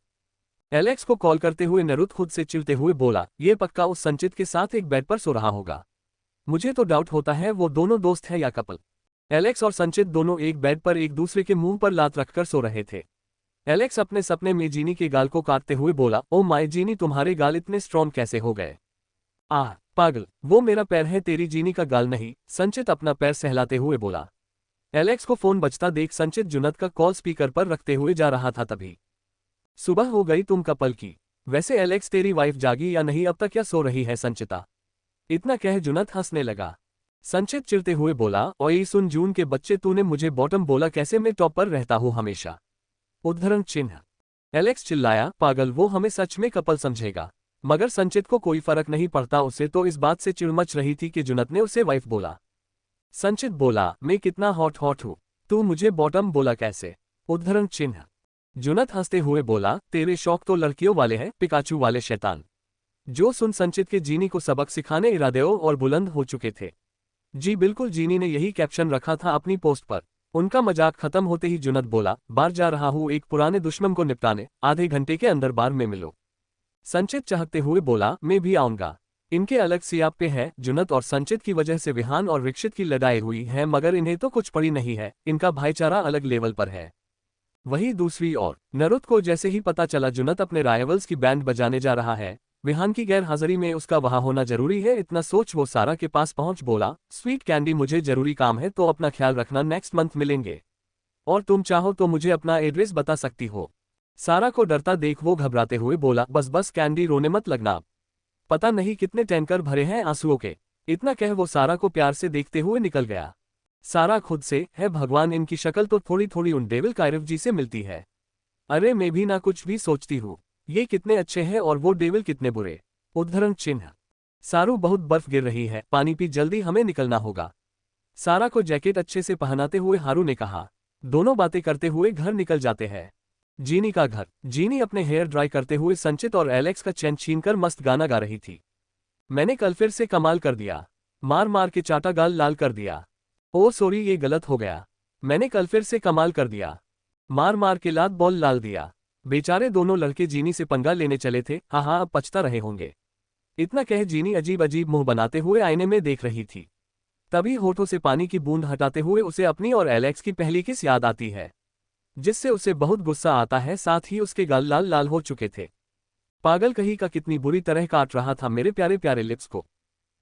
एलेक्स को कॉल करते हुए नरुत खुद से चिढ़ते हुए बोला, ये पक्का उस संचित के साथ एक बेड पर सो रहा होगा। मुझे तो डाउट होता है वो दोनों दोस्त है या कपल। एलेक्स और संचित दोनों एक बेड पर एक दूसरे के मुंह पर लात रखकर सो रहे थे। एलेक्स अपने सपने में जीनी के गाल को काटते हुए बोला, ओ माय जीनी, तुम्हारे गाल इतने स्ट्रॉन्ग कैसे हो गए? पागल, वो मेरा पैर है, तेरी जीनी का गाल नहीं। संचित अपना पैर सहलाते हुए बोला। एलेक्स को फोन बजता देख संचित जुनत का कॉल स्पीकर पर रखते हुए जा रहा था। तभी सुबह हो गई तुम कपल की। वैसे एलेक्स तेरी वाइफ जागी या नहीं अब तक, क्या सो रही है संचिता? इतना कह जुनत हंसने लगा। संचित चिढ़ते हुए बोला, ओए सुन जून के बच्चे, तूने मुझे बॉटम बोला कैसे? मैं टॉप पर रहता हूँ हमेशा। उद्धरण चिन्ह। एलेक्स चिल्लाया, पागल, वो हमें सच में कपल समझेगा। मगर संचित को कोई फर्क नहीं पड़ता, उसे तो इस बात से चिढ़ मच रही थी कि जुनत ने उसे वाइफ बोला। संचित बोला, मैं कितना हॉट हूँ, तू मुझे बॉटम बोला कैसे? उद्धरण चिन्ह। जुनत हंसते हुए बोला, तेरे शौक तो लड़कियों वाले हैं, पिकाचू वाले शैतान। जो सुन संचित के जीनी को सबक सिखाने इरादे और बुलंद हो चुके थे। जी बिल्कुल, जीनी ने यही कैप्शन रखा था अपनी पोस्ट पर। उनका मजाक खत्म होते ही जुनत बोला, बाहर जा रहा हूँ एक पुराने दुश्मन को निपटाने, आधे घंटे के अंदर बार में मिलो। संचित चाहते हुए बोला, मैं भी आऊंगा। इनके अलग सियापे हैं। जुनत और संचित की वजह से विहान और रिक्षित की लड़ाई हुई है, मगर इन्हें तो कुछ पड़ी नहीं है। इनका भाईचारा अलग लेवल पर है। वहीं दूसरी ओर नरुत को जैसे ही पता चला जुनत अपने राइवल्स की बैंड बजाने जा रहा है, विहान की गैर हाजिरी में उसका वहां होना जरूरी है, इतना सोच वो सारा के पास पहुंच बोला, स्वीट कैंडी मुझे जरूरी काम है तो अपना ख्याल रखना, नेक्स्ट मंथ मिलेंगे। और तुम चाहो तो मुझे अपना एड्रेस बता सकती हो। सारा को डरता देख वो घबराते हुए बोला, बस बस कैंडी, रोने मत लगना, पता नहीं कितने टैंकर भरे हैं आंसुओं के। इतना कह वो सारा को प्यार से देखते हुए निकल गया। सारा खुद से, है भगवान, इनकी शक्ल तो थोड़ी थोड़ी उन डेविल कायरव जी से मिलती है। अरे मैं भी ना कुछ भी सोचती हूँ, ये कितने अच्छे हैं और वो डेविल कितने बुरे। उद्धरण चिन्ह। सारू बहुत बर्फ गिर रही है, पानी पी, जल्दी हमें निकलना होगा। सारा को जैकेट अच्छे से पहनाते हुए हारू ने कहा। दोनों बातें करते हुए घर निकल जाते हैं। जीनी का घर। जीनी अपने हेयर ड्राई करते हुए संचित और एलेक्स का चैन छीनकर मस्त गाना गा रही थी। मैंने कल फिर से कमाल कर दिया, मार मार के चाटा गाल लाल कर दिया। ओ सॉरी, ये गलत हो गया। मैंने कल फिर से कमाल कर दिया, मार मार के लात बॉल लाल दिया। बेचारे दोनों लड़के जीनी से पंगा लेने चले थे, हाँ अब पछता रहे होंगे। इतना कह जीनी अजीब अजीब मुंह बनाते हुए आईने में देख रही थी। तभी होठों से पानी की बूंद हटाते हुए उसे अपनी और एलेक्स की पहली किस याद आती है, जिससे उसे बहुत गुस्सा आता है। साथ ही उसके गाल लाल लाल हो चुके थे। पागल कहीं का कितनी बुरी तरह काट रहा था मेरे प्यारे प्यारे लिप्स को।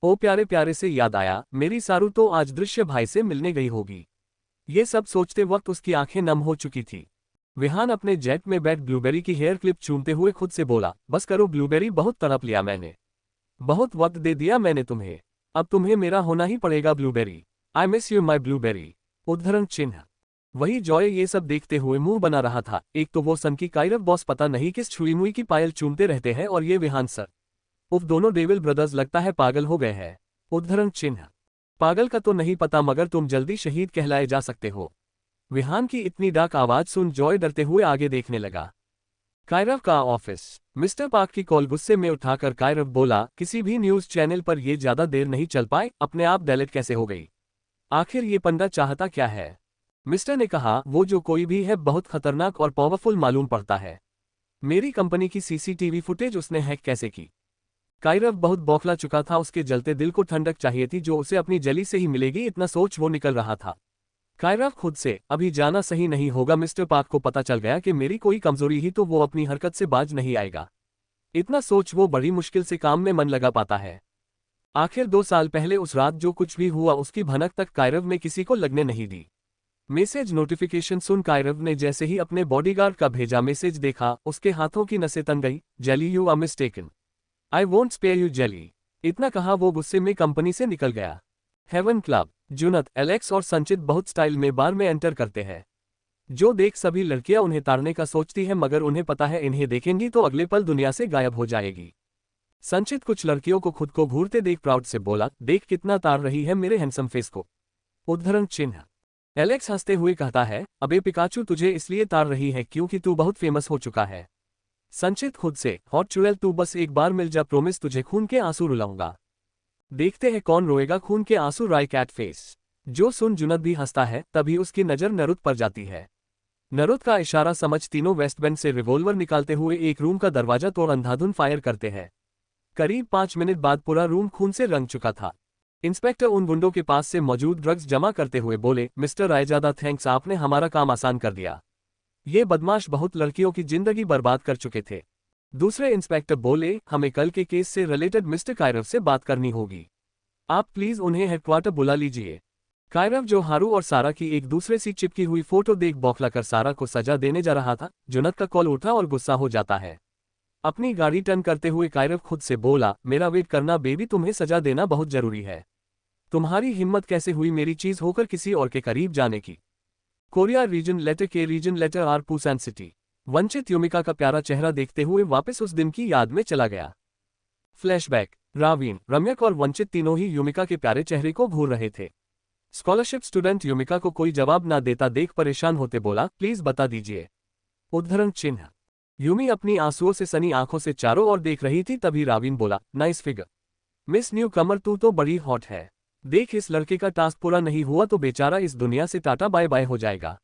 ओ प्यारे प्यारे से याद आया, मेरी सारू तो आज दृश्य भाई से मिलने गई होगी। ये सब सोचते वक्त उसकी आंखें नम हो चुकी थी। विहान अपने जेट में बैठ ब्लूबेरी की हेयर क्लिप चूमते हुए खुद से बोला, बस करो ब्लूबेरी, बहुत तड़प लिया मैंने, बहुत वक्त दे दिया मैंने तुम्हें, अब तुम्हें मेरा होना ही पड़ेगा blueberry. I miss you my blueberry. उद्धरण चिन्ह। वही जॉय ये सब देखते हुए मुंह बना रहा था। एक तो वो सन की कायरव बॉस पता नहीं किस छुई मुई की पायल चूमते रहते हैं, और ये विहान सर, उफ, दोनों डेविल ब्रदर्स लगता है पागल हो गए हैं। उद्धरण चिन्ह। पागल का तो नहीं पता, मगर तुम जल्दी शहीद कहलाए जा सकते हो। विहान की इतनी डाक आवाज सुन जॉय डरते हुए आगे देखने लगा। कायरव का ऑफिस। मिस्टर पार्क की कॉल गुस्से में उठाकर कायरव बोला, किसी भी न्यूज चैनल पर ये ज्यादा देर नहीं चल पाए, अपने आप डिलीट कैसे हो गई? आखिर ये पंडा चाहता क्या है? मिस्टर ने कहा, वो जो कोई भी है बहुत खतरनाक और पावरफुल मालूम पड़ता है। मेरी कंपनी की सीसीटीवी फुटेज उसने हैक कैसे की? कायरव बहुत बौखला चुका था। उसके जलते दिल को ठंडक चाहिए थी जो उसे अपनी जली से ही मिलेगी, इतना सोच वो निकल रहा था। कायरव खुद से, अभी जाना सही नहीं होगा। मिस्टर पार्क को पता चल गया कि मेरी कोई कमजोरी ही तो वो अपनी हरकत से बाज नहीं आएगा। इतना सोच वो बड़ी मुश्किल से काम में मन लगा पाता है। आखिर 2 साल पहले उस रात जो कुछ भी हुआ उसकी भनक तक कायरव ने किसी को लगने नहीं दी। मैसेज नोटिफिकेशन सुन कायरव ने जैसे ही अपने बॉडीगार्ड का भेजा मैसेज देखा, उसके हाथों की नसें तन गई। Jelly, you are mistaken, I won't spare you Jelly. इतना कहा वो गुस्से में कंपनी से निकल गया। Haven club. जुनत, एलेक्स और संचित बहुत स्टाइल में बार में एंटर करते हैं। जो देख सभी लड़कियां उन्हें तारने का सोचती है, मगर उन्हें पता है इन्हें देखेंगी तो अगले पल दुनिया से गायब हो जाएगी। संचित कुछ लड़कियों को खुद को घूरते देख प्राउड से बोला, देख कितना तार रही है मेरे हैंडसम फेस को। उद्धरण चिन्ह। एलेक्स हंसते हुए कहता है, अबे पिकाचू, तुझे इसलिए तार रही है क्योंकि तू बहुत फेमस हो चुका है। संचित खुद से, हॉट चुड़ैल, तू बस एक बार मिल जा, प्रोमिस तुझे खून के आंसू रुलाऊंगा। देखते हैं कौन रोएगा खून के आंसू। राय कैट फेस। जो सुन जुनत भी हंसता है, तभी उसकी नजर नरुत पर जाती है। नरुत का इशारा समझ तीनों वेस्टबैंड से रिवॉल्वर निकालते हुए एक रूम का दरवाजा तोड़ अंधाधुन फायर करते हैं। करीब 5 मिनट बाद पूरा रूम खून से रंग चुका था। इंस्पेक्टर उन गुंडों के पास से मौजूद ड्रग्स जमा करते हुए बोले, मिस्टर रायजादा, थैंक्स, आपने हमारा काम आसान कर दिया। ये बदमाश बहुत लड़कियों की जिंदगी बर्बाद कर चुके थे। दूसरे इंस्पेक्टर बोले, हमें कल के केस से रिलेटेड मिस्टर कायरव से बात करनी होगी। आप प्लीज उन्हें हेडक्वार्टर बुला लीजिए। कायरव, जो हारू और सारा की एक दूसरे से चिपकी हुई फोटो देख बौखलाकर सारा को सजा देने जा रहा था, जुनत का कॉल उठा और गुस्सा हो जाता है। अपनी गाड़ी टर्न करते हुए कायरव खुद से बोला, मेरा वेट करना बेबी, तुम्हें सजा देना बहुत जरूरी है। तुम्हारी हिम्मत कैसे हुई मेरी चीज होकर किसी और के करीब जाने की? कोरिया रीजन लेटर के region letter are Pusan city. Vanchit Yumika का प्यारा चेहरा देखते हुए वापस उस दिन की याद में चला गया। फ्लैशबैक। रावीन, रम्यक और वंचित तीनों ही युमिका के प्यारे चेहरे को घूर रहे थे। स्कॉलरशिप स्टूडेंट युमिका को कोई जवाब ना देता देख परेशान होते बोला, प्लीज बता दीजिए। उद्धरण चिन्ह। युमी अपनी आंसुओं से सनी आंखों से चारों ओर देख रही थी, तभी रावीन बोला, नाइस फिगर मिस न्यू कमर, तू तो बड़ी हॉट है। देख, इस लड़के का टास्क पूरा नहीं हुआ तो बेचारा इस दुनिया से टाटा बाय बाय हो जाएगा।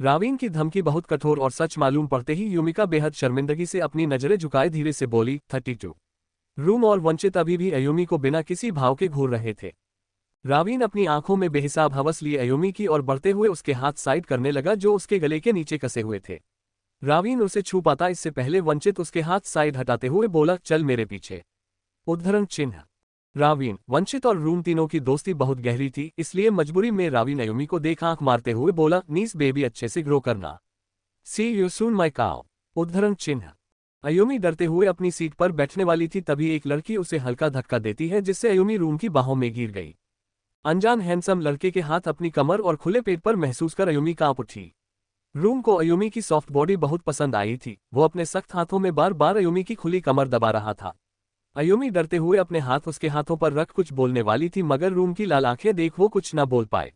रावीन की धमकी बहुत कठोर और सच मालूम पड़ते ही युमिका बेहद शर्मिंदगी से अपनी नजरें झुकाए धीरे से बोली, 32 रूम। और वंचित अभी भी अयुमी को बिना किसी भाव के घूर रहे थे। रावीन अपनी आंखों में बेहिसाब हवस लिए अयुमी की और बढ़ते हुए उसके हाथ साइड करने लगा जो उसके गले के नीचे कसे हुए थे। रावीन उसे छू पाता इससे पहले वंचित उसके हाथ साइड हटाते हुए बोला, चल मेरे पीछे। उद्धरण चिन्ह। रावीन, वंचित और रूम तीनों की दोस्ती बहुत गहरी थी, इसलिए मजबूरी में रावीन अयुमी को देख आंख मारते हुए बोला, नीस बेबी, अच्छे से ग्रो करना। सी यू सून माई काउ। उद्धरण चिन्ह। अयुमी डरते हुए अपनी सीट पर बैठने वाली थी, तभी एक लड़की उसे हल्का धक्का देती है जिससे अयुमी रूम की बाहों में गिर गई। अनजान हैंडसम लड़के के हाथ अपनी कमर और खुले पेट पर महसूस कर अयुमी कांप उठी। रूम को अयुमी की सॉफ्ट बॉडी बहुत पसंद आई थी। वो अपने सख्त हाथों में बार बार अयुमी की खुली कमर दबा रहा था। अयुमी डरते हुए अपने हाथ उसके हाथों पर रख कुछ बोलने वाली थी, मगर रूम की लाल आंखें देख वो कुछ ना बोल पाए।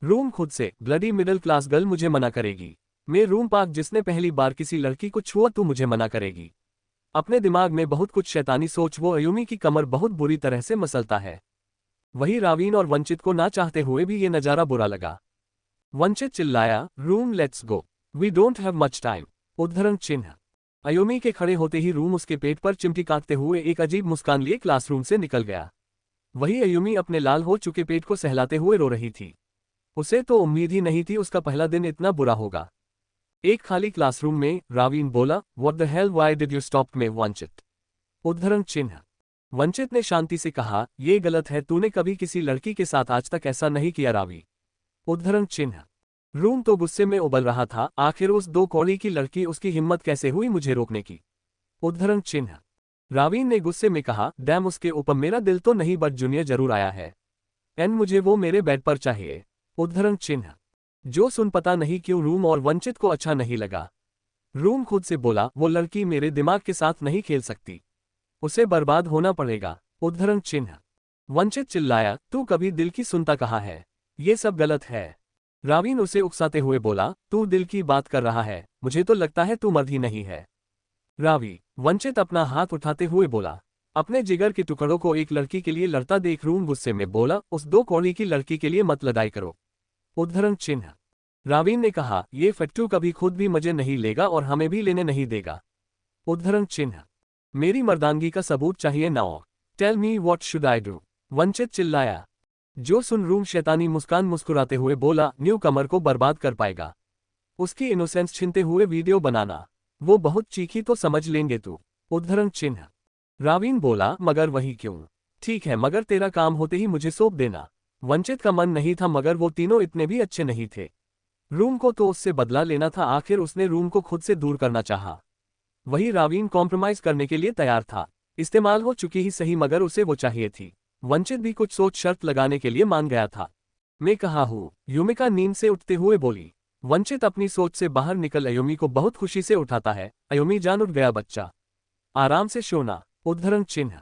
रूम खुद से, ब्लडी मिडिल क्लास गर्ल मुझे मना करेगी। मैं रूम पाक जिसने पहली बार किसी लड़की को छुआ तू मुझे मना करेगी। अपने दिमाग में बहुत कुछ शैतानी सोच वो अयुमी की कमर बहुत बुरी तरह से मसलता है। वही रावीन और वंचित को ना चाहते हुए भी ये नजारा बुरा लगा। वंचित चिल्लाया, room let's go, we don't have much time. उद्धरण चिन्ह। अयुमी के खड़े होते ही रूम उसके पेट पर चिमटी काटते हुए एक अजीब मुस्कान लिए क्लासरूम से निकल गया। वही अयुमी अपने लाल हो चुके पेट को सहलाते हुए रो रही थी। उसे तो उम्मीद ही नहीं थी उसका पहला दिन इतना बुरा होगा। एक खाली क्लासरूम में रावीन बोला, what the hell why did you stop me वंचित। उद्धरण चिन्ह। वंचित ने शांति से कहा, यह गलत है, तूने कभी किसी लड़की के साथ आज तक ऐसा नहीं किया रावी। उद्धरण चिन्ह। रूम तो गुस्से में उबल रहा था, आखिर उस 2 कौड़ी की लड़की उसकी हिम्मत कैसे हुई मुझे रोकने की। उद्धरण चिन्ह। रावीन ने गुस्से में कहा, डैम उसके ऊपर मेरा दिल तो नहीं बट जूनियर जरूर आया है। एन मुझे वो मेरे बेड पर चाहिए। उद्धरण चिन्ह। जो सुन पता नहीं क्यों रूम और वंचित को अच्छा नहीं लगा। रूम खुद से बोला, वो लड़की मेरे दिमाग के साथ नहीं खेल सकती, उसे बर्बाद होना पड़ेगा। उद्धरण चिन्ह। वंचित चिल्लाया, तू कभी दिल की सुनता कहा है, ये सब गलत है। रावीन उसे उकसाते हुए बोला, तू दिल की बात कर रहा है, मुझे तो लगता है तू मर्द ही नहीं है। रावी। वंचित अपना हाथ उठाते हुए बोला, अपने जिगर के टुकड़ों को एक लड़की के लिए लड़ता देख रूम गुस्से में बोला, उस 2 कौड़ी की लड़की के लिए मत लड़ाई करो। उद्धरण चिन्ह। रावीन ने कहा, ये फट्टू कभी खुद भी मजे नहीं लेगा और हमें भी लेने नहीं देगा। उद्धरण चिन्ह। मेरी मर्दानगी का सबूत चाहिए now, tell me what should I do. Vanchit चिल्लाया। जो सुन रूम शैतानी मुस्कान मुस्कुराते हुए बोला, न्यू कमर को बर्बाद कर पाएगा, उसकी इनोसेंस छीनते हुए वीडियो बनाना, वो बहुत चीखी तो समझ लेंगे तू। उद्धरण चिन्ह। रावीन बोला, मगर वही क्यों, ठीक है मगर तेरा काम होते ही मुझे सौंप देना। वंचित का मन नहीं था मगर वो तीनों इतने भी अच्छे नहीं थे। रूम को तो उससे बदला लेना था, आखिर उसने रूम को खुद से दूर करना चाहा। वही रावीन कॉम्प्रोमाइज करने के लिए तैयार था, इस्तेमाल हो चुकी ही सही मगर उसे वो चाहिए थी। वंचित भी कुछ सोच शर्त लगाने के लिए मान गया था। मैं कहा हूँ, युमिका नींद से उठते हुए बोली। वंचित अपनी सोच से बाहर निकल अयुमी को बहुत खुशी से उठाता है, अयुमी जान उठ गया बच्चा, आराम से सोना। उद्धरण चिन्ह।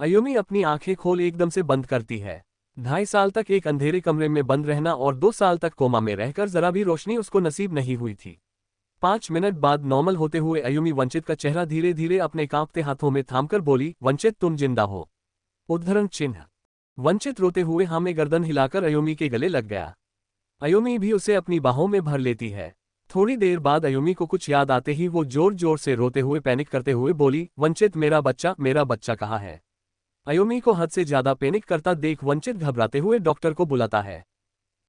अयुमी अपनी आंखें खोल एकदम से बंद करती है। 2.5 साल तक एक अंधेरे कमरे में बंद रहना और 2 साल तक कोमा में रहकर जरा भी रोशनी उसको नसीब नहीं हुई थी। 5 मिनट बाद नॉर्मल होते हुए अयुमी वंचित का चेहरा धीरे धीरे अपने कांपते हाथों में थामकर बोली, वंचित तुम जिंदा हो। उद्धरण चिन्ह। वंचित रोते हुए हाँ में गर्दन हिलाकर अयुमी के गले लग गया। अयुमी भी उसे अपनी बाहों में भर लेती है। थोड़ी देर बाद अयुमी को कुछ याद आते ही वो जोर जोर से रोते हुए पैनिक करते हुए बोली, वंचित मेरा बच्चा कहाँ है। अयुमी को हद से ज्यादा पैनिक करता देख वंचित घबराते हुए डॉक्टर को बुलाता है।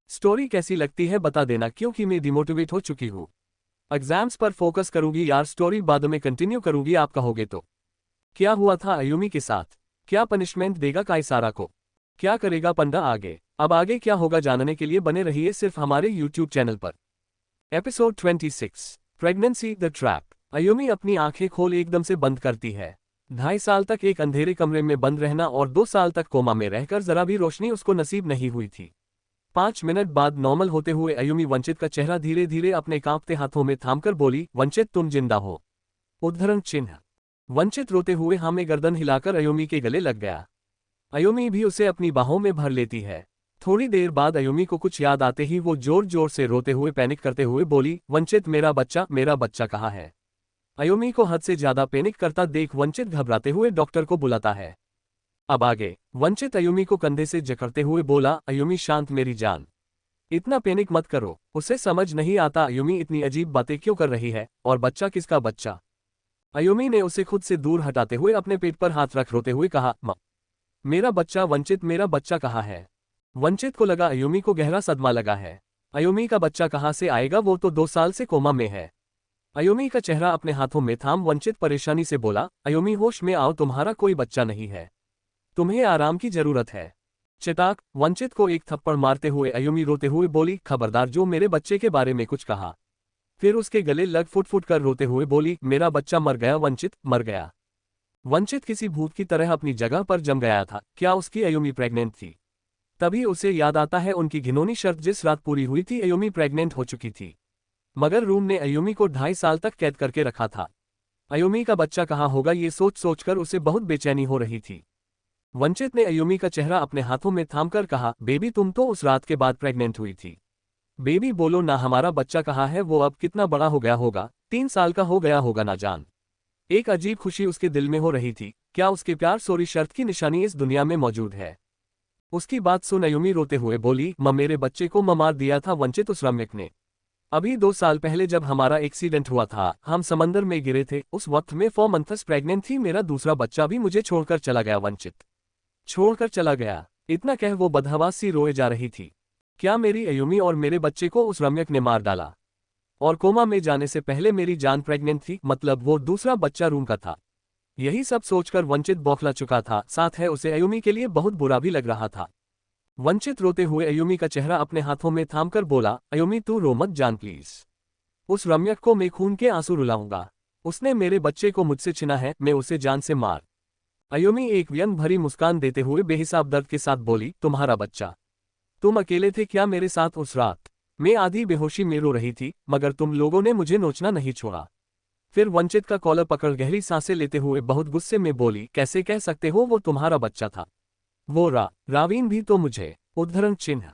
स्टोरी कैसी लगती है बता देना, क्योंकि मैं डिमोटिवेट हो चुकी हूँ। एग्जाम्स पर फोकस करूंगी यार, स्टोरी बाद में कंटिन्यू करूंगी आप कहोगे तो। क्या हुआ था अयुमी के साथ, क्या पनिशमेंट देगा कायसारा को, क्या करेगा पंडा आगे, अब आगे क्या होगा जानने के लिए बने रहिए सिर्फ हमारे यूट्यूब चैनल पर। Episode 26, pregnancy the trap. Ayumi अपनी आंखें खोल एकदम से बंद करती है। 2.5 साल तक एक अंधेरे कमरे में बंद रहना और 2 साल तक कोमा में रहकर जरा भी रोशनी उसको नसीब नहीं हुई थी। 5 मिनट बाद नॉर्मल होते हुए अयुमी वंचित का चेहरा धीरे धीरे अपने कांपते हाथों में थामकर बोली, वंचित तुम जिंदा हो। उद्धरण चिन्ह। वंचित रोते हुए हाँ में गर्दन हिलाकर अयुमी के गले लग गया। अयुमी भी उसे अपनी बाहों में भर लेती है। थोड़ी देर बाद अयुमी को कुछ याद आते ही वो जोर जोर से रोते हुए पैनिक करते हुए बोली, वंचित मेरा बच्चा कहाँ है। अयुमी को हद से ज्यादा पैनिक करता देख वंचित घबराते हुए डॉक्टर को बुलाता है। अब आगे। वंचित अयुमी को कंधे से जकड़ते हुए बोला, अयुमी शांत मेरी जान, इतना पैनिक मत करो, उसे समझ नहीं आता अयुमी इतनी अजीब बातें क्यों कर रही है, और बच्चा किसका बच्चा। अयुमी ने उसे खुद से दूर हटाते हुए अपने पेट पर हाथ रख रोते हुए कहा, मेरा बच्चा वंचित मेरा बच्चा कहाँ है। वंचित को लगा अयुमी को गहरा सदमा लगा है। अयुमी का बच्चा कहाँ से आएगा, वो तो 2 साल से कोमा में है। अयुमी का चेहरा अपने हाथों में थाम वंचित परेशानी से बोला, अयुमी होश में आओ, तुम्हारा कोई बच्चा नहीं है, तुम्हें आराम की जरूरत है। चिताक। वंचित को एक थप्पड़ मारते हुए अयुमी रोते हुए बोली, खबरदार जो मेरे बच्चे के बारे में कुछ कहा। फिर उसके गले लग फुट फुट कर रोते हुए बोली, मेरा बच्चा मर गया वंचित, मर गया। वंचित किसी भूत की तरह अपनी जगह पर जम गया था। क्या उसकी अयुमी प्रेग्नेंट थी? तभी उसे याद आता है उनकी घिनौनी शर्त जिस रात पूरी हुई थी अयुमी प्रेग्नेंट हो चुकी थी। मगर रूम ने अयुमी को 2.5 साल तक कैद करके रखा था। अयुमी का बच्चा कहाँ होगा, ये सोच सोचकर उसे बहुत बेचैनी हो रही थी। वंचित ने अयुमी का चेहरा अपने हाथों में थामकर कहा, बेबी तुम तो उस रात के बाद प्रेग्नेंट हुई थी। बेबी बोलो ना, हमारा बच्चा कहाँ है, वो अब कितना बड़ा हो गया होगा, 3 साल का हो गया होगा ना जान। एक अजीब खुशी उसके दिल में हो रही थी, क्या उसके प्यार सोरी शर्त की निशानी इस दुनिया में मौजूद है। उसकी बात सुन अयुमी रोते हुए बोली, मेरे बच्चे को मार दिया था वंचित उस रम्यक ने। अभी 2 साल पहले जब हमारा एक्सीडेंट हुआ था, हम समंदर में गिरे थे, उस वक्त में 4 मंथ्स प्रेग्नेंट थी, मेरा दूसरा बच्चा भी मुझे छोड़कर चला गया, वंचित छोड़कर चला गया। इतना कह वो बदहवास सी रोए जा रही थी। क्या मेरी अयुमी और मेरे बच्चे को उस रम्यक ने मार डाला? और कोमा में जाने से पहले मेरी जान प्रेग्नेंट थी, मतलब वो दूसरा बच्चा रूम का था। यही सब सोचकर वंचित बौखला चुका था, साथ है उसे अयुमी के लिए बहुत बुरा भी लग रहा था। वंचित रोते हुए अयुमी का चेहरा अपने हाथों में थामकर बोला, अयुमी तू रो मत जान प्लीज। उस रम्यक को मैं खून के आंसू रुलाऊंगा। उसने मेरे बच्चे को मुझसे छिना है, मैं उसे जान से मार। अयुमी एक व्यंग भरी मुस्कान देते हुए बेहिसाब दर्द के साथ बोली, तुम्हारा बच्चा? तुम अकेले थे क्या मेरे साथ उस रात? मैं आधी बेहोशी में रो रही थी, मगर तुम लोगों ने मुझे नोचना नहीं छोड़ा। फिर वंचित का कॉलर पकड़ गहरी सांसें लेते हुए बहुत गुस्से में बोली, कैसे कह सकते हो वो तुम्हारा बच्चा था? वो रावीन भी तो मुझे। उद्धरण चिन्ह।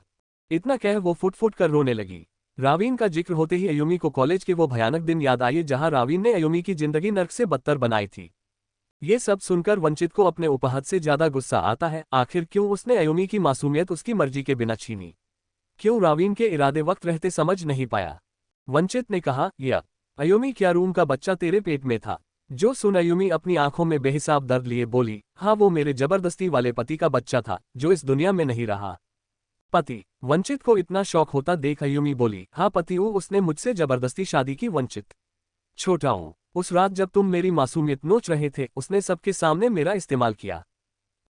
इतना कह वो फुट फुट कर रोने लगी। रावीन का जिक्र होते ही अयुमी को कॉलेज के वो भयानक दिन याद आए जहां रावीन ने अयुमी की जिंदगी नर्क से बदतर बनाई थी। ये सब सुनकर वंचित को अपने उपहद से ज्यादा गुस्सा आता है। आखिर क्यों उसने अयुमी की मासूमियत उसकी मर्जी के बिना छीनी? क्यों रावीन के इरादे वक्त रहते समझ नहीं पाया? वंचित ने कहा, यह अयुमी क्या रूम का बच्चा तेरे पेट में था? जो सुन अयुमी अपनी आंखों में बेहिसाब दर्द लिए बोली, हाँ वो मेरे जबरदस्ती वाले पति का बच्चा था जो इस दुनिया में नहीं रहा। पति? वंचित को इतना शौक होता देख अयुमी बोली, हाँ पति वो, उसने मुझसे जबरदस्ती शादी की। वंचित छोटा हूँ, उस रात जब तुम मेरी मासूमियत नोच रहे थे उसने सबके सामने मेरा इस्तेमाल किया।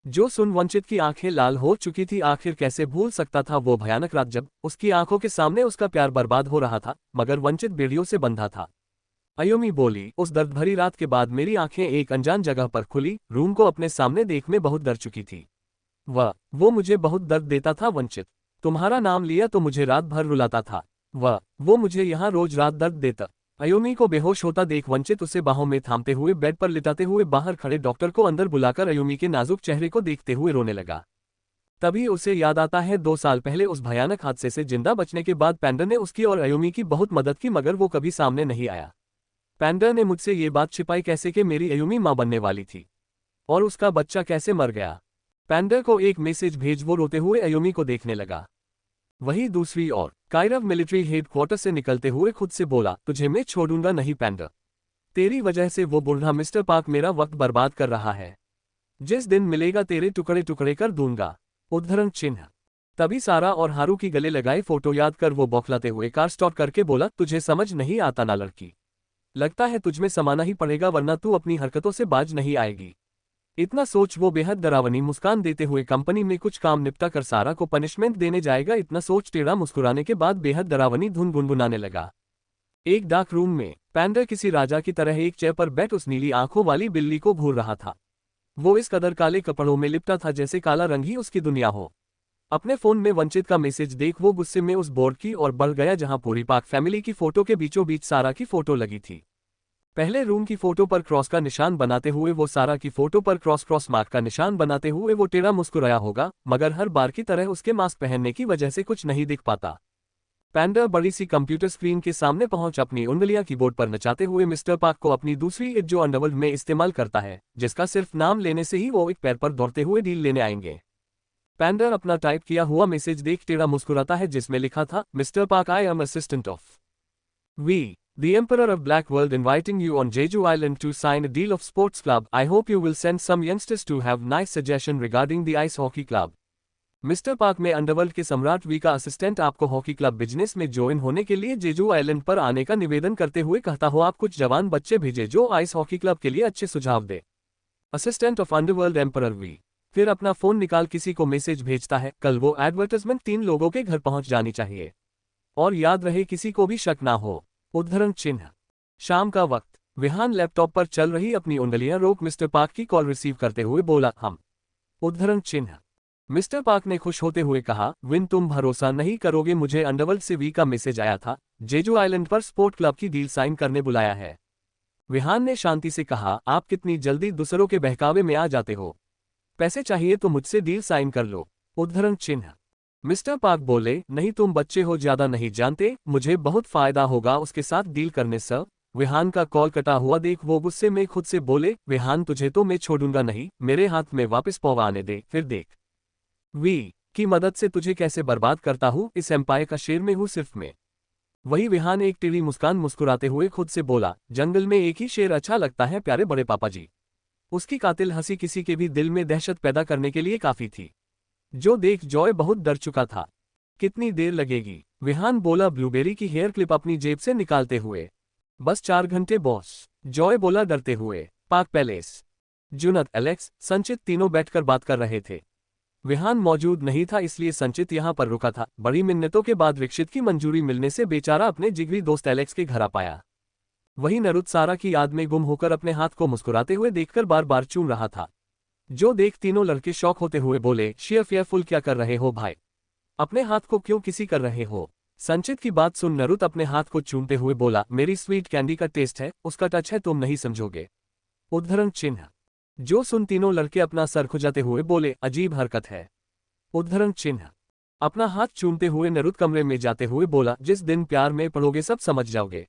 जो सुन वंचित की आंखें लाल हो चुकी थी। आखिर कैसे भूल सकता था वो भयानक रात जब उसकी आंखों के सामने उसका प्यार बर्बाद हो रहा था, मगर वंचित बेड़ियों से बंधा था। अयुमी बोली, उस दर्द भरी रात के बाद मेरी आंखें एक अनजान जगह पर खुली। रूम को अपने सामने देख मैं बहुत डर चुकी थी। वो मुझे बहुत दर्द देता था वंचित। तुम्हारा नाम लिया तो मुझे रात भर रुलाता था। वो मुझे यहाँ रोज रात दर्द देता। अयुमी को बेहोश होता देख वंचित उसे बाहों में थामते हुए बेड पर लिटाते हुए बाहर खड़े डॉक्टर को अंदर बुलाकर अयुमी के नाजुक चेहरे को देखते हुए रोने लगा। तभी उसे याद आता है 2 साल पहले उस भयानक हादसे से जिंदा बचने के बाद पैंडर ने उसकी और अयुमी की बहुत मदद की, मगर वो कभी सामने नहीं आया। पैंडर ने मुझसे ये बात छिपाई कैसे कि मेरी अयुमी मां बनने वाली थी, और उसका बच्चा कैसे मर गया। पैंडर को एक मैसेज भेज वो रोते हुए अयुमी को देखने लगा। वही दूसरी ओर कायरव मिलिट्री हेडक्वार्टर से निकलते हुए खुद से बोला, तुझे मैं छोड़ूंगा नहीं पैंडर। तेरी वजह से वो बूढ़ा मिस्टर पार्क मेरा वक्त बर्बाद कर रहा है। जिस दिन मिलेगा तेरे टुकड़े टुकड़े कर दूंगा। उद्धरण चिन्ह। तभी सारा और हारू की गले लगाए फोटो याद कर वो बौखलाते हुए कार स्टॉप करके बोला, तुझे समझ नहीं आता ना लड़की? लगता है तुझमें समाना ही पड़ेगा वरना तू अपनी हरकतों से बाज नहीं आएगी। इतना सोच वो बेहद डरावनी मुस्कान देते हुए कंपनी में कुछ काम निपटा कर सारा को पनिशमेंट देने जाएगा। इतना सोच टेढ़ा मुस्कुराने के बाद बेहद डरावनी धुन गुनगुनाने लगा। एक डार्क रूम में पैंडर किसी राजा की तरह एक चेयर पर बैठ उस नीली आंखों वाली बिल्ली को घूर रहा था। वो इस कदर काले कपड़ों में लिपटा था जैसे काला रंग ही उसकी दुनिया हो। अपने फोन में वंचित का मैसेज देख वो गुस्से में उस बोर्ड की ओर बढ़ गया जहां पूरी पाक फैमिली की फोटो के बीचों बीच सारा की फोटो लगी थी। पहले रूम की फोटो पर क्रॉस का निशान बनाते हुए वो सारा की फोटो पर क्रॉस मार्क का निशान बनाते हुए वो टेढ़ा मुस्कुराया होगा, मगर हर बार की तरह उसके मास्क पहनने की वजह से कुछ नहीं दिख पाता। पैंडर बड़ी सी कंप्यूटर स्क्रीन के सामने पहुंच अपनी उंगलियां कीबोर्ड पर नचाते हुए मिस्टर पार्क को अपनी दूसरी इट जो अंडरवर्ल्ड में इस्तेमाल करता है, जिसका सिर्फ नाम लेने से ही वो एक पैर पर दौड़ते हुए डील लेने आएंगे। पैंडर अपना टाइप किया हुआ मैसेज देख टेढ़ा मुस्कुराता है जिसमें लिखा था, Mister Park I am assistant of we the Emperor of Black World inviting you on Jeju Island to sign a deal of sports club. I hope you will send some youngsters to have nice suggestion regarding the ice hockey club. Mister park में underworld के सम्राट we का assistant आपको hockey club business में join होने के लिए जेजू island पर आने का निवेदन करते हुए कहता हो आप कुछ जवान बच्चे भेजे जो आइस हॉकी क्लब के लिए अच्छे सुझाव दे। Assistant of underworld emperor V. फिर अपना फोन निकाल किसी को मैसेज भेजता है, कल वो एडवर्टाइजमेंट 3 लोगों के घर पहुंच जानी चाहिए, और याद रहे किसी को भी शक ना हो। उद्धरण चिन्ह। शाम का वक्त। विहान लैपटॉप पर चल रही अपनी उंगलियां रोक मिस्टर पार्क की कॉल रिसीव करते हुए बोला, हम। उद्धरण चिन्ह। मिस्टर पार्क ने खुश होते हुए कहा, विन तुम भरोसा नहीं करोगे मुझे अंडरवर्ल्ड से वी का मैसेज आया था, जेजू आइलैंड पर स्पोर्ट क्लब की डील साइन करने बुलाया है। विहान ने शांति से कहा, आप कितनी जल्दी दूसरों के बहकावे में आ जाते हो। पैसे चाहिए तो मुझसे डील साइन कर लो। उद्धरण चिन्ह। मिस्टर पार्क बोले, नहीं तुम बच्चे हो, ज्यादा नहीं जानते, मुझे बहुत फायदा होगा उसके साथ डील करने सर। विहान का कॉल कटा हुआ देख वो गुस्से में खुद से बोले, विहान तुझे तो मैं छोड़ूंगा नहीं, मेरे हाथ में वापस पौवा आने दे, फिर देख वी की मदद से तुझे कैसे बर्बाद करता हूँ। इस एम्पायर का शेर में हूँ सिर्फ मैं। वही विहान एक टेढ़ी मुस्कान मुस्कुराते हुए खुद से बोला, जंगल में एक ही शेर अच्छा लगता है प्यारे बड़े पापा जी। उसकी कातिल हंसी किसी के भी दिल में दहशत पैदा करने के लिए काफी थी। जो देख जॉय बहुत डर चुका था। कितनी देर लगेगी? विहान बोला ब्लूबेरी की हेयर क्लिप अपनी जेब से निकालते हुए। बस 4 घंटे बॉस, जॉय बोला डरते हुए। Park palace. जुनत, एलेक्स, संचित तीनों बैठकर बात कर रहे थे। विहान मौजूद नहीं था इसलिए संचित यहां पर रुका था। बड़ी मिन्नतों के बाद रिक्षित की मंजूरी मिलने से बेचारा अपने जिगरी दोस्त एलेक्स के घर आ पाया। वही नरुत सारा की याद में गुम होकर अपने हाथ को मुस्कुराते हुए देखकर बार बार चूम रहा था। जो देख तीनों लड़के शौक होते हुए बोले, शेयरफुल क्या कर रहे हो भाई, अपने हाथ को क्यों किसी कर रहे हो। संचित की बात सुन नरुत अपने हाथ को चूमते हुए बोला, मेरी स्वीट कैंडी का टेस्ट है, उसका टच है, तुम नहीं समझोगे। उद्धरण चिन्ह। जो सुन तीनों लड़के अपना सर खुजाते हुए बोले, अजीब हरकत है। उद्धरण चिन्ह। अपना हाथ चूमते हुए नरुत कमरे में जाते हुए बोला, जिस दिन प्यार में पड़ोगे सब समझ जाओगे।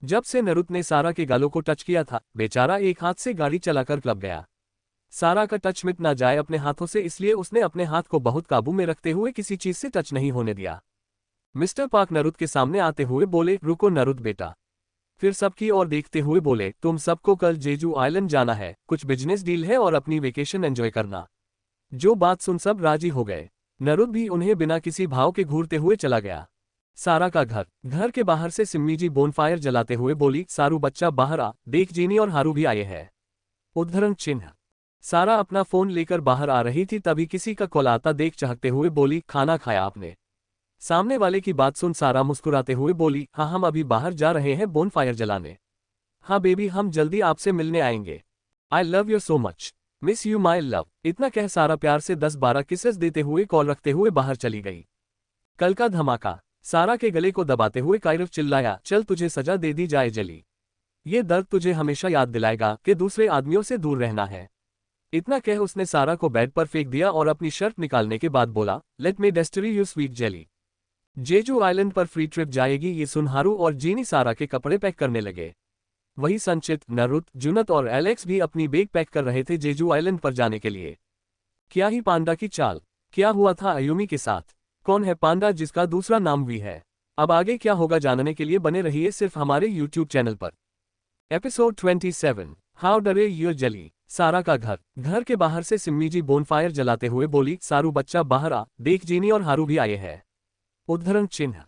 जब से नरुत ने सारा के गालों को टच किया था, बेचारा एक हाथ से गाड़ी चलाकर क्लब गया। सारा का टच मिट ना जाए अपने हाथों से, इसलिए उसने अपने हाथ को बहुत काबू में रखते हुए किसी चीज से टच नहीं होने दिया। मिस्टर पार्क नरुत के सामने आते हुए बोले, रुको नरुत बेटा। फिर सबकी ओर देखते हुए बोले, तुम सबको कल जेजू आइलैंड जाना है, कुछ बिजनेस डील है और अपनी वेकेशन एंजॉय करना। जो बात सुन सब राजी हो गए। नरुत भी उन्हें बिना किसी भाव के घूरते हुए चला गया। सारा का घर के बाहर से सिम्मी जी बोनफायर जलाते हुए बोली, सारू बच्चा बाहर आ, देख जीनी और हारू भी आए हैं। उद्धरण चिन्ह। सारा अपना फोन लेकर बाहर आ रही थी तभी किसी का कॉल आता देख चहकते हुए बोली, खाना खाया आपने। सामने वाले की बात सुन सारा मुस्कुराते हुए बोली, हाँ हम अभी बाहर जा रहे हैं बोनफायर जलाने। हाँ बेबी हम जल्दी आपसे मिलने आएंगे। I love you so much, miss you my love. इतना कह सारा प्यार से 10-12 किसेस देते हुए कॉल रखते हुए बाहर चली गई। कल का धमाका। सारा के गले को दबाते हुए कायरव चिल्लाया, चल तुझे सजा दे दी जाए जली। ये दर्द तुझे हमेशा याद दिलाएगा कि दूसरे आदमियों से दूर रहना है। इतना कह उसने सारा को बेड पर फेंक दिया और अपनी शर्ट निकालने के बाद बोला, let me destroy you sweet jelly. Jeju island पर फ्री ट्रिप जाएगी ये सुन हारू और जीनी सारा के कपड़े पैक करने लगे। वही संचित, नरुत, जुनत और एलेक्स भी अपनी बैग पैक कर रहे थे जेजू आइलैंड पर जाने के लिए। क्या ही पांडा की चाल। क्या हुआ था अयुमी के साथ? कौन है पांडा जिसका दूसरा नाम भी है? अब आगे क्या होगा जानने के लिए बने रहिए सिर्फ हमारे YouTube चैनल पर। एपिसोड 27, हाउ डरे यूर जली। सारा का घर के बाहर से सिम्मी जी बोनफायर जलाते हुए बोली, सारू बच्चा बाहर आ, देख जीनी और हारू भी आए हैं। उद्धरण चिन्ह।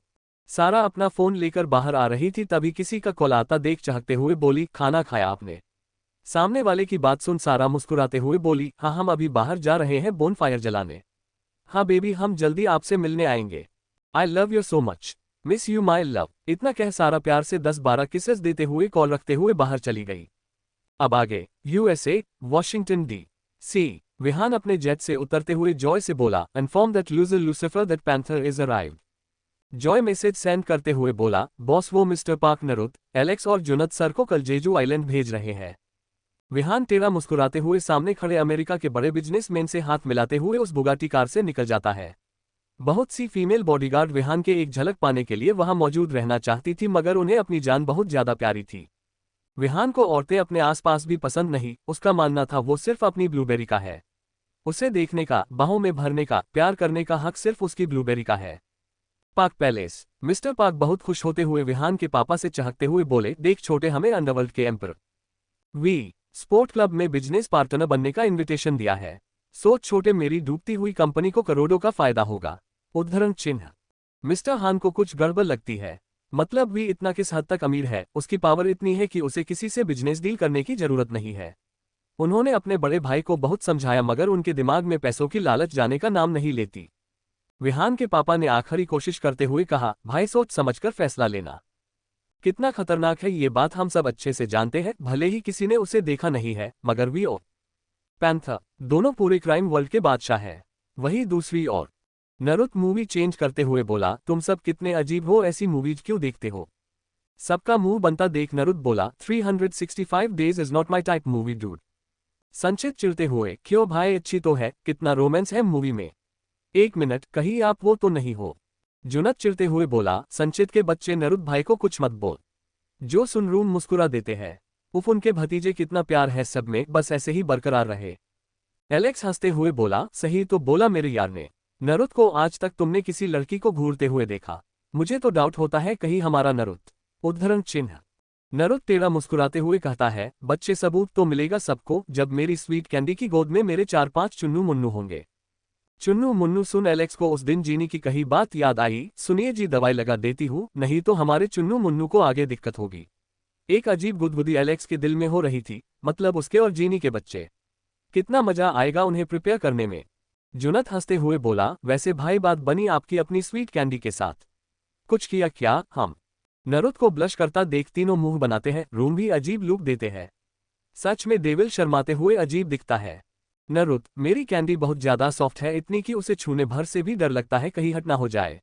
सारा अपना फोन लेकर बाहर आ रही थी तभी किसी का कॉल आता देख चहकते हुए बोली, खाना खाया आपने। सामने वाले की बात सुन सारा मुस्कुराते हुए बोली, हाँ हम अभी बाहर जा रहे हैं बोनफायर जलाने। हाँ बेबी हम जल्दी आपसे मिलने आएंगे। I love you so much, miss you my love. इतना कह सारा प्यार से 10-12 किसेस देते हुए कॉल रखते हुए बाहर चली गई। अब आगे USA, वॉशिंगटन DC। विहान अपने जेट से उतरते हुए जॉय से बोला, inform that loser Lucifer that panther is arrived. Joy message send करते हुए बोला, बॉस वो मिस्टर पार्क नरुत, एलेक्स और जुनत सर को कल जेजू आइलैंड भेज रहे हैं। विहान टेढ़ा मुस्कुराते हुए सामने खड़े अमेरिका के बड़े बिजनेसमैन से हाथ मिलाते हुए उस बुगाटी कार से निकल जाता है। बहुत सी फीमेल बॉडीगार्ड विहान के एक झलक पाने के लिए वहां मौजूद रहना चाहती थी मगर उन्हें अपनी जान बहुत ज्यादा प्यारी थी। विहान को औरतें अपने आसपास भी पसंद नहीं, उसका मानना था वो सिर्फ अपनी ब्लूबेरी का है। उसे देखने का, बाहों में भरने का, प्यार करने का हक सिर्फ उसकी ब्लूबेरी का है। Park palace. मिस्टर पार्क बहुत खुश होते हुए विहान के पापा से चहकते हुए बोले, देख छोटे हमें अंडरवर्ल्ड के एम्पर वी स्पोर्ट क्लब में बिजनेस पार्टनर बनने का इनविटेशन दिया है। सोच छोटे मेरी डूबती हुई कंपनी को करोड़ों का फायदा होगा। उद्धरण चिन्ह। मिस्टर हान को कुछ गड़बड़ लगती है। मतलब वी इतना किस हद तक अमीर है, उसकी पावर इतनी है कि उसे किसी से बिजनेस डील करने की जरूरत नहीं है। उन्होंने अपने बड़े भाई को बहुत समझाया मगर उनके दिमाग में पैसों की लालच जाने का नाम नहीं लेती। विहान के पापा ने आखिरी कोशिश करते हुए कहा, भाई सोच समझकर फैसला लेना। कितना खतरनाक है ये बात हम सब अच्छे से जानते हैं, भले ही किसी ने उसे देखा नहीं है मगर वी और पैंथर दोनों पूरे क्राइम वर्ल्ड के बादशाह हैं। वही दूसरी ओर नरुत मूवी चेंज करते हुए बोला, तुम सब कितने अजीब हो, ऐसी मूवीज क्यों देखते हो? सबका मुंह बनता देख नरुद बोला, 365 days is not my type movie dude. संचित चिढ़ते हुए, क्यों भाई, अच्छी तो है, कितना रोमांस है मूवी में। एक मिनट, कहीं आप वो तो नहीं हो। जुनत चिढ़ते हुए बोला, संचित के बच्चे नरुद भाई को कुछ मत बोल। जो सुन रूम मुस्कुरा देते हैं। उफ, उनके भतीजे कितना प्यार है सब में, बस ऐसे ही बरकरार रहे। एलेक्स हंसते हुए बोला, सही तो बोला मेरे यार ने। नरुद को आज तक तुमने किसी लड़की को घूरते हुए देखा? मुझे तो डाउट होता है कहीं हमारा नरुद। उद्धरण चिन्ह। नरुद टेढ़ा मुस्कुराते हुए कहता है, बच्चे सबूत तो मिलेगा सबको जब मेरी स्वीट कैंडी की गोद में मेरे 4-5 चुन्नू मुन्नू होंगे। चुन्नू मुन्नू सुन एलेक्स को उस दिन जीनी की कही बात याद आई। सुनिए जी, दवाई लगा देती हूँ, नहीं तो हमारे चुन्नू मुन्नू को आगे दिक्कत होगी। एक अजीब गुदगुदी एलेक्स के दिल में हो रही थी, मतलब उसके और जीनी के बच्चे। कितना मजा आएगा उन्हें प्रिपेयर करने में। जुनत हंसते हुए बोला, वैसे भाई बात बनी आपकी अपनी स्वीट कैंडी के साथ? कुछ किया क्या हम? नरुद को ब्लश करता देख तीनों मुंह बनाते हैं, रूम भी अजीब लुक देते हैं। सच में देविल शर्माते हुए अजीब दिखता है। नरुद, मेरी कैंडी बहुत ज्यादा सॉफ्ट है, इतनी कि उसे छूने भर से भी डर लगता है कहीं हट ना हो जाए।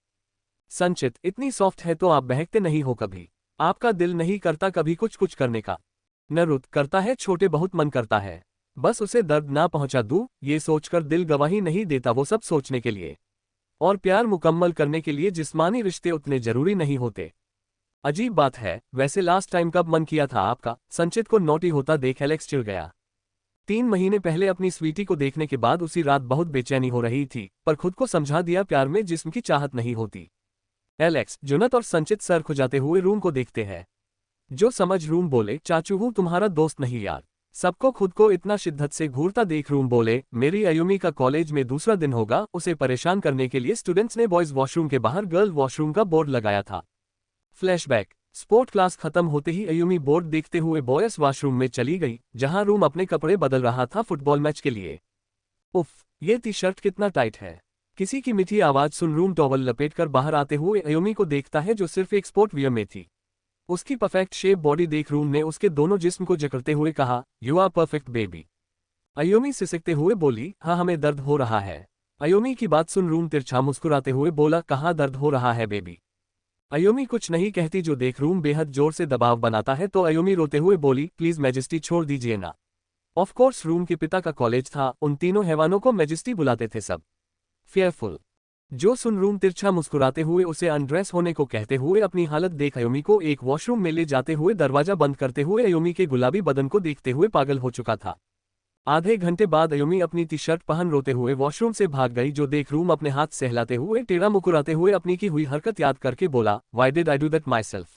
संचित, इतनी सॉफ्ट है तो आप बहकते नहीं हो कभी? आपका दिल नहीं करता कभी कुछ कुछ करने का? नरुद, करता है छोटे, बहुत मन करता है, बस उसे दर्द ना पहुंचा दूं, ये सोचकर दिल गवाही नहीं देता वो सब सोचने के लिए। और प्यार मुकम्मल करने के लिए जिस्मानी रिश्ते उतने जरूरी नहीं होते। अजीब बात है, वैसे लास्ट टाइम कब मन किया था आपका? संचित को नोटी होता देख एलेक्स चिढ़ गया। 3 महीने पहले अपनी स्वीटी को देखने के बाद उसी रात बहुत बेचैनी हो रही थी, पर खुद को समझा दिया प्यार में जिस्म की चाहत नहीं होती। एलेक्स, जुनत और संचित सर खुजाते हुए रूम को देखते हैं। जो समझ रूम बोले, चाचू हूं तुम्हारा दोस्त नहीं यार। सबको खुद को इतना शिद्दत से घूरता देख रूम बोले, मेरी अयुमी का कॉलेज में दूसरा दिन होगा, उसे परेशान करने के लिए स्टूडेंट्स ने बॉयज वॉशरूम के बाहर गर्ल वॉशरूम का बोर्ड लगाया था। फ्लैशबैक। स्पोर्ट क्लास खत्म होते ही अयुमी बोर्ड देखते हुए बॉयज वॉशरूम में चली गई, जहां रूम अपने कपड़े बदल रहा था फुटबॉल मैच के लिए। उफ, ये टी शर्ट कितना टाइट है। किसी की मीठी आवाज सुन रूम टॉवल लपेटकर बाहर आते हुए अयुमी को देखता है जो सिर्फ एक स्पोर्ट वियर में थी। उसकी परफेक्ट शेप बॉडी देख रूम ने उसके दोनों जिस्म को जकड़ते हुए कहा, यू आर परफेक्ट बेबी। अयुमी सिसकते हुए बोली, हाँ हमें दर्द हो रहा है। अयुमी की बात सुन रूम तिरछा मुस्कुराते हुए बोला, कहाँ दर्द हो रहा है बेबी? अयुमी कुछ नहीं कहती जो देख रूम बेहद जोर से दबाव बनाता है तो अयुमी रोते हुए बोली, प्लीज मैजेस्टी छोड़ दीजिए ना। ऑफ कोर्स रूम के पिता का कॉलेज था, उन तीनों हैवानों को मैजेस्टी बुलाते थे सब। फेयरफुल। जो सुन रूम तिरछा मुस्कुराते हुए उसे अनड्रेस होने को कहते हुए अपनी हालत देख अयुमी को एक वॉशरूम में ले जाते हुए दरवाजा बंद करते हुए अयुमी के गुलाबी बदन को देखते हुए पागल हो चुका था। आधे घंटे बाद अयुमी अपनी टी शर्ट पहन रोते हुए वॉशरूम से भाग गई जो देख रूम अपने हाथ सहलाते हुए टेढ़ा मुकुराते हुए अपनी की हुई हरकत याद करके बोला, why did I do that myself?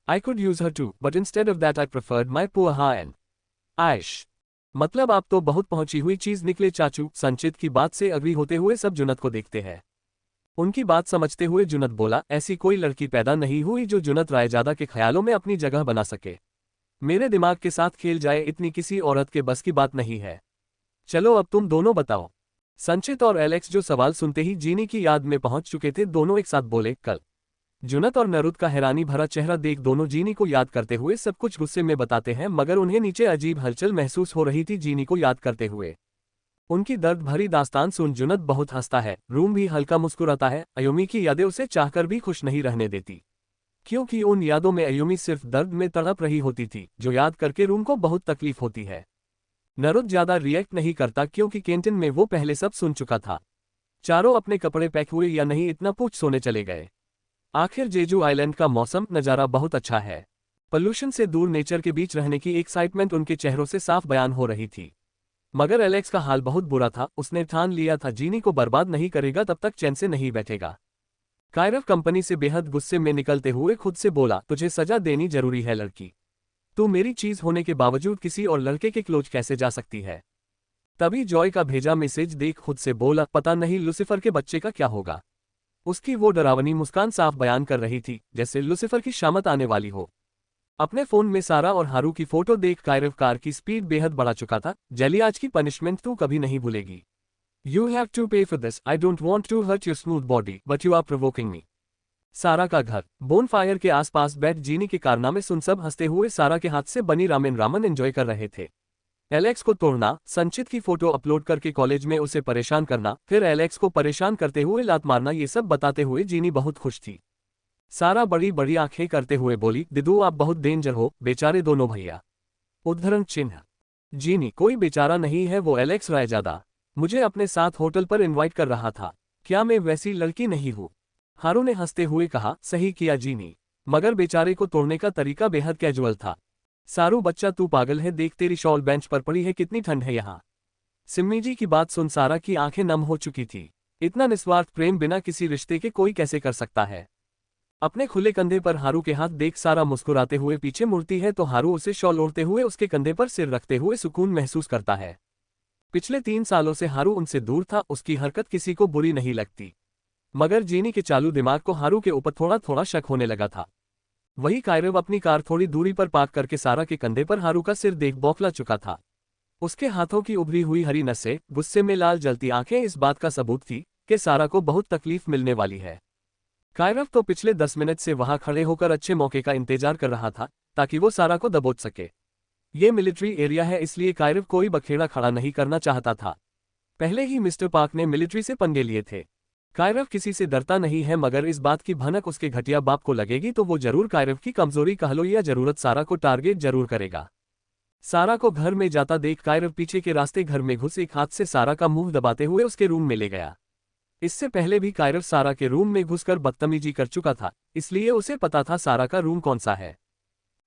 I could use her too, but instead of that I preferred my poor हा एंड आयश। मतलब आप तो बहुत पहुंची हुई चीज निकले चाचू। संचित की बात से अग्री होते हुए सब जुनत को देखते हैं। उनकी बात समझते हुए जुनत बोला, ऐसी कोई लड़की पैदा नहीं हुई जो जुनत रायजादा के ख्यालों में अपनी जगह बना सके। मेरे दिमाग के साथ खेल जाए इतनी किसी औरत के बस की बात नहीं है। चलो अब तुम दोनों बताओ। संचित और एलेक्स जो सवाल सुनते ही जीनी की याद में पहुंच चुके थे दोनों एक साथ बोले, कल। जुनत और नरुद का हैरानी भरा चेहरा देख दोनों जीनी को याद करते हुए सब कुछ गुस्से में बताते हैं, मगर उन्हें नीचे अजीब हलचल महसूस हो रही थी जीनी को याद करते हुए। उनकी दर्द भरी दास्तान सुन जुनत बहुत हंसता है, रूम भी हल्का मुस्कुराता है। अयुमी की यादें उसे चाहकर भी खुश नहीं रहने देती, क्योंकि उन यादों में अयुमी सिर्फ दर्द में तड़प रही होती थी, जो याद करके रूम को बहुत तकलीफ होती है। नरुद ज्यादा रिएक्ट नहीं करता क्योंकि कैंटीन में वो पहले सब सुन चुका था। चारों अपने कपड़े पैक हुए या नहीं इतना पूछ सोने चले गए। आखिर जेजू आइलैंड का मौसम नज़ारा बहुत अच्छा है। पोल्यूशन से दूर नेचर के बीच रहने की एक्साइटमेंट उनके चेहरों से साफ बयान हो रही थी। मगर एलेक्स का हाल बहुत बुरा था, उसने ठान लिया था जीनी को बर्बाद नहीं करेगा तब तक चैन से नहीं बैठेगा। कायरव कंपनी से बेहद गुस्से में निकलते हुए खुद से बोला, तुझे सजा देनी जरूरी है लड़की। तू मेरी चीज होने के बावजूद किसी और लड़के के क्लोज कैसे जा सकती है? तभी जॉय का भेजा मैसेज देख खुद से बोला, पता नहीं लूसीफर के बच्चे का क्या होगा। उसकी वो डरावनी मुस्कान साफ बयान कर रही थी जैसे लूसीफर की शामत आने वाली हो। अपने फोन में सारा और हारू की फोटो देख कायरव कार की स्पीड बेहद बढ़ा चुका था। जेली, आज की पनिशमेंट तू कभी नहीं भूलेगी। You have to pay for this. I don't want to hurt your smooth body but you are provoking me. सारा का घर। बोनफायर के आसपास बैठ जीनी के कारनामे सुन सब हंसते हुए सारा के हाथ से बनी रामेन एंजॉय कर रहे थे। एलेक्स को तोड़ना, संचित की फोटो अपलोड करके कॉलेज में उसे परेशान करना, फिर एलेक्स को परेशान करते हुए लात मारना, ये सब बताते हुए जीनी बहुत खुश थी। सारा बड़ी बड़ी आंखें करते हुए बोली, दिदू आप बहुत डेंजर हो, बेचारे दोनों भैया। उद्धरण चिन्ह। जीनी, कोई बेचारा नहीं है, वो एलेक्स रायजादा मुझे अपने साथ होटल पर इनवाइट कर रहा था। क्या मैं वैसी लड़की नहीं हूँ? हारू ने हंसते हुए कहा, सही किया जीनी, मगर बेचारे को तोड़ने का तरीका बेहद कैजुअल था। सारू बच्चा तू पागल है, देख तेरी शॉल बेंच पर पड़ी है, कितनी ठंड है यहाँ। सिम्मी जी की बात सुन सारा की आंखें नम हो चुकी थी। इतना निस्वार्थ प्रेम बिना किसी रिश्ते के कोई कैसे कर सकता है? अपने खुले कंधे पर हारू के हाथ देख सारा मुस्कुराते हुए पीछे मुड़ती है तो हारू उसे शॉल ओढ़ते हुए उसके कंधे पर सिर रखते हुए सुकून महसूस करता है। पिछले 3 सालों से हारू उनसे दूर था, उसकी हरकत किसी को बुरी नहीं लगती, मगर जीनी के चालू दिमाग को हारू के ऊपर थोड़ा थोड़ा शक होने लगा था। वही कायरव अपनी कार थोड़ी दूरी पर पार्क करके सारा के कंधे पर हारू का सिर देख बौखला चुका था। उसके हाथों की उभरी हुई हरी नसें, गुस्से में लाल जलती आंखें इस बात का सबूत थी कि सारा को बहुत तकलीफ मिलने वाली है। कायरव तो पिछले 10 मिनट से वहां खड़े होकर अच्छे मौके का इंतजार कर रहा था ताकि वो सारा को दबोच सके। ये मिलिट्री एरिया है, इसलिए कायरव कोई बखेड़ा खड़ा नहीं करना चाहता था। पहले ही मिस्टर पार्क ने मिलिट्री से पंगे लिए थे। कायरव किसी से डरता नहीं है, मगर इस बात की भनक उसके घटिया बाप को लगेगी तो वो जरूर कायरव की कमजोरी कह लो या जरूरत सारा को टारगेट जरूर करेगा। सारा को घर में जाता देख कायरव पीछे के रास्ते घर में घुस एक हाथ से सारा का मुंह दबाते हुए उसके रूम में ले गया। इससे पहले भी कायरव सारा के रूम में घुसकर बदतमीजी कर चुका था, इसलिए उसे पता था सारा का रूम कौन सा है।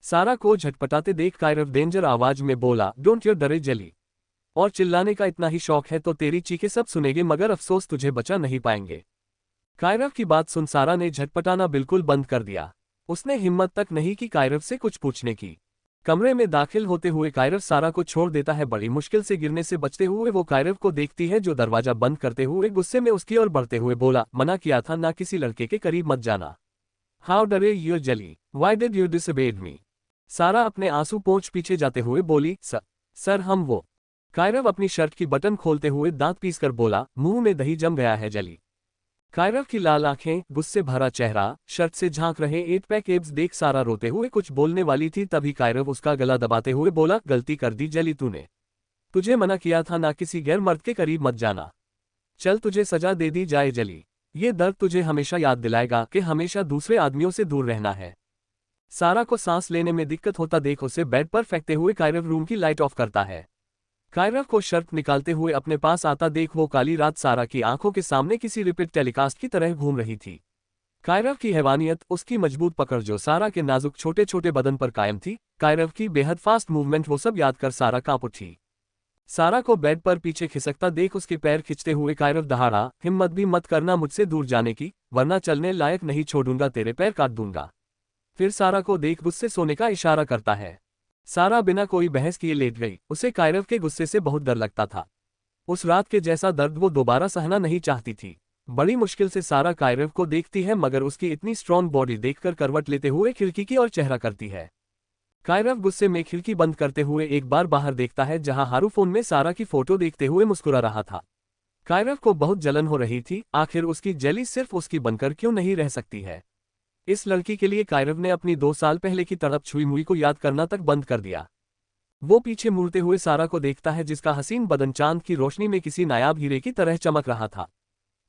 सारा को झटपटाते देख कायरव डेंजर आवाज में बोला, डोंट यू डरे जली, और चिल्लाने का इतना ही शौक है तो तेरी चीखें सब सुनेंगे, मगर अफसोस तुझे बचा नहीं पाएंगे। कायरव की बात सुन सारा ने झटपटाना बिल्कुल बंद कर दिया। उसने हिम्मत तक नहीं की कायरव से कुछ पूछने की। कमरे में दाखिल होते हुए कायरव सारा को छोड़ देता है। बड़ी मुश्किल से गिरने से बचते हुए वो कायरव को देखती है जो दरवाजा बंद करते हुए गुस्से में उसकी ओर बढ़ते हुए बोला, मना किया था ना किसी लड़के के करीब मत जाना। हाउ डरे यू जली, व्हाई डिड यू डिसोबे मी? सारा अपने आंसू पोंछ पीछे जाते हुए बोली, सर हम वो। कायरव अपनी शर्ट की बटन खोलते हुए दांत पीसकर बोला, मुंह में दही जम गया है जली। कायरव की लाल आंखें, गुस्से भरा चेहरा, शर्ट से झांक रहे 8 पैक एब्स देख सारा रोते हुए कुछ बोलने वाली थी, तभी कायरव उसका गला दबाते हुए बोला, गलती कर दी जली तूने। तुझे मना किया था ना किसी गैर मर्द के करीब मत जाना। चल तुझे सजा दे दी जाए जली, ये दर्द तुझे हमेशा याद दिलाएगा कि हमेशा दूसरे आदमियों से दूर रहना है। सारा को सांस लेने में दिक्कत होता देख उसे बेड पर फेंकते हुए कायरव रूम की लाइट ऑफ करता है। कायरव को शर्ट निकालते हुए अपने पास आता देख वो काली रात सारा की आंखों के सामने किसी रिपीट टेलीकास्ट की तरह घूम रही थी। कायरव की हैवानियत, उसकी मजबूत पकड़ जो सारा के नाजुक छोटे छोटे बदन पर कायम थी, कायरव की बेहद फास्ट मूवमेंट, वो सब याद कर सारा कांप उठी। सारा को बेड पर पीछे खिसकता देख उसके पैर खिंचते हुए कायरव दहाड़ा, हिम्मत भी मत करना मुझसे दूर जाने की, वरना चलने लायक नहीं छोड़ूंगा, तेरे पैर काट दूंगा। फिर सारा को देख गुस्से सोने का इशारा करता है। सारा बिना कोई बहस किए लेट गई। उसे कायरव के गुस्से से बहुत डर लगता था। उस रात के जैसा दर्द वो दोबारा सहना नहीं चाहती थी। बड़ी मुश्किल से सारा कायरव को देखती है, मगर उसकी इतनी स्ट्रॉन्ग बॉडी देखकर करवट लेते हुए खिड़की की ओर चेहरा करती है। कायरव गुस्से में खिड़की बंद करते हुए एक बार बाहर देखता है, जहां हारू फोन में सारा की फोटो देखते हुए मुस्कुरा रहा था। कायरव को बहुत जलन हो रही थी, आखिर उसकी जेली सिर्फ उसकी बनकर क्यों नहीं रह सकती है। इस लड़की के लिए कायरव ने अपनी 2 साल पहले की तड़प छुई मुई को याद करना तक बंद कर दिया। वो पीछे मुड़ते हुए सारा को देखता है, जिसका हसीन बदन चांद की रोशनी में किसी नायाब हीरे की तरह चमक रहा था।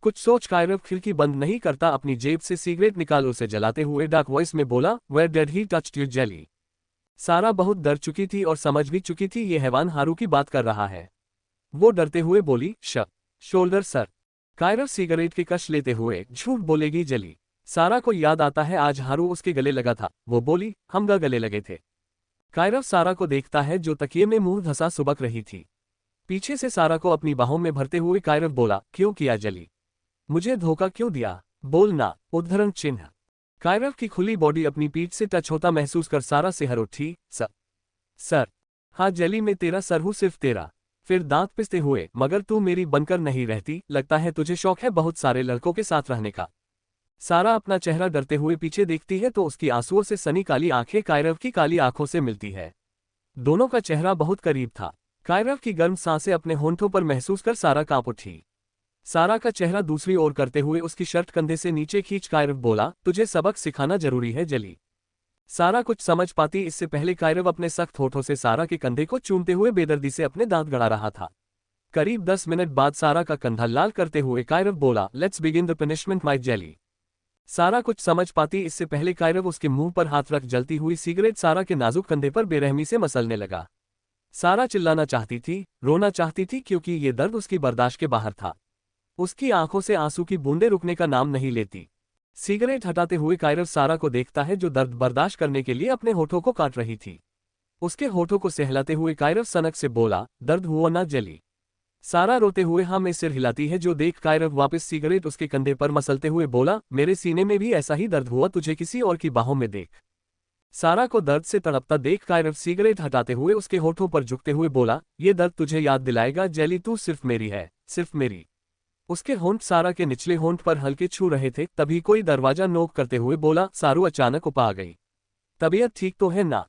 कुछ सोच कायरव खिड़की बंद नहीं करता, अपनी जेब से सिगरेट निकाल उसे जलाते हुए डार्क वॉइस में बोला, where did he touched you Jelly? Sara बहुत डर चुकी थी और समझ भी चुकी थी ये हैवान हारू की बात कर रहा है। वो डरते हुए बोली, शोल्डर सर। कायरव सिगरेट की कश लेते हुए, झूठ बोलेगी जली? सारा को याद आता है आज हारू उसके गले लगा था। वो बोली, हम गले लगे थे। कायरव सारा को देखता है जो तकिए में मुंह धंसा सुबक रही थी। पीछे से सारा को अपनी बाहों में भरते हुए कायरव बोला, क्यों किया जली? मुझे धोखा क्यों दिया? बोलना। उद्धरण चिन्ह। कायरव की खुली बॉडी अपनी पीठ से टच होता महसूस कर सारा सिहर उठी। सर। हाँ जली, मैं तेरा सर हूँ, सिर्फ तेरा। फिर दांत पिसते हुए, मगर तू मेरी बनकर नहीं रहती, लगता है तुझे शौक है बहुत सारे लड़कों के साथ रहने का। सारा अपना चेहरा डरते हुए पीछे देखती है तो उसकी आंसुओं से सनी काली आंखें कायरव की काली आंखों से मिलती है। दोनों का चेहरा बहुत करीब था। कायरव की गर्म सांसें अपने होंठों पर महसूस कर सारा कांप उठी। सारा का चेहरा दूसरी ओर करते हुए उसकी शर्ट कंधे से नीचे खींच कायरव बोला, तुझे सबक सिखाना जरूरी है जली। सारा कुछ समझ पाती इससे पहले कायरव अपने सख्त होठों से सारा के कंधे को चूमते हुए बेदर्दी से अपने दांत गड़ा रहा था। करीब 10 मिनट बाद सारा का कंधा लाल करते हुए कायरव बोला, let's begin the punishment my jelly. सारा कुछ समझ पाती इससे पहले कायरव उसके मुंह पर हाथ रख जलती हुई सिगरेट सारा के नाजुक कंधे पर बेरहमी से मसलने लगा। सारा चिल्लाना चाहती थी, रोना चाहती थी क्योंकि ये दर्द उसकी बर्दाश्त के बाहर था। उसकी आंखों से आंसू की बूंदें रुकने का नाम नहीं लेती। सिगरेट हटाते हुए कायरव सारा को देखता है जो दर्द बर्दाश्त करने के लिए अपने होठों को काट रही थी। उसके होठों को सहलाते हुए कायरव सनक से बोला, दर्द हुआ ना जली। सारा रोते हुए हाँ में सिर हिलाती है जो देख कायरव वापस सिगरेट उसके कंधे पर मसलते हुए बोला, मेरे सीने में भी ऐसा ही दर्द हुआ, तुझे किसी और की बाहों में देख। सारा को दर्द से तड़पता देख कायरव सिगरेट हटाते हुए उसके होठों पर झुकते हुए बोला, ये दर्द तुझे याद दिलाएगा जेली, तू सिर्फ मेरी है, सिर्फ मेरी। उसके होंठ सारा के निचले होंठ पर हल्के छू रहे थे, तभी कोई दरवाजा नोक करते हुए बोला, सारू अचानक उपा गई। तबीयत ठीक तो है ना?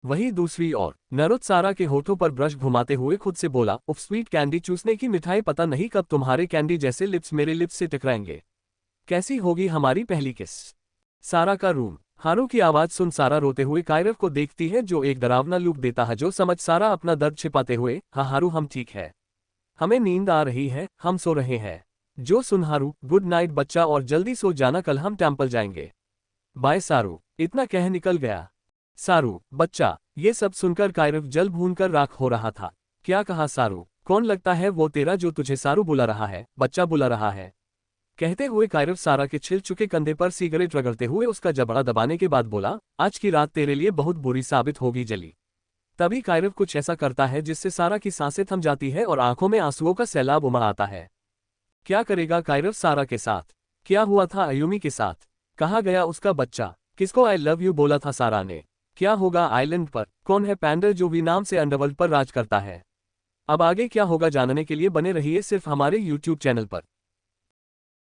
वही दूसरी ओर नरुत सारा के होठों पर ब्रश घुमाते हुए खुद से बोला, उफ स्वीट कैंडी चूसने की मिठाई, पता नहीं कब तुम्हारे कैंडी जैसे लिप्स मेरे लिप्स से टकराएंगे। कैसी होगी हमारी पहली किस? सारा का रूम। हारू की आवाज सुन सारा रोते हुए कायरव को देखती है जो एक डरावना लुक देता है जो समझ सारा अपना दर्द छिपाते हुए, हाँ हारू हम ठीक है, हमें नींद आ रही है, हम सो रहे हैं। जो सुन हारू, गुड नाइट बच्चा और जल्दी सो जाना, कल हम टेम्पल जाएंगे। बाय सारू। इतना कह निकल गया। सारू, बच्चा। ये सब सुनकर कायरव जल भूनकर राख हो रहा था। क्या कहा सारू? कौन लगता है वो तेरा जो तुझे सारू बुला रहा है, बच्चा बुला रहा है? कहते हुए कायरव सारा के छिल चुके कंधे पर सिगरेट रगड़ते हुए उसका जबड़ा दबाने के बाद बोला, आज की रात तेरे लिए बहुत बुरी साबित होगी जली। तभी कायरव कुछ ऐसा करता है जिससे सारा की सांसें थम जाती है और आंखों में आंसुओं का सैलाब उमड़ आता है। क्या करेगा कायरव सारा के साथ? क्या हुआ था अयुमी के साथ? कहाँ गया उसका बच्चा? किसको आई लव यू बोला था सारा ने? क्या होगा आइलैंड पर? कौन है पैंडर जो भी नाम से अंडरवर्ल्ड पर राज करता है? अब आगे क्या होगा जानने के लिए बने रहिए सिर्फ हमारे YouTube चैनल पर।